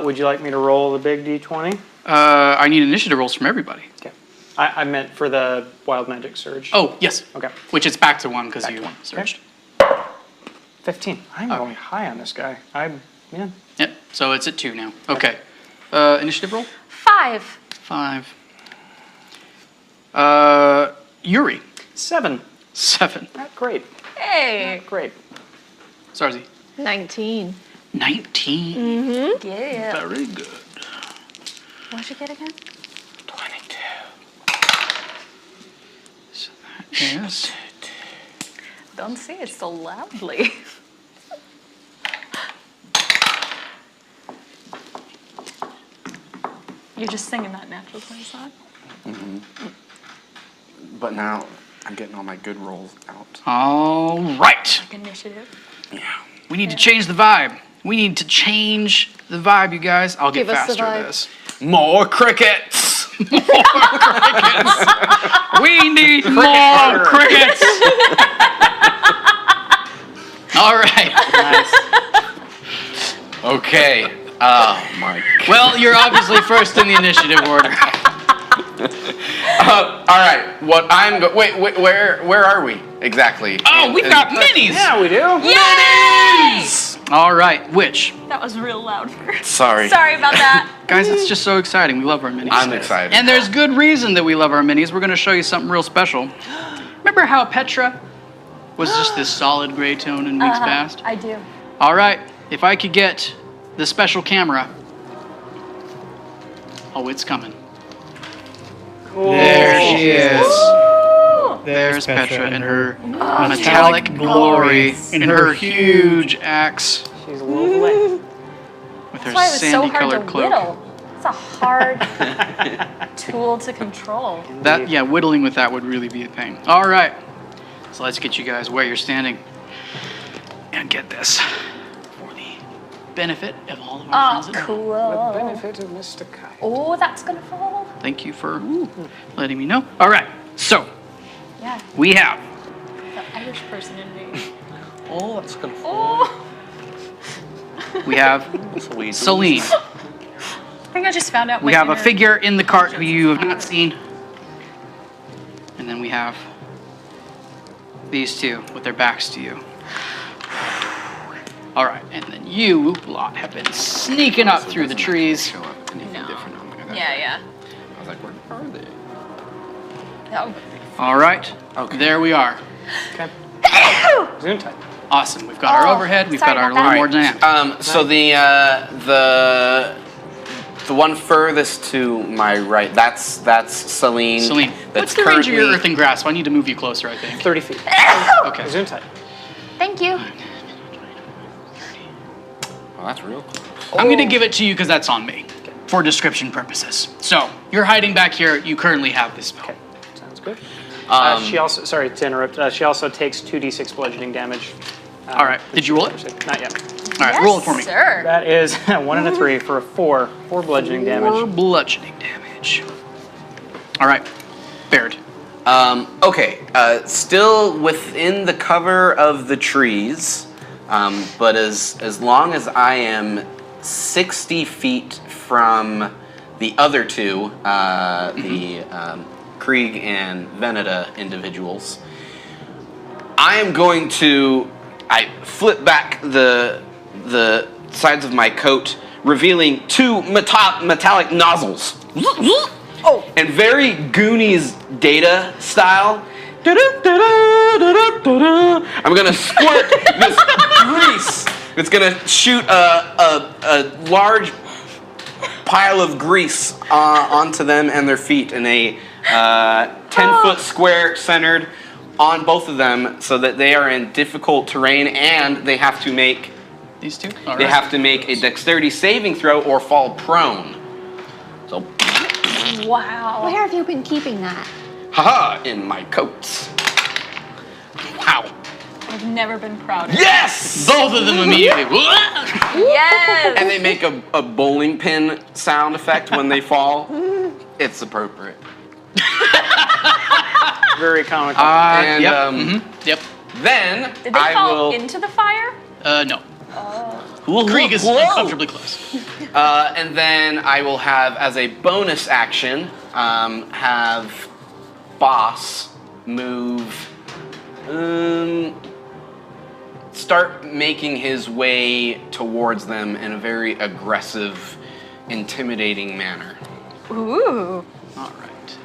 Would you like me to roll the big d20? I need initiative rolls from everybody. Okay. I meant for the wild magic surge. Oh, yes. Okay. Which it's back to 1 because Back you to 1. searched. 15. I'm going high on this guy. Man. Yep. So it's at 2 now. Okay. Initiative roll? 5. 5. Yuri. 7. 7. Not great. Hey. Great. Sarzi. 19. 19. Yeah. Very good. What'd you get again? 22. So that is. Don't say it so loudly. You're just singing that natural 20 song? But now I'm getting all my good rolls out. All right. Initiative. Yeah. We need to change the vibe. We need to change the vibe, you guys. I'll get Give us the faster at vibe. this. More crickets! More crickets. We need more crickets. All right. Nice. Okay. Oh my god. Well, you're obviously first in the initiative order. All right. What I'm wait, where are we exactly? Oh, we've got minis! Yeah, we do. All right, which That was real loud for Sorry. Sorry about that. guys, it's just so exciting. We love our minis. I'm excited. And there's good reason that we love our minis. We're going to show you something real special. Remember how Petra was just this solid gray tone in weeks past? I do. All right, if I could get the special camera. Oh, it's coming. There she is. There's Petra in her metallic glory, in her huge axe, She's a little late. with her That's why it was so hard to sandy-colored cloak. whittle. It's a hard tool to control. That, yeah, whittling with that would really be a pain. All right, so let's get you guys where you're standing. And get this, for the benefit of all of our friends at home. Cool. Benefit of Mr. Kai. Oh, that's gonna fall. Thank you for letting me know. All right, so Yeah, we have the Irish person in me. Oh, that's good. Oh, we have Sweet. Celine. I think I just found out. We my have a inner- figure in the cart who you have not seen. And then we have these two with their backs to you. All right, and then you lot have been sneaking up through the trees. Show up anything No. different on there. Yeah. I was like, where are they? That would All right, Okay. there we are. Okay. Zoom time. Awesome. We've got our Oh, overhead. We've sorry got our about little that. more dynamic. So the one furthest to my right, that's Celine. Celine, That's what's the range of your currently- earthen grasp? I need to move you closer, I think. 30 feet. Okay. Zoom time. Thank you. Oh, that's real close. I'm going to give it to you because that's on me for description purposes. So you're hiding back here. You currently have this spell. Okay. Sounds good. She also, sorry to interrupt, she also takes 2d6 bludgeoning damage. All right. Did you roll it? Not yet. All right. Yes, Roll it for me. sir. That is 1 and a 3 for a 4. 4 bludgeoning Four damage. bludgeoning damage. All right. Baird. Okay, still within the cover of the trees, but as long as I am 60 feet from the other two, the Krieg and Veneta individuals, I am going to flip back the sides of my coat, revealing two metallic nozzles. Oh. And very Goonies data style. I'm gonna squirt this grease. It's gonna shoot a large pile of grease onto them and their feet in a 10-foot square centered on both of them, so that they are in difficult terrain and they have to make These two? All they right. have to make a dexterity saving throw or fall prone. So, Wow. Where have you been keeping that? haha, in my coats. Wow. I've never been prouder. Yes! Both of them immediately. Yes. And they make a bowling pin sound effect when they fall. It's appropriate. Very comical. And Yep. Yep. then Did they I fall will. into the fire? No. Krieg is Whoa. uncomfortably close. And then I will have, as a bonus action, have Boss move. Start making his way towards them in a very aggressive, intimidating manner. Ooh. All right.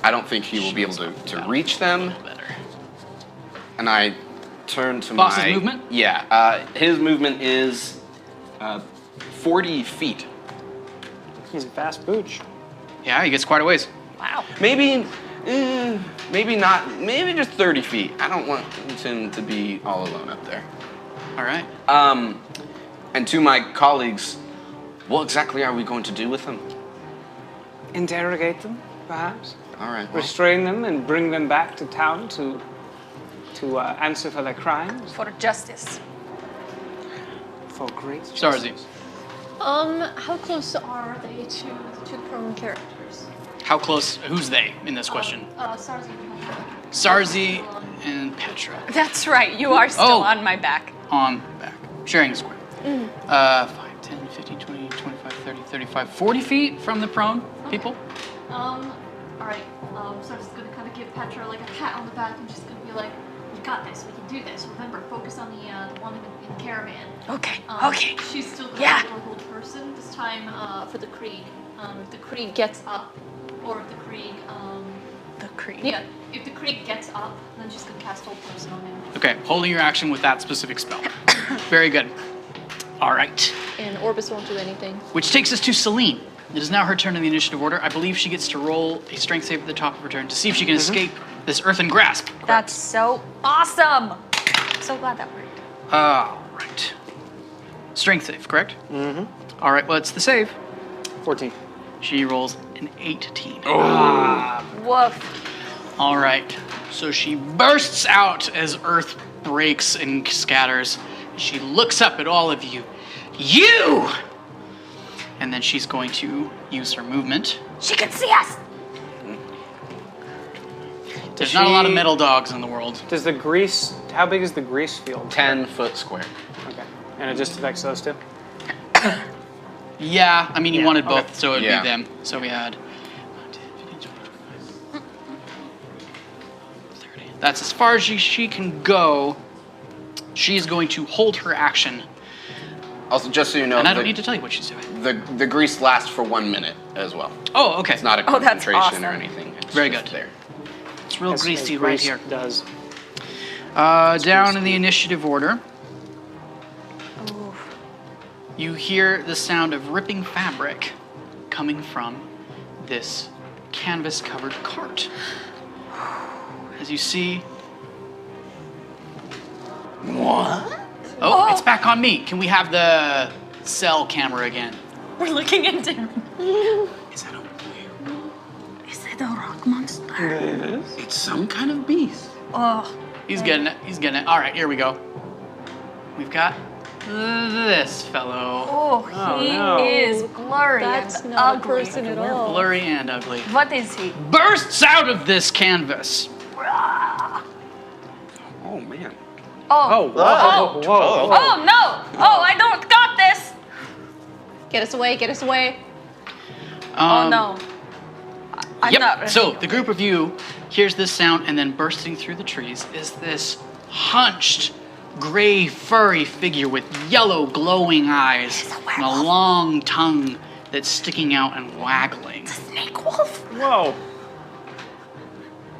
I don't think he will be able to reach them. Better. And I turn to Boss's my movement? Yeah, his movement is 40 feet. He's a fast booch. Yeah, he gets quite a ways. Wow. Maybe not. Maybe just 30 feet. I don't want him to be all alone up there. All right. And to my colleagues, what exactly are we going to do with them? Interrogate them, perhaps. All right. Well, Restrain them and bring them back to town to answer for their crimes. For justice. For great Starzy. justice. How close are they to the two prone characters? How close? Who's they in this question? Sarzy and Petra. Sarzi and Petra. That's right. You are still Oh. on my back. On back. Sharing the square. 5, 10, 15, 20, 25, 30, 35, 40 feet from the prone people? all right. So I'm just gonna kind of give Petra like a pat on the back and just gonna be like, we got this. We can do this. Remember, focus on the one in the caravan. Okay. Okay. She's still the Yeah. little old person this time for the Krieg. If the Krieg gets up, or if the Krieg, The Krieg. yeah, if the Krieg gets up, then she's gonna cast hold person on him. Okay, holding your action with that specific spell. Very good. All right. And Orbis won't do anything. Which takes us to Celine. It is now her turn in the initiative order. I believe she gets to roll a strength save at the top of her turn to see if she can escape this earthen grasp. That's so awesome. So glad that worked. All right. Strength save, correct? Mm-hmm. All right, what's the save? 14. She rolls an 18. Woof. All right. So she bursts out as earth breaks and scatters. She looks up at all of you. You! And then she's going to use her movement. She can see us. There's not a lot of metal dogs in the world. Does the grease, how big is the grease field? 10 foot square. Okay. And it just affects those two? Yeah, I mean, you Yeah, wanted both, okay. so it'd Yeah. be them. So we had... 30. That's as far as she can go. She's going to hold her action. Also, just so you know, And I don't need to tell you what she's doing. the grease lasts for 1 minute as well. Oh, okay. It's not a Oh, that's concentration or awesome. anything. It's Very just good. there. It's real As greasy right grease here. does. Down in the initiative order, you hear the sound of ripping fabric coming from this canvas-covered cart. As you see... What? Oh, it's back on me. Can we have the cell camera again? We're looking into him. Is that a... Is it a rock monster? It's some kind of beast. Oh. He's getting it. He's getting it. All right, here we go. We've got this fellow. Oh, he no. is blurry That's and not ugly. a person at all. Blurry and ugly. What is he? Bursts out of this canvas. Oh, man. Oh, whoa, whoa. Oh no! Oh, I don't got this! Get us away, get us away. Oh no. I'm not Yep. ready. So the group of you hears this sound, and then bursting through the trees is this hunched, gray, furry figure with yellow, glowing eyes and a long tongue that's sticking out and waggling. Snake wolf. Whoa.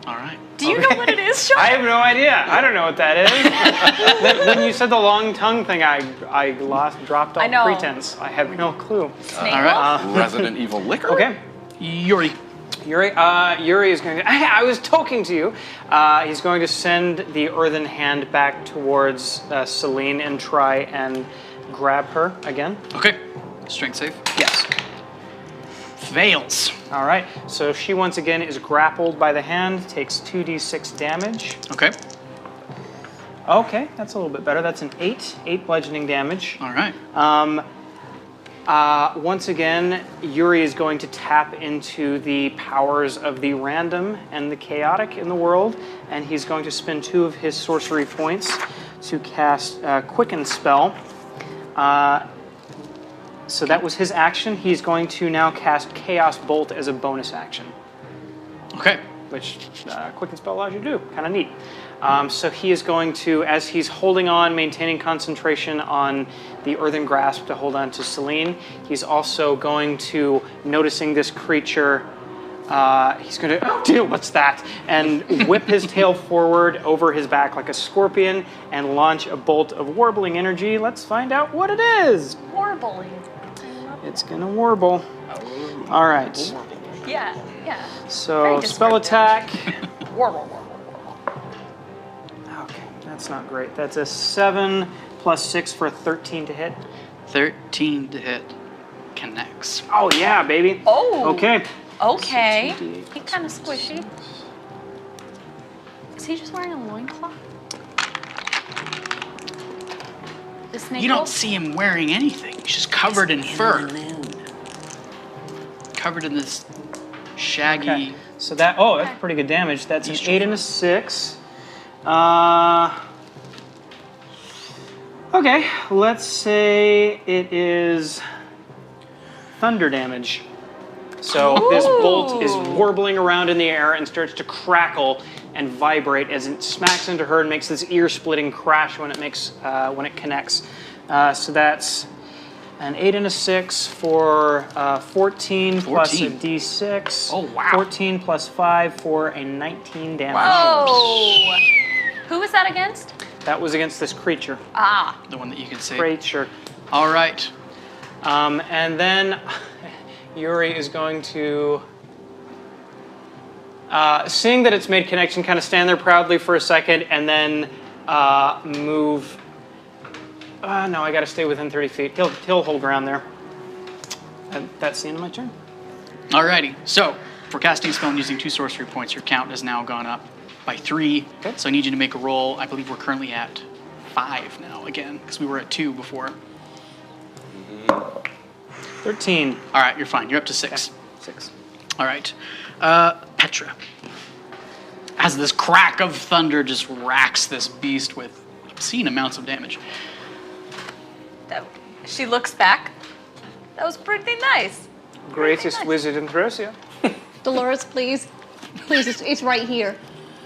All right. Do you know what it is, Sean? I have no idea. I don't know what that is. When you said the long tongue thing, I dropped I all know. pretense. I have no clue. Snake All right. wolf? Resident Evil liquor? Okay. Yuri. Yuri is going to. I was talking to you. He's going to send the earthen hand back towards Celine and try and grab her again. Okay. Strength save. Yes. Fails. All right. So she once again is grappled by the hand, takes 2d6 damage. Okay. Okay, that's a little bit better. That's an 8 bludgeoning damage. All right. Once again, Yuri is going to tap into the powers of the random and the chaotic in the world, and he's going to spend 2 of his sorcery points to cast Quicken Spell. So that was his action. He's going to now cast Chaos Bolt as a bonus action, Okay. which Quicken Spell allows you to do. Kind of neat. So he is going to, as he's holding on, maintaining concentration on the earthen grasp to hold on to Celine, he's also going to, noticing this creature, he's going to, oh dear, what's that? And whip his tail forward over his back like a scorpion and launch a bolt of warbling energy. Let's find out what it is. Warbling. It's going to warble. All right. Yeah, yeah. So Very spell attack. Warble. Okay, that's not great. That's a 7 plus 6 for a 13 to hit. 13 to hit. Connects. Oh yeah, baby. Oh. Okay. Okay. 16d8 He's kind of squishy. Is he just wearing a loincloth? The snake You don't wolf? see him wearing anything. He's just covered in fur. Covered in this shaggy... Okay. So that, that's pretty good damage. That's an 8 and a 6. Okay, let's say it is thunder damage. So this bolt is warbling around in the air and starts to crackle and vibrate as it smacks into her and makes this ear-splitting crash when it connects. So that's an 8 and a 6 for 14 plus a 14. d6. Oh, wow. 14 plus 5 for a 19 damage. Oh! Who was that against? That was against this creature. Ah. The one that you can see. Creature. All right. And then Yuri is going to, seeing that it's made connection, kind of stand there proudly for a second and then move. No, I got to stay within 30 feet. He'll hold ground there. And that's the end of my turn. Alrighty. So, for casting a spell and using 2 sorcery points, your count has now gone up by 3. Okay. So I need you to make a roll. I believe we're currently at 5 now again, because we were at 2 before. 13. All right, you're fine. You're up to 6. 6. All right. Petra. As this crack of thunder just racks this beast with obscene amounts of damage. She looks back. That was pretty nice. Greatest wizard in Throssia. Dolores, please. Please, it's right here.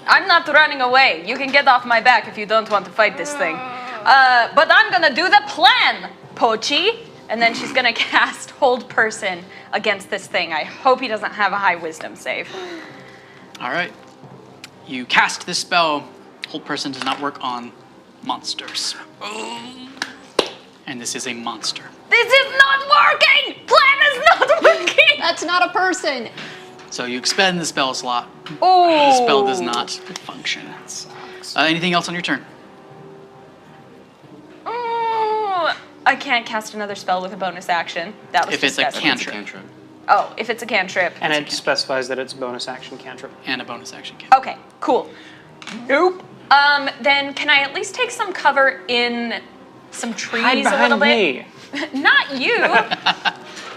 I'm not running away. You can get off my back if you don't want to fight this thing. But I'm gonna do the plan, Pochi. And then she's gonna cast Hold Person against this thing. I hope he doesn't have a high wisdom save. All right. You cast this spell. Hold Person does not work on monsters. And this is a monster. This is not working! Plan is not working! That's not a person. So you expend the spell slot. Oh. The spell does not function. Anything else on your turn? I can't cast another spell with a bonus action. That was If it's a disgusting. cantrip. Oh, if it's a cantrip. And it specifies that it's a bonus action cantrip. And a bonus action cantrip. Okay, cool. Nope. Then can I at least take some cover in some trees Hide a little behind bit? me. Not you.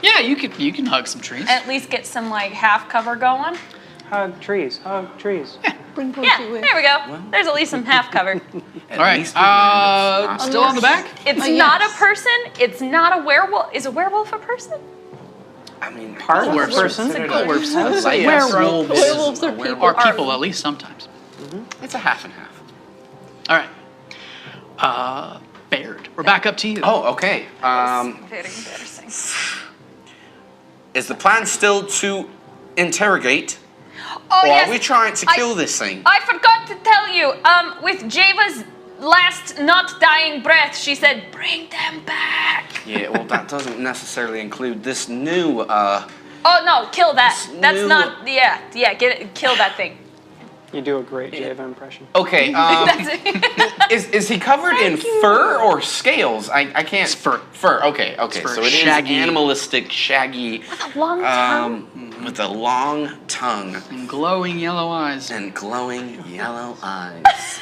Yeah, you can hug some trees. At least get some like half cover going. Hug trees. Hug trees. Bring Pochi Yeah, in. there we go. There's at least some half cover. All right. Still on the back? It's Oh, not yes. a person. It's not a werewolf. Is a werewolf a person? I mean, Part of a Werewolves. person. Werewolves. like Werewolves. Werewolves are people. Or people, at least sometimes. It's a half and half. All right. Baird, we're back up to you. Oh, okay. Very embarrassing. Is the plan still to interrogate, Oh or yes. are we trying to kill this thing? I forgot to tell you. With Java's last not dying breath, she said, "Bring them back." Yeah, well, that doesn't necessarily include this new. Oh no, kill that. This That's new- not. Yeah, get it. Kill that thing. You do a great Java impression. Okay. That's it. Is he covered in fur or scales? I can't. It's fur. Fur. Okay. fur. So it is Shaggy. animalistic, shaggy. Long tongue. With a long tongue And glowing yellow eyes. and glowing yellow eyes.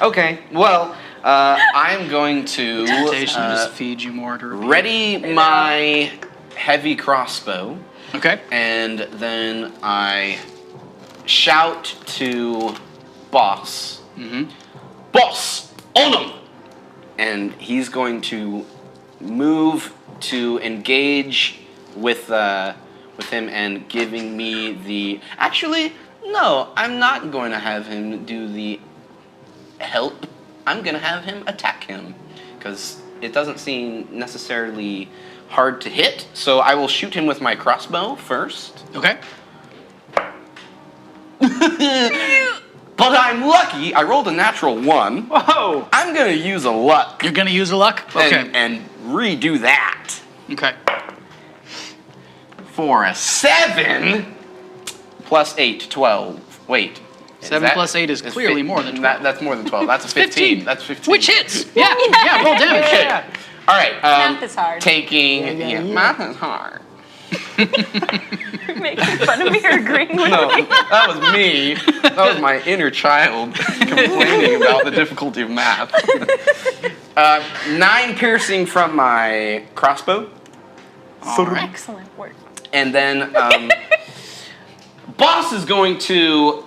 Okay. Well, I'm going to Temptation to just feed you more to repeat. ready my heavy crossbow, Okay. and then I shout to Boss. Boss, on him! And he's going to move to engage with him and giving me the. Actually, no, I'm not going to have him do the help. I'm going to have him attack him because it doesn't seem necessarily hard to hit. So I will shoot him with my crossbow first. Okay. But I'm lucky. I rolled a natural 1. Whoa! I'm going to use a luck You're gonna use a luck? Okay. and redo that Okay. for a 7 plus 8, 12. Wait. 7 plus 8 is that's clearly more than 12. That's more than 12. That's a 15. That's 15. Which hits? Yeah. Yeah. Roll damage. Yeah. All right. Math is hard. Taking. Yeah, math is hard. You're making fun of me or agreeing with No, me. that was me. That was my inner child complaining about the difficulty of math. 9 piercing from my crossbow. All right. Excellent work. And then Boss is going to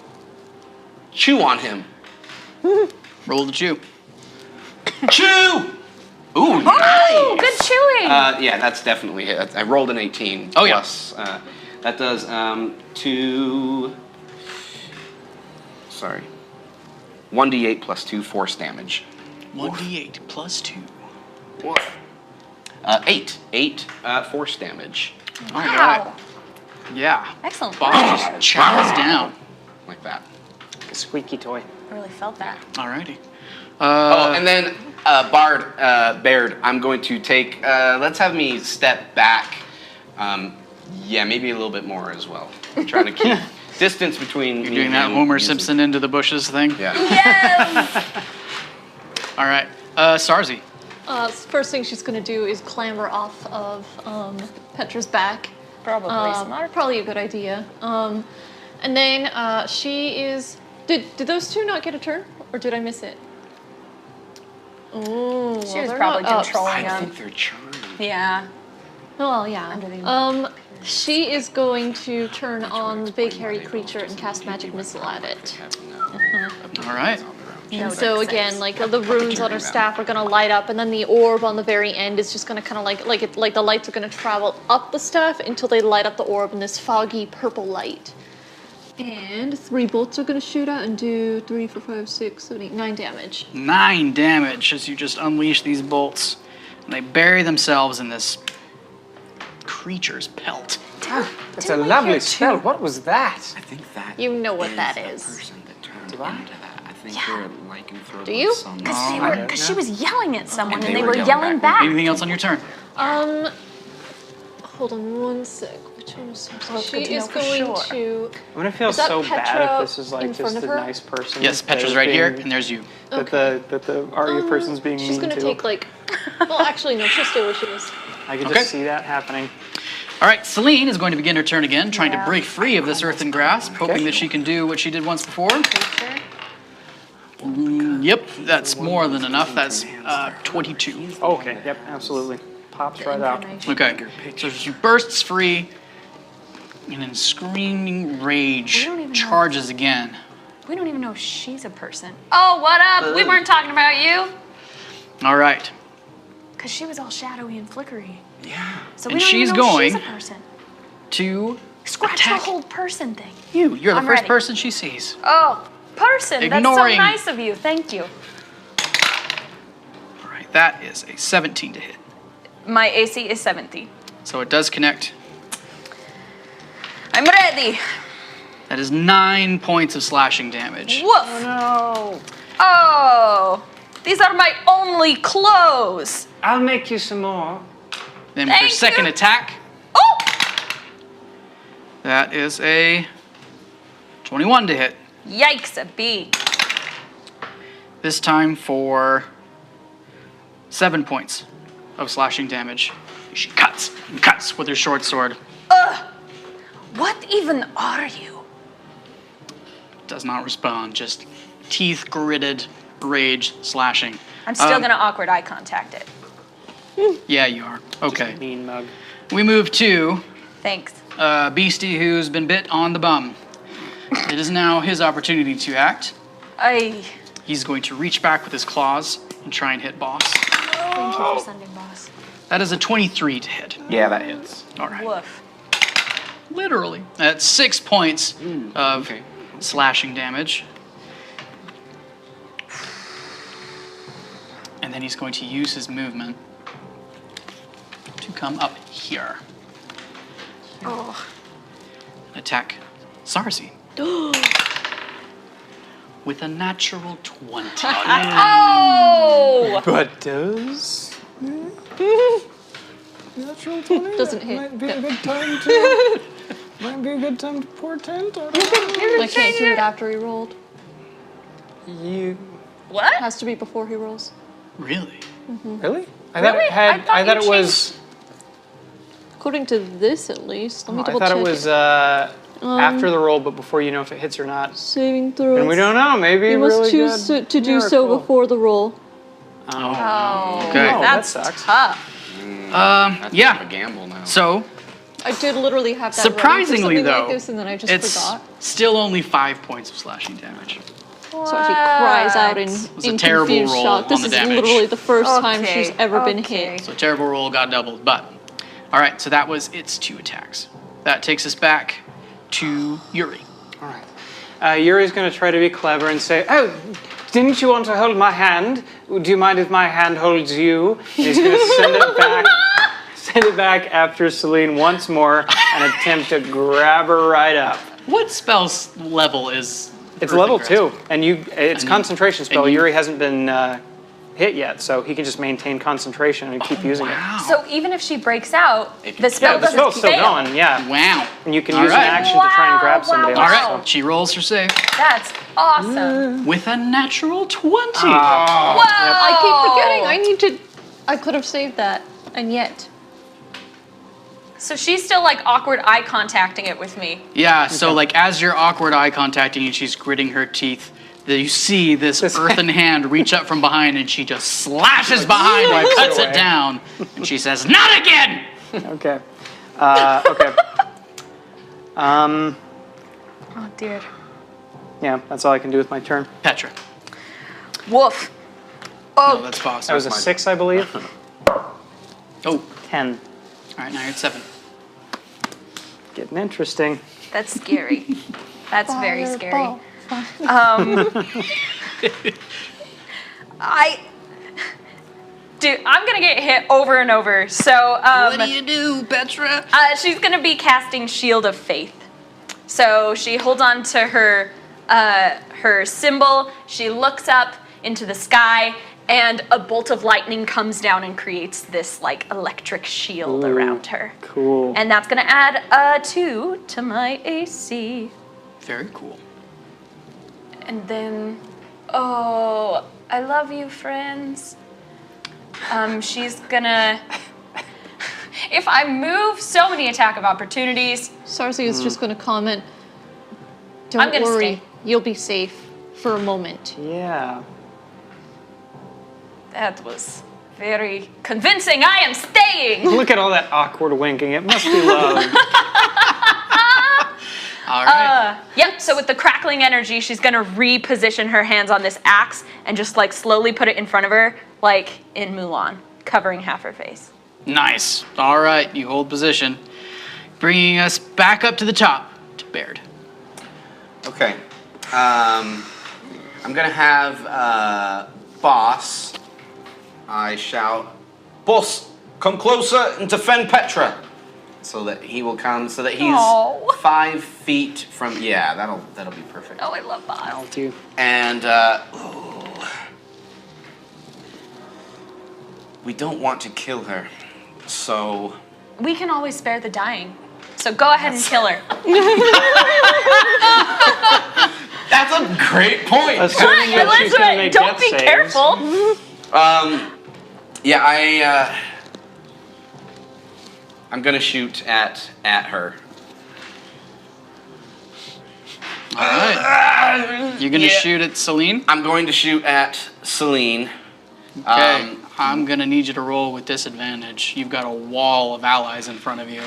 chew on him. Roll the chew. Chew! Ooh, Oh, nice! good chewing. Yeah, that's definitely it. I rolled an 18. Oh, yeah. Plus, That does 1d8 plus 2 force damage. 1d8 plus 2. 8 force damage. All right. Yeah. Excellent. Boss just chows down. Like that. Like a squeaky toy. I really felt that. Alrighty. And then Baird, I'm going to take, let's have me step back. Yeah, maybe a little bit more as well. I'm trying to keep distance between You're me doing and that him Homer using- Simpson into the bushes thing? Yeah. Yes! All right. Sarzi. First thing she's gonna do is clamber off of Petra's back. Probably smart. Probably a good idea. And then she is. Did those two not get a turn, or did I miss it? Oh, She was probably controlling I them. think they're charming. Yeah. Well, yeah. Under the- She is going to turn on the big hairy creature and cast magic missile at it. All right. And so again, like the runes on her staff are gonna light up, and then the orb on the very end is just gonna kind of like the lights are gonna travel up the staff until they light up the orb in this foggy purple light. And 3 bolts are gonna shoot out and do 3, 4, 5, 6, 7, 8, 9 damage. 9 damage as you just unleash these bolts. And they bury themselves in this creature's pelt. It's a lovely spell. What was that? I think that You know what is that the is. person that turned Do I? into that. I think they're lycanthrope. Do you? of some Because she was yelling at someone and they they were were yelling yelling back. back. Anything else on your turn? Hold on one sec. Which one is Well, it's she good to is know for going sure. to. I'm gonna feel Is that so bad Petra if this is like in front just of a her? nice person. Yes, that Petra's is right here, being- and there's you. That the Arya person's being She's mean gonna to. take like. Well, actually, no. She'll stay where she is. I can Okay. just see that happening. All right, Celine is going to begin her turn again, trying to Yeah. break free of this earthen grasp, hoping that she can do what she did once before. Creature. Yep, that's more than enough. That's 22. Okay. Yep. Absolutely. Pops right out. Okay, so she bursts free and in screaming rage We don't even know. charges again. We don't even know if she's a person. Oh, what up? We weren't talking about you. All right, Because she was all shadowy and flickery. Yeah. So And we don't she's even know going- if she's a person. to Scratch attack the whole person thing. you. You're the I'm first ready. person she sees. Oh, person. Ignoring- That's so nice of you. Thank you. All right, that is a 17 to hit. My AC is 70. So it does connect. I'm ready. That is 9 points of slashing damage. Woof. No. Oh, these are my only clothes. I'll make you some more. Then with her Thank second you. attack, Oh, that is a 21 to hit. yikes, a bee. This time for 7 points of slashing damage. She cuts and cuts with her short sword. What even are you? Does not respond, just teeth gritted, rage slashing. I'm still gonna awkward eye contact it. Yeah, you are. Okay. Mean mug. We move to Thanks. Beastie who's been bit on the bum. It is now his opportunity to act. He's going to reach back with his claws and try and hit boss. Thank you for sending boss. That is a 23 to hit. Yeah, that hits. All right. Woof. Literally. That's 6 points of slashing damage. And then he's going to use his movement to come up here. Oh. Attack Sarzi. With a natural 20. Oh! But does natural 20? Doesn't hit. Might be a good time to. Might be a good time to portend. I can't do it after he rolled. You What? It has to be before he rolls. Really? really? I thought Really? it had. I thought it you was. According to this, at least. Let me I double thought check. it was after the roll, but before you know if it hits or not. Saving throws. And we don't know. Maybe You really must choose good to do so miracle. before the roll. Oh. Okay. Oh, That's that sucks. tough. That's yeah. a gamble now. So, I did literally have that surprisingly ready for something though, like this, and then I just it's forgot. still only 5 points of slashing damage. So she cries out in, was a in terrible confused roll shock. on This the is damage. literally the first time Okay, she's ever been okay. hit. So a terrible roll got doubled, but all right. So that was its 2 attacks. that takes us back to Yuri. All right. Yuri's going to try to be clever and say, "Oh, didn't you want to hold my hand? Do you mind if my hand holds you?" And he's going to send it back after Celine once more and attempt to grab her right up. What spell's level is? It's Earthen level Grasp? 2, and it's concentration spell. and you- Yuri hasn't been hit yet, so he can just maintain concentration and keep using it. So even if she breaks out, If you- the spell Yeah, the doesn't spell's still fail. going, yeah. Wow. And you can All use an right. action to try and grab Wow, somebody wow, All else. wow. right. She rolls her save That's awesome. with a natural 20. Whoa! I keep forgetting. I could have saved that, and yet. So she's still like awkward eye contacting it with me. Yeah, so like as you're awkward eye contacting and she's gritting her teeth, you see this earthen hand reach up from behind and she just slashes behind and Swipes it cuts it away. down. And she says, "Not again!" Okay. Okay. Oh dear. Yeah, that's all I can do with my turn. Petra. Woof. Oh, that's boss. That was a 6, I believe. Oh, 10. all right, now you're at 7. Getting interesting. That's scary. That's very scary. Fireball. Dude, I'm gonna get hit over and over. So What do you do, Petra? she's gonna be casting Shield of Faith. So she holds on to her her symbol. She looks up into the sky, and a bolt of lightning comes down and creates this like electric shield around her. Cool. And that's gonna add a 2 to my AC. Very cool. And then, oh, I love you, friends. She's gonna. If I move, so many attack of opportunities. Sarzi is just going to comment. I'm Don't gonna worry, stay. you'll be safe for a moment. Yeah. That was very convincing. I am staying. Look at all that awkward winking. It must be love. All right. Yep. So with the crackling energy, she's gonna reposition her hands on this axe and just like slowly put it in front of her, like in Mulan, covering half her face. Nice. All right, you hold position. Bringing us back up to the top to Baird. Okay. I'm gonna have boss. I shout, "Boss, come closer and defend Petra," so that he will come. So that he's Aw. 5 feet from. Yeah, that'll be perfect. Oh, I love that. I'll do. And we don't want to kill her, so We can always spare the dying. So go ahead and kill her. that's a great point. Assuming that she's going to make Don't death be saves. careful. Yeah, I'm gonna shoot at her. All right. You're gonna Yeah. shoot at Celine. I'm going to shoot at Celine. Okay. I'm gonna need you to roll with disadvantage. You've got a wall of allies in front of you.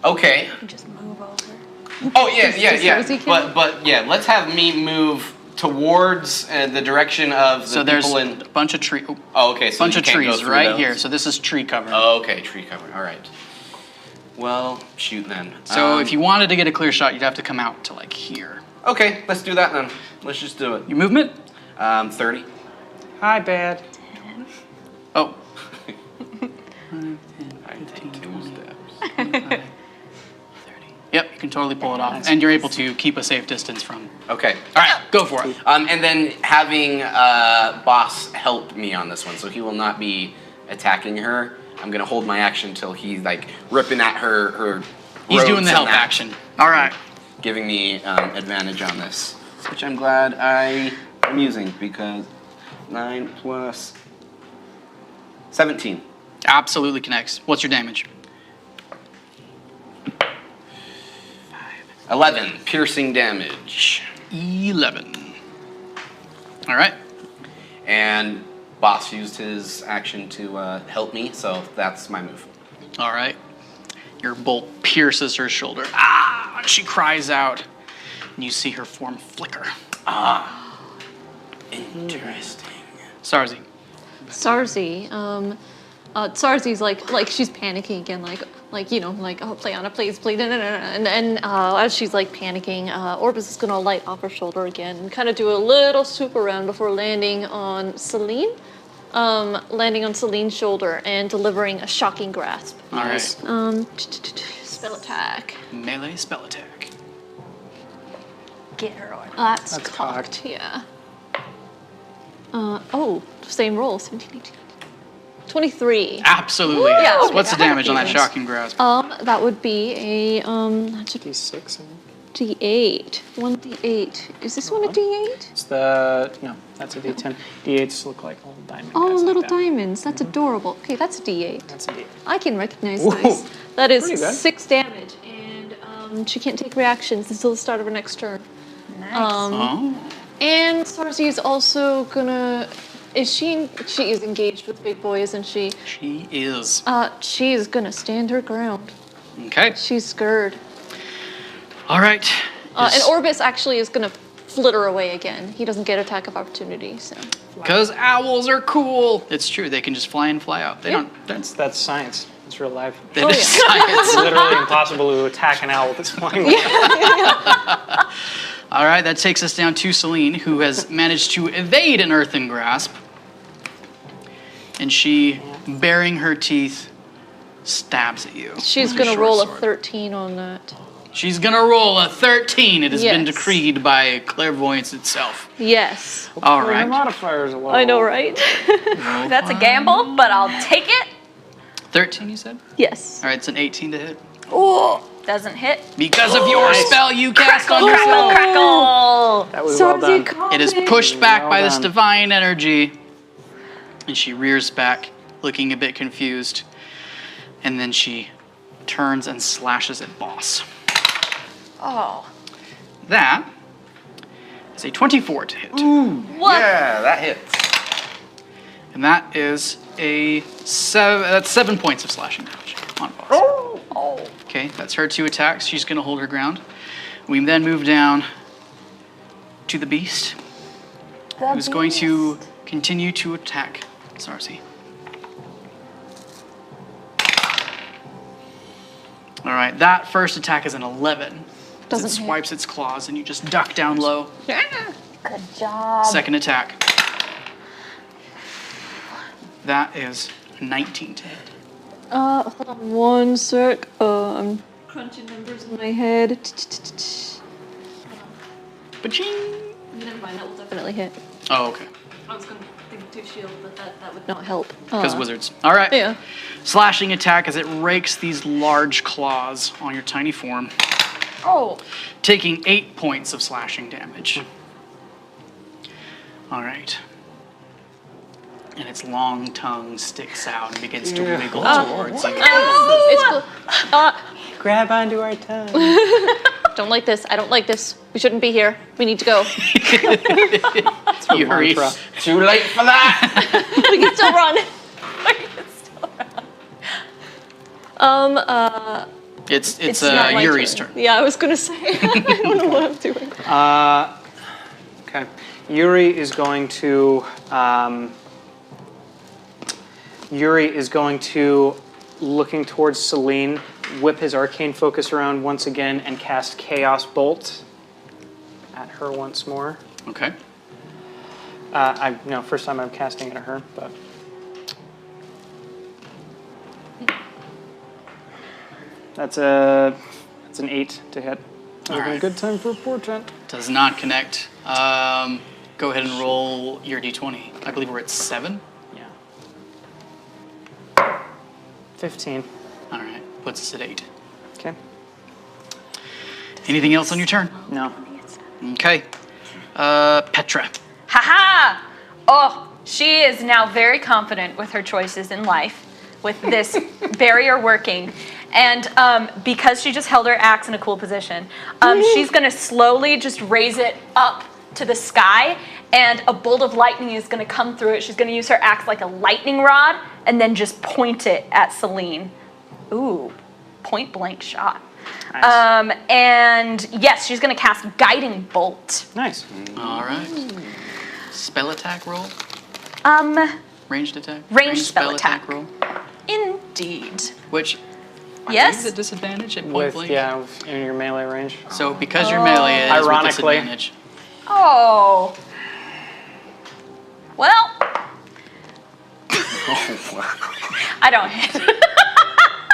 Okay. Just move over. Oh yeah. Sarzi kill? But yeah, let's have me move towards the direction of So the there's people a in. bunch of tree. Oh, okay. So bunch you of can't go trees through right those. here. So this is tree cover. Oh, okay, tree cover. All right. Well, shoot then. So if you wanted to get a clear shot, you'd have to come out to like here. Okay, let's do that then. Let's just do it. Your movement? 30. Hi, Bad. Oh. I take 2 steps. 30. Yep, you can totally pull it off, and you're able to keep a safe distance from. Okay. All right, go for it. And then having boss help me on this one, so he will not be attacking her. I'm gonna hold my action till he's like ripping at her. He's doing ropes the and help that, action. All right. giving me advantage on this, which I'm glad I am using because 9 plus 17. Absolutely connects. What's your damage? 11 piercing damage. 11. All right. And boss used his action to help me, so that's my move. All right. Your bolt pierces her shoulder. Ah! She cries out, and you see her form flicker. Interesting. Sarzi. Sarzi, Sarzi's like she's panicking again, oh, Playana, please, and then as she's like panicking, Orbis is gonna light off her shoulder again and kind of do a little swoop around before landing on Celine. Landing on Celine's shoulder and delivering a shocking grasp. All right. Spell attack. Melee spell attack. Get her on. That's cocked. cocked, yeah. Same roll, 17, 18, 23. Absolutely. Yeah, hits. okay, What's the I had a damage on that feeling. shocking grasp? That would be a, that should be D6, I think. D8. 1D8. Is this one a D8? It's no, that's a D10. D8s look like little diamond Oh, guys little like that. diamonds. That's adorable. Okay, that's a D8. That's a D8. I can recognize Ooh, those. That is pretty good. 6 damage, and she can't take reactions until the start of her next turn. Nice. Oh. And Sarzi is also gonna. She is engaged with Big Boy, isn't she? She is. She is gonna stand her ground. Okay. She's scared. All right. And Orbis actually is gonna flitter away again. He doesn't get attack of opportunity, so. Because owls are cool. It's true. They can just fly in, fly out. They don't. That's science. It's real life. That is It's science. literally impossible to attack an owl that's flying. All right. That takes us down to Celine, who has managed to evade an earthen grasp. And she, baring her teeth, stabs at you. She's with her gonna short roll a sword. 13 on that. She's gonna roll a 13. It has been Yes. decreed by clairvoyance itself. Yes. All Her right. modifiers are low. I know, right? That's a gamble, but I'll take it. 13, you said? Yes. All right, it's an 18 to hit. Ooh, doesn't hit. Because of your spell you cast on Crackle, yourself. crackle. That was well done. It is pushed back Well by this done. divine energy. And she rears back, looking a bit confused. And then she turns and slashes at Boss. Oh. That is a 24 to hit. What? Yeah, that hits. And that is that's 7 points of slashing damage on Boss. Oh. Okay, that's her 2 attacks. She's going to hold her ground. We then move down to the beast, who's going to continue to attack Sarsi. All right, that first attack is an 11. Doesn't it hit. swipes its claws and you just duck down low. Good job. Second attack. That is 19 to hit. Hold on one sec. I'm crunching numbers in my head. Ba-ching! Never mind, that will definitely hit. Oh, okay. I was gonna think 2 shield, but that would not help. Because wizards. All right. Yeah. Slashing attack as it rakes these large claws on your tiny form, Oh. taking 8 points of slashing damage. All right. And its long tongue sticks out and begins to wiggle towards you. Grab onto our tongue. Don't like this. I don't like this. We shouldn't be here. We need to go. Yuri. mantra. Too late for that. We can still run. It's not my Yuri's turn. Yeah, I was gonna say. I don't know what I'm doing. Okay. Yuri is going to looking towards Celine, whip his arcane focus around once again and cast Chaos Bolt at her once more. Okay. First time I'm casting it at her, but that's an 8 to hit. That would be a Alright. good time for a portent. Does not connect. Go ahead and roll your d20. I believe we're at 7. Yeah. 15. All right. Puts us at 8. Okay. Anything else on your turn? No. Okay. Petra. Haha! Oh, she is now very confident with her choices in life, with this barrier working. And because she just held her axe in a cool position, she's going to slowly just raise it up to the sky, and a bolt of lightning is going to come through it. She's going to use her axe like a lightning rod, and then just point it at Celine. Ooh, point blank shot. Nice. And yes, she's going to cast Guiding Bolt. Nice. All right. Spell attack roll. Ranged attack. Ranged spell attack. roll. indeed. Which Yes? is a disadvantage at point With blank. in your melee range. So because you're melee, it is with Ironically. disadvantage. Oh. Well. I don't hit.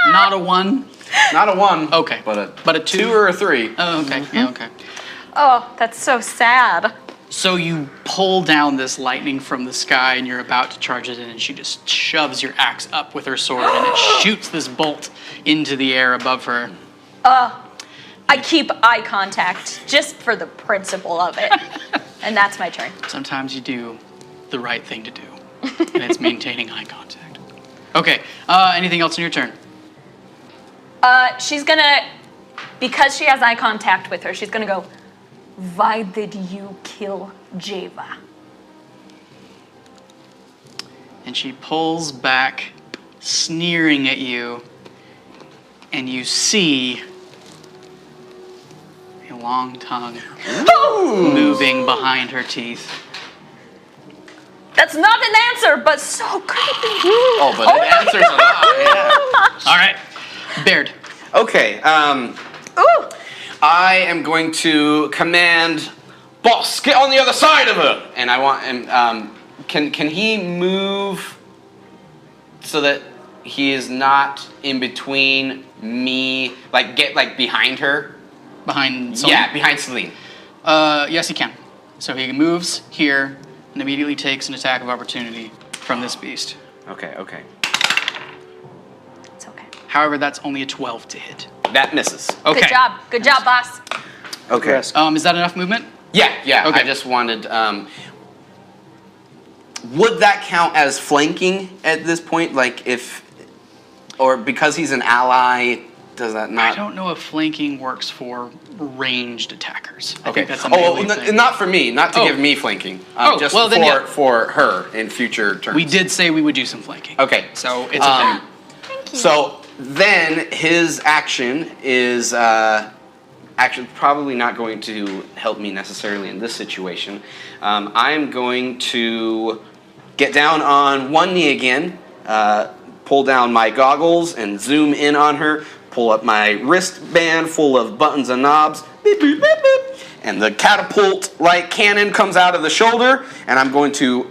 Not a 1. Not a 1. Okay. But a 2 or a 3. Oh, okay. Yeah, okay. Oh, that's so sad. So you pull down this lightning from the sky and you're about to charge it in, and she just shoves your axe up with her sword and it shoots this bolt into the air above her. I keep eye contact just for the principle of it. And that's my turn. Sometimes you do the right thing to do, and it's maintaining eye contact. Okay, anything else in your turn? She's gonna, because she has eye contact with her, she's gonna go, "Why did you kill Java?" And she pulls back, sneering at you, and you see a long tongue moving behind her teeth. That's not an answer, but so creepy. Oh, but it answers a lot. Yeah. All right, Baird. Okay. Ooh. I am going to command, boss, get on the other side of her. And I want him. Can he move so that he is not in between me, like get like behind her? Behind Celine? Yeah, behind Celine. Yes, he can. So he moves here and immediately takes an attack of opportunity from this beast. Okay. It's okay. However, that's only a 12 to hit. That misses. Okay. Good job, boss. Okay. Risk. Is that enough movement? Yeah. Okay. I just wanted. Would that count as flanking at this point? Like if, or because he's an ally, does that not? I don't know if flanking works for ranged attackers. I Okay. think that's a melee thing. Not for me. Not to give me flanking. Just well, then, yeah. for her in future turns. We did say we would do some flanking. Okay. So it's okay. So then his action is actually probably not going to help me necessarily in this situation. I'm going to get down on one knee again, pull down my goggles and zoom in on her, pull up my wristband full of buttons and knobs, beep, beep, beep, beep, and the catapult-like cannon comes out of the shoulder, and I'm going to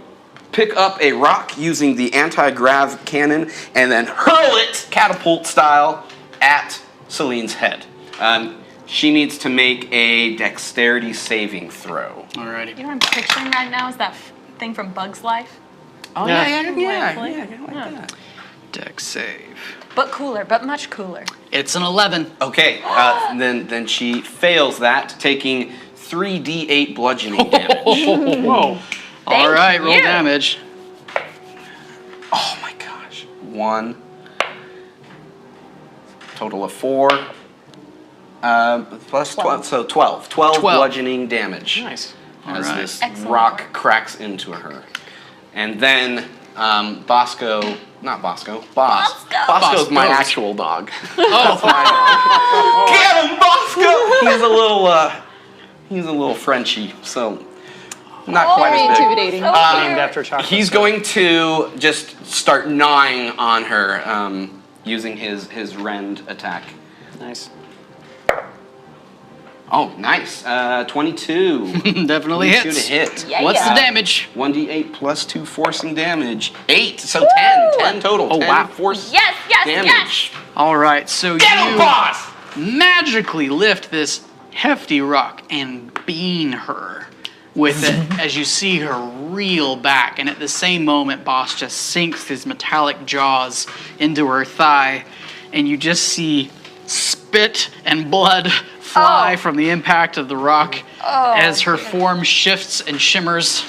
pick up a rock using the anti-grav cannon and then hurl it, catapult style, at Celine's head. She needs to make a dexterity saving throw. Alrighty. You know what I'm picturing right now is that thing from Bug's Life. Oh, Yeah. like that. Dex save. But cooler, but much cooler. It's an 11. Okay, then she fails that, taking 3d8 bludgeoning damage. Whoa. Thank All right, roll you. damage. Oh my gosh. 1. Total of 4. Plus 12, so 12. 12 bludgeoning damage. Nice. As Alright. this Excellent rock work. cracks into her. And then Bosco's my actual dog. Oh, Get him, Bosco! He's a little Frenchy, so not quite Very as big. intimidating. Named after chocolate. He's going to just start gnawing on her using his rend attack. Nice. Oh, nice. 22. definitely 22 hits. to hit. Yeah, What's yeah. the damage? 1d8 plus 2 forcing damage. 8, so 10 total. Oh, 10 wow. force Yes, yes, damage. All right, so Get him, you boss! magically lift this hefty rock and bean her with it as you see her reel back. And at the same moment, Boss just sinks his metallic jaws into her thigh, and you just see spit and blood fly from the impact of the rock as her form shifts and shimmers.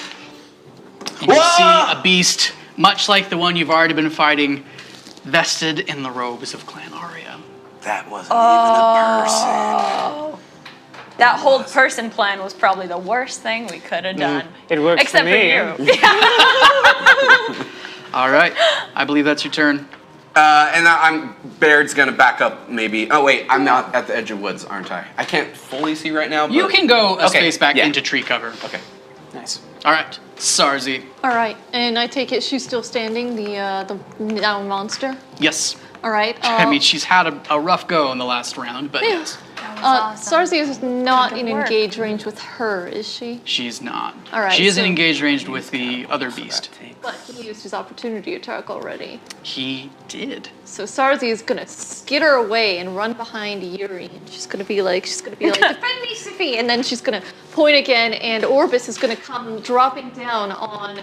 And you see a beast, much like the one you've already been fighting, vested in the robes of Clan Aria. That wasn't even a person. That hold person plan was probably the worst thing we could have done. It works Except for me. you. All right, I believe that's your turn. And Baird's gonna back up maybe. Oh wait, I'm not at the edge of woods, aren't I? I can't fully see right now. But You can go a Okay, space back yeah. into tree cover. Okay. Nice. All right, Sarzi. All right, and I take it she's still standing, the now monster. Yes. All right. I mean, she's had a rough go in the last round, but yes, Sarzi is not in Good work. engage range with her, is she? she's not. All right, She isn't so- engaged ranged with the other beast. But he used his opportunity attack already. He did. So Sarzi is gonna skitter away and run behind Yuri. And she's gonna be like, defend me, Siffy! And then she's gonna point again, and Orbis is gonna come dropping down on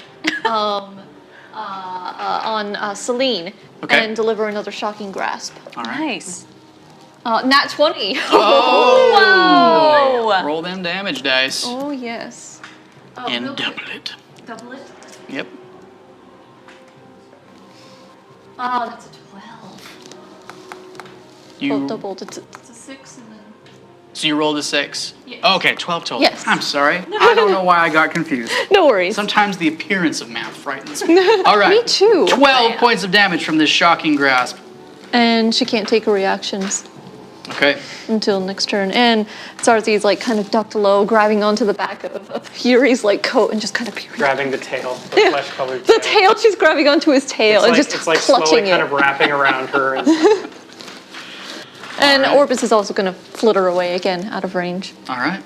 Celine Okay. and deliver another shocking grasp. All right. Nice. Nat 20. Oh! Whoa! Roll them damage dice Oh, yes. and real double quick. it. Double it? Yep. Oh, that's a 12. You. Doubled. It's a 6 and then... So you rolled a 6. Yes. Okay, 12 total. Yes. I'm sorry. I don't know why I got confused. No worries. Sometimes the appearance of math frightens me. All right. Me too. 12 points of damage from this shocking grasp. And she can't take her reactions Okay. until next turn. And Sarzi's like kind of ducked low, grabbing onto the back of Yuri's like coat and just kind of peering. Grabbing the tail, the flesh-colored The tail, she's grabbing onto his tail and just it's like clutching slowly it. kind of wrapping around her. And Orbis is also going to flitter away again, out of range. All right.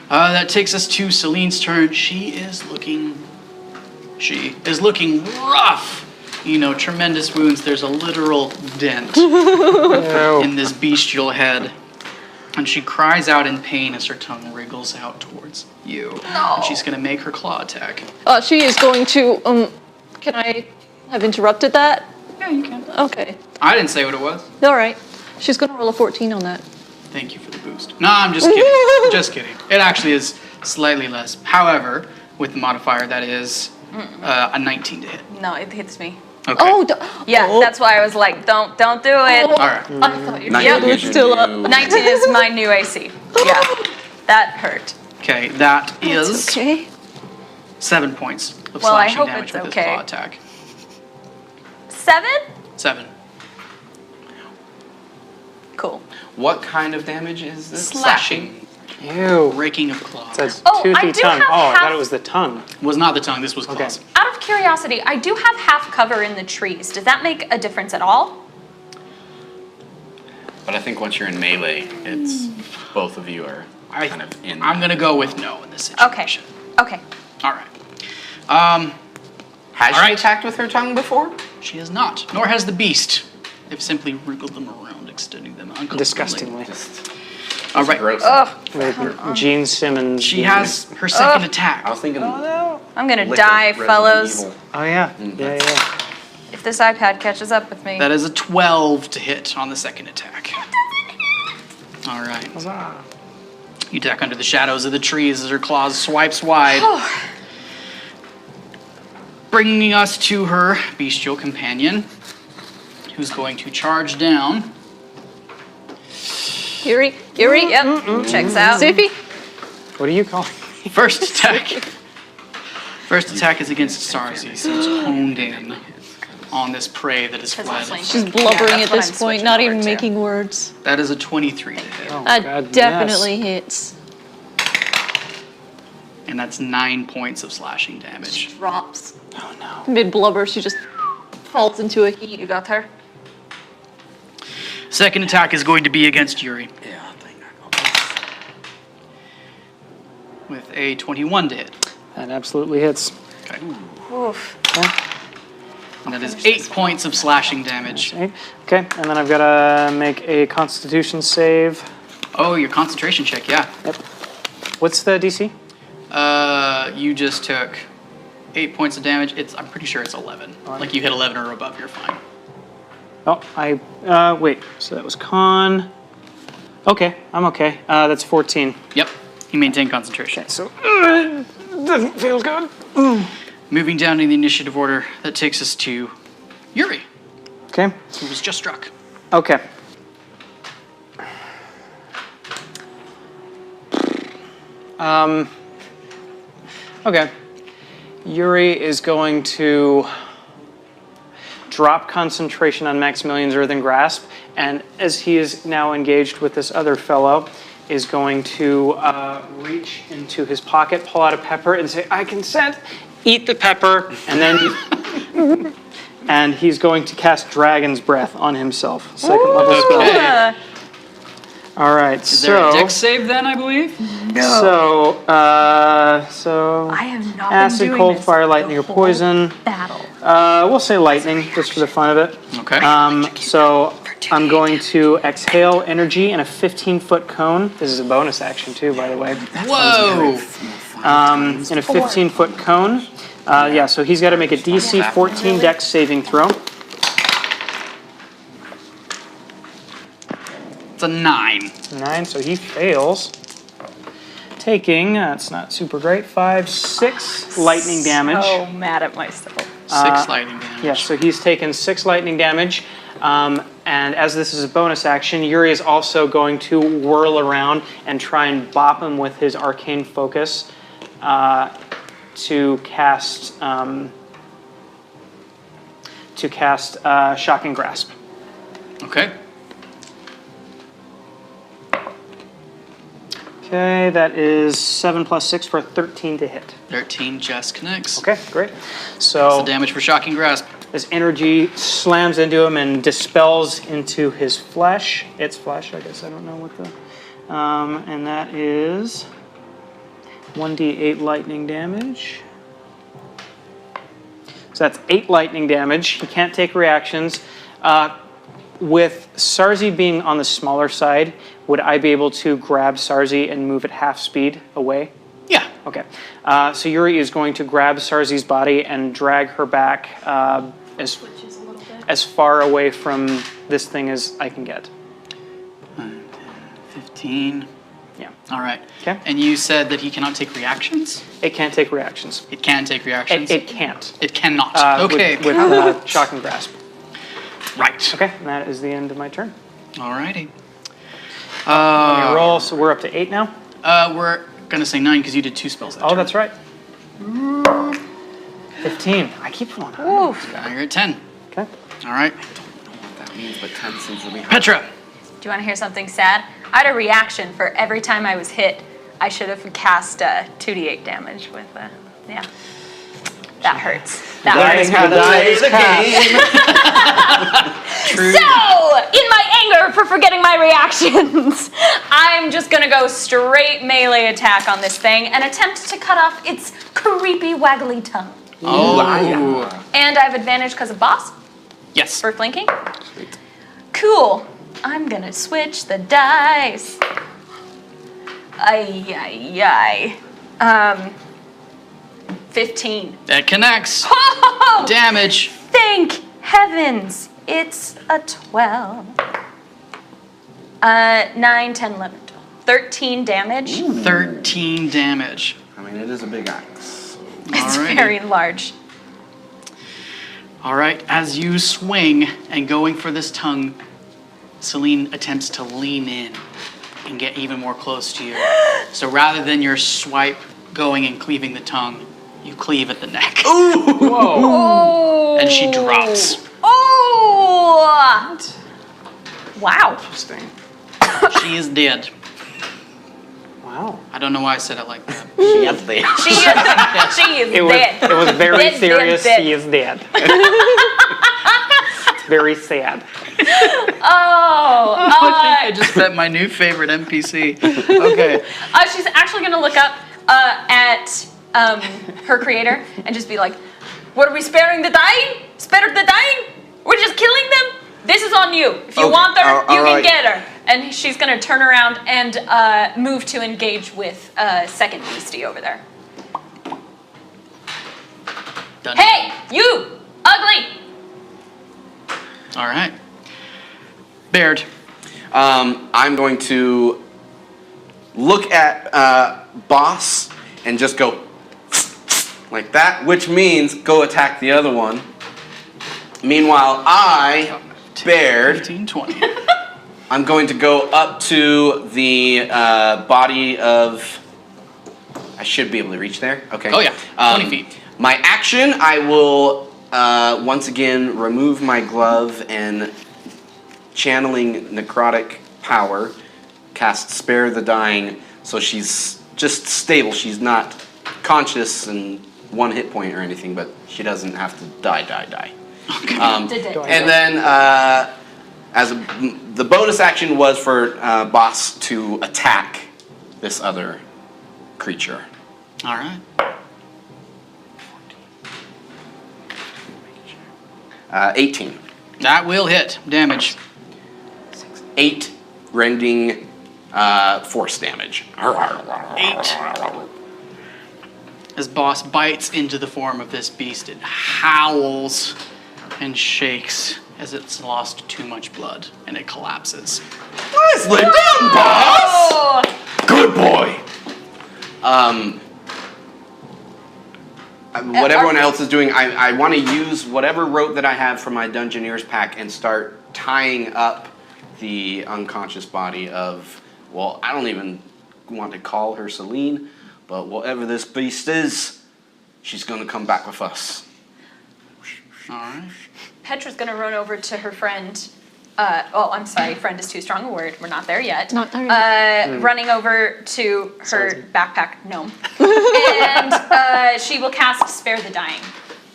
That takes us to Celine's turn. She is looking rough. You know, tremendous wounds. There's a literal dent in this bestial head. And she cries out in pain as her tongue wriggles out towards you. No. And she's going to make her claw attack. She is going to, can I have interrupted that? Yeah, you can. Okay. I didn't say what it was. All right. She's going to roll a 14 on that. Thank you for the boost. No, I'm just kidding. Just kidding. It actually is slightly less. However, with the modifier, that is a 19 to hit. No, it hits me. Okay. Oh, Yeah, that's why I was like, don't do it. All right. I thought your 19 shield was is still your up. new- 19 is my new AC. Yeah, that hurt. Okay, that is Okay. 7 points of Well, I slashing hope damage it's with this okay. claw attack. 7? 7. Cool. What kind of damage is this? Slashing. Ew. Breaking of claws. That's Oh, I toothy do tongue. have Oh, I half- thought it was the tongue. Was not the tongue, this was claws. Out of curiosity, I do have half cover in the trees. Does that make a difference at all? But I think once you're in melee, it's both of you are kind of in. I'm going to go with no in this Okay. situation. Okay. All right. Has All she right. attacked with her tongue before? She has not, nor has the beast. They've simply wriggled them around, extending them uncomfortably. Disgustingly. All right. Gross. With Gene Simmons. She has her second attack. I was thinking. I'm gonna liquor, die, Resident fellows. Evil. Oh, yeah. Yeah, yeah. If this iPad catches up with me. That is a 12 to hit on the second attack. All right. Huzzah. You duck under the shadows of the trees as her claws swipes wide. Bringing us to her bestial companion, who's going to charge down. Yuri. Yep, checks out. Siffy. What are you calling? First attack. First attack is against Sarzi, so it's honed in on this prey that is fled. She's blubbering that's at what this I'm point, switching not over even to. making words. That is a 23 to hit, Oh, That God, definitely yes. hits. and that's 9 points of slashing damage. Drops. Oh, no. Mid blubber, she just falls into a heap. You got her? Second attack is going to be against Yuri Yeah, I think I got this. with a 21 to hit. That absolutely hits. Okay. Oof. And that is 8 points of slashing damage. Okay, and then I've got to make a Constitution save. Oh, your concentration check, yeah. Yep. What's the DC? You just took 8 points of damage. I'm pretty sure it's 11. Like you hit 11 or above, you're fine. Oh, wait. So that was con. Okay, I'm okay. That's 14. Yep, you maintain concentration. So, doesn't feel good. Moving down in the initiative order, that takes us to Yuri, Okay. who was just struck. Okay. Okay. Yuri is going to drop concentration on Maximilian's Earthen Grasp, and as he is now engaged with this other fellow, is going to reach into his pocket, pull out a pepper, and say, "I consent." Eat the pepper, and then And he's going to cast Dragon's Breath on himself. Second level spell. Okay. All right, Is there a so dex save then, I believe? so I have not acid, been doing cold, this fire, lightning, or the whole poison. battle. We'll say lightning just for the fun of it. Okay. So I'm going to exhale energy in a 15-foot cone. This is a bonus action too, by the way. Whoa! In a 15-foot cone. Yeah, so he's got to make a DC 14 Dex saving throw. It's a 9. 9, so he fails. Taking, that's not super great, 5, 6 lightning damage. So mad at myself. 6 lightning damage. Yeah, so he's taken 6 lightning damage. And as this is a bonus action, Yuri is also going to whirl around and try and bop him with his arcane focus to cast Shocking Grasp. Okay. Okay, that is 7 plus 6 for a 13 to hit. 13 just connects. Okay, great. That's So the damage for Shocking Grasp. this energy slams into him and dispels into his flesh. Its flesh, I guess. I don't know what the... and that is 1d8 lightning damage. So that's 8 lightning damage. He can't take reactions. With Sarzi being on the smaller side, would I be able to grab Sarzi and move at half speed away? Yeah. Okay. So Yuri is going to grab Sarzi's body and drag her back as far away from this thing as I can get. 15. Yeah. All right. Okay. And you said that he cannot take reactions? It can't take reactions. It can take reactions? It can't. It cannot. Okay. With Shocking Grasp. Right. Okay, and that is the end of my turn. Alrighty. Your roll, so we're up to 8 now? We're going to say 9 because you did 2 spells that Oh, turn. that's right. 15. I keep rolling. You're at 10. Okay. All right. That means but 10 seems to be high. Petra. Do you want to hear something sad? I had a reaction for every time I was hit. I should have cast 2d8 damage with yeah. That hurts. That hurts. True. So, in my anger for forgetting my reactions, I'm just gonna go straight melee attack on this thing and attempt to cut off its creepy waggly tongue. Oh. And I have advantage because of boss Yes. for flanking. Cool. I'm gonna switch the dice. Ay. 15. That connects. Oh, Damage. thank heavens. It's a 12. 9, 10, 11, 12. 13 damage. 13 damage. I mean, it is a big axe. It's Alrighty. very large. All right. As you swing and going for this tongue, Celine attempts to lean in and get even more close to you. So rather than your swipe going and cleaving the tongue, you cleave at the neck. Oh. And she drops. Oh. Wow. Interesting. She is dead. Wow. I don't know why I said it like that. She is dead. It was very Dead, serious. dead. He is dead. It's very sad. Oh. I think I just met my new favorite NPC. Okay. She's actually going to look up at her creator and just be like, what are we sparing the dying? Spare the dying? We're just killing them? This is on you. If you want her, you can alright. get her. And she's going to turn around and move to engage with second beastie over there. Done. Hey, you! Ugly! All right. Baird. I'm going to look at boss and just go like that, which means go attack the other one. Meanwhile, I, Baird, 15, 20. I'm going to go up to the body of... I should be able to reach there. Okay. Oh, yeah. 20 feet. My action, I will once again remove my glove and channeling necrotic power, cast Spare the Dying, so she's just stable. She's not conscious and 1 hit point or anything, but she doesn't have to die. And then, the bonus action was for boss to attack this other creature. All right. 18. That will hit. Damage. 8 rending force damage. 8. As boss bites into the form of this beast, it howls and shakes as it's lost too much blood, and it collapses. Nicely done, boss! Good boy! What everyone else is doing, I want to use whatever rope that I have from my Dungeoneer's pack and start tying up the unconscious body of, well, I don't even want to call her Celine, but whatever this beast is, she's going to come back with us. All right. Petra's gonna run over to her friend. I'm sorry, friend is too strong a word. We're not there yet. Not there yet. Running over to her backpack gnome. And she will cast Spare the Dying.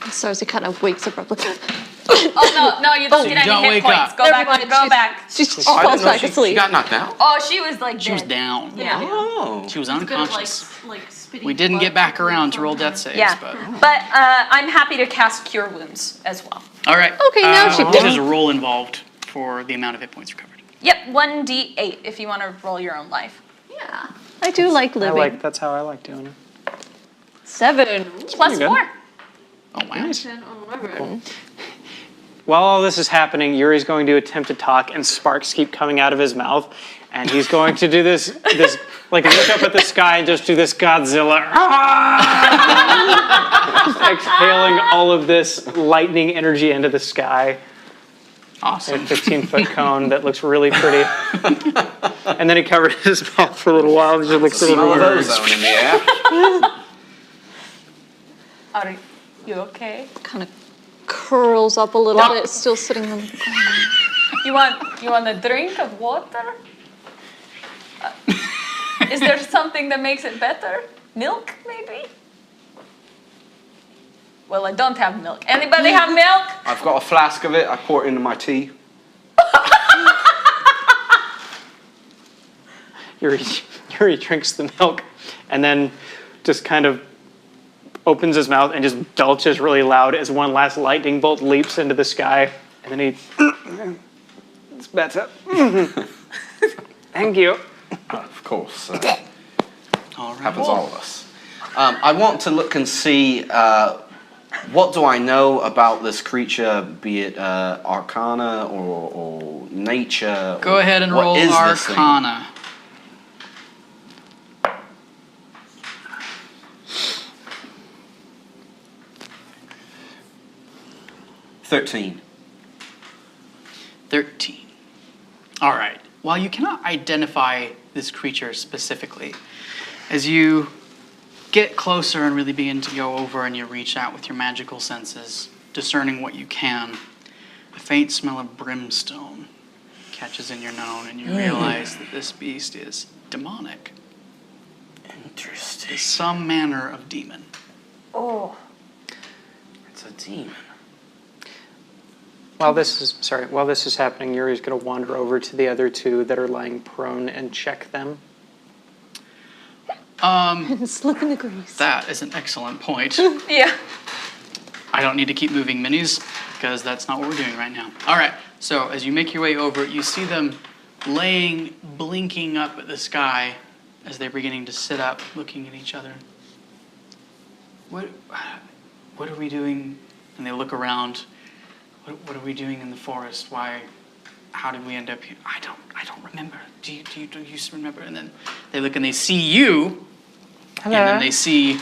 Sarzi kind of wakes up abruptly. Oh, no, you don't get don't any hit wake points. up. Go back, go back. She falls back She asleep. got knocked out? Oh, she was like She was dead. down. Yeah. Oh. She was unconscious. Like spitting We didn't get back around to roll death saves, Yeah. but... But I'm happy to cast Cure Wounds as well. All right. Okay, now she- There's a roll involved for the amount of hit points recovered. Yep, 1d8 if you want to roll your own life. Yeah. I do like living. That's how I like doing it. 7. Plus good. 4. Oh, wow. While all this is happening, Yuri's going to attempt to talk, and sparks keep coming out of his mouth, and he's going to do this like look up at the sky and just do this Godzilla, exhaling all of this lightning energy into the sky. Awesome. A 15-foot cone that looks really pretty. And then he covered his mouth for a little while. He just looks a Smell little of weird. ozone in the air. Are you okay? Kind of curls up a little bit, still sitting on the ground. You want a drink of water? Is there something that makes it better? Milk, maybe? Well, I don't have milk. Anybody have milk? I've got a flask of it. I pour it into my tea. Yuri drinks the milk and then just kind of opens his mouth and just belches really loud as one last lightning bolt leaps into the sky. And then he spats up. Thank you. Of course. All right. Happens all of us. I want to look and see what do I know about this creature, be it Arcana or nature. Go ahead and what roll is this thing? Arcana. $13. 13. All right. While you cannot identify this creature specifically, as you get closer and really begin to go over and you reach out with your magical senses, discerning what you can, a faint smell of brimstone catches in your nose and you realize that this beast is demonic. Interesting. Is some manner of demon. Oh. It's a demon. While this is happening, Yuri's going to wander over to the other two that are lying prone and check them. Slip in the grease. That is an excellent point. Yeah. I don't need to keep moving minis because that's not what we're doing right now. All right, so as you make your way over, you see them laying, blinking up at the sky as they're beginning to sit up, looking at each other. What are we doing? And they look around. What are we doing in the forest? How did we end up here? I don't remember. Do you remember? And then they look and they see you. Hello. And then they see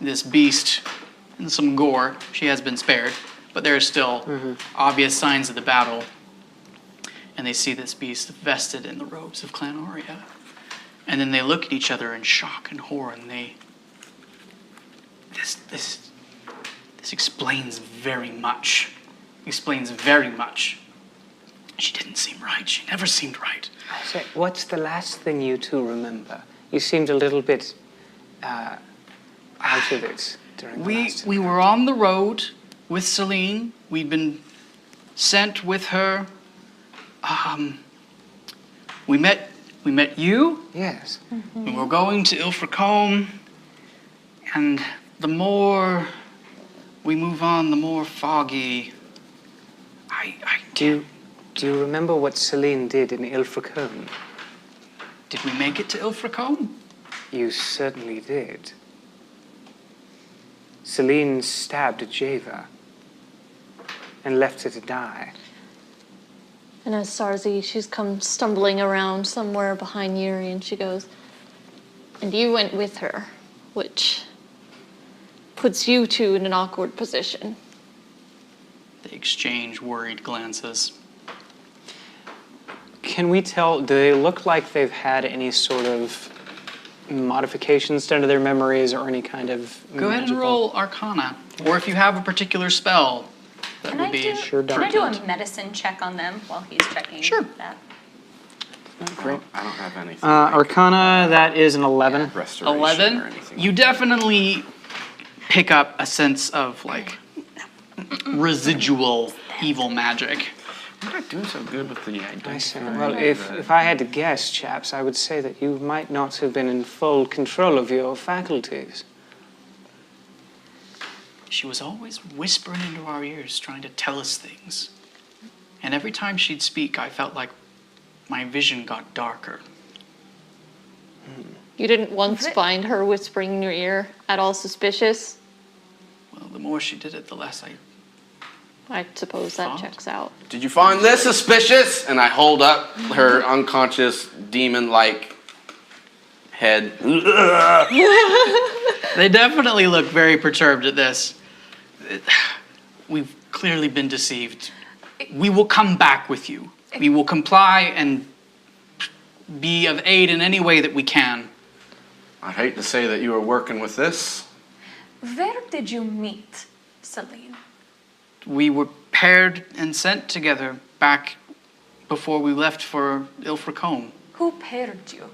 this beast and some gore. She has been spared, but there are still obvious signs of the battle. And they see this beast vested in the robes of Clan Aurea. And then they look at each other in shock and horror, and this explains very much. Explains very much. She didn't seem right. She never seemed right. I say, what's the last thing you two remember? You seemed a little bit out of it during the last We were on the road, with Celine. We'd been sent with her. We met you. Yes. We were going to Ilfracombe, and the more we move on, the more foggy. Do you remember what Celine did in Ilfracombe? Did we make it to Ilfracombe? You certainly did. Celine stabbed Java and left her to die. And as Sarzi, she's come stumbling around somewhere behind Yuri, and she goes, and you went with her, which puts you two in an awkward position. They exchange worried glances. Can we tell, do they look like they've had any sort of modifications done to their memories or any kind of Go ahead and roll Arcana. Or if you have a particular spell, that would be Can I do a medicine check on them while he's checking that? Great. I don't have anything. Arcana, that is an 11. Restoration or 11. anything. You definitely pick up a sense of like residual evil magic. We're not doing so good with the I see. Well, if I had to guess, chaps, I would say that you might not have been in full control of your faculties. She was always whispering into our ears, trying to tell us things. And every time she'd speak, I felt like my vision got darker. You didn't once find her whispering in your ear at all suspicious? Well, the more she did it, the less I suppose that checks out. Did you find this suspicious? And I hold up her unconscious demon-like head. They definitely look very perturbed at this. We've clearly been deceived. We will come back with you. We will comply and be of aid in any way that we can. I'd hate to say that you were working with this. Where did you meet Celine? We were paired and sent together back before we left for Ilfracombe. Who paired you?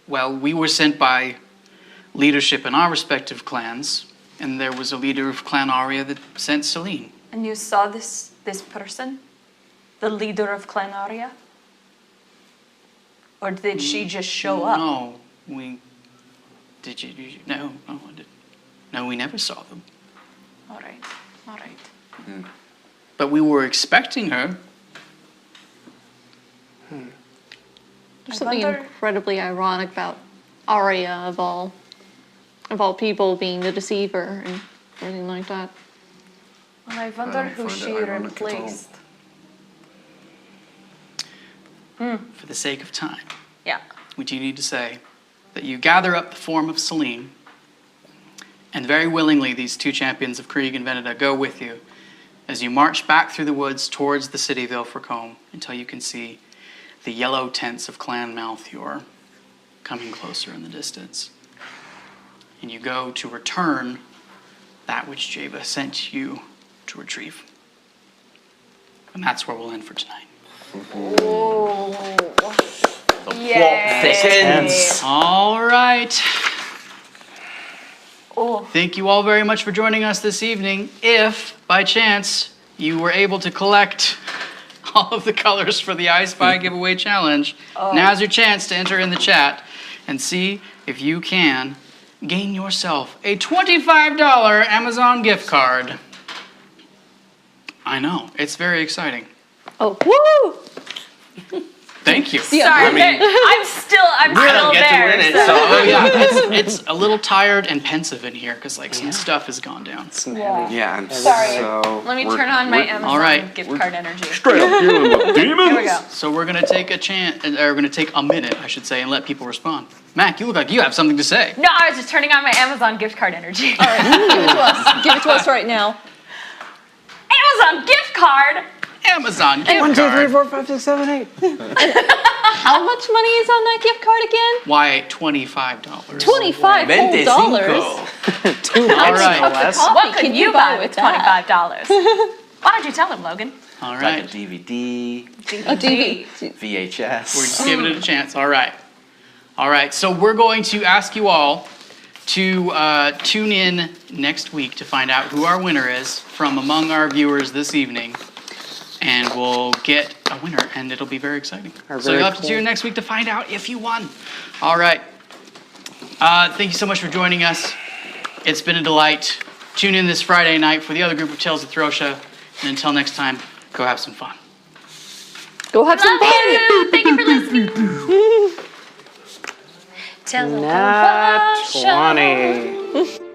Well, we were sent by leadership in our respective clans, and there was a leader of Clan Aria that sent Celine. And you saw this person? The leader of Clan Aria? Or did she just show up? No, did you? No, I didn't. No, we never saw them. All right. But we were expecting her. There's something incredibly ironic about Arya of all people being the deceiver and everything like that. Well, I wonder who she replaced. For the sake of time, Yeah. we do need to say that you gather up the form of Celine, and very willingly these two champions of Krieg and Veneda go with you as you march back through the woods towards the city of Ilfracombe until you can see the yellow tents of Clan Malthior coming closer in the distance. And you go to return that which Java sent you to retrieve. And that's where we'll end for tonight. Yay. All right. Oh. Thank you all very much for joining us this evening. If, by chance, you were able to collect all of the colors for the I Spy giveaway challenge, now's your chance to enter in the chat and see if you can gain yourself a $25 Amazon gift card. I know, it's very exciting. Oh, woo! Thank you. Sorry, I mean, I'm still don't get to there. win it, so- Oh yeah, it's a little tired and pensive in here because like some stuff has gone down. Yeah, and Sorry. so Let me turn on my Amazon all right. gift card energy. straight up dealing with demons. Here we go. So we're gonna take we're gonna take a minute, I should say, and let people respond. Mac, you look like you have something to say. No, I was just turning on my Amazon gift card energy. All right, give it to us. Give it to us right now. Amazon gift card? Amazon gift 1, 2, 3, card. 4, 5, 6, 7, 8. How much money is on that gift card again? Why $25? $25 whole dollars. All right. What could can you you buy buy with with that? $25? Why don't you tell him, Logan? All Like a right. DVD, A DVD. VHS. We're just giving it a chance. All right. All right. So we're going to ask you all to tune in next week to find out who our winner is from among our viewers this evening. And we'll get a winner, and it'll be very exciting. So you'll have to tune in next week to find out if you won. All right. Thank you so much for joining us. It's been a delight. Tune in this Friday night for the other group of Tales of Throssia. And until next time, go have some fun. Go have some fun. You. Thank you for listening. Tales of Nat Throssia. 20.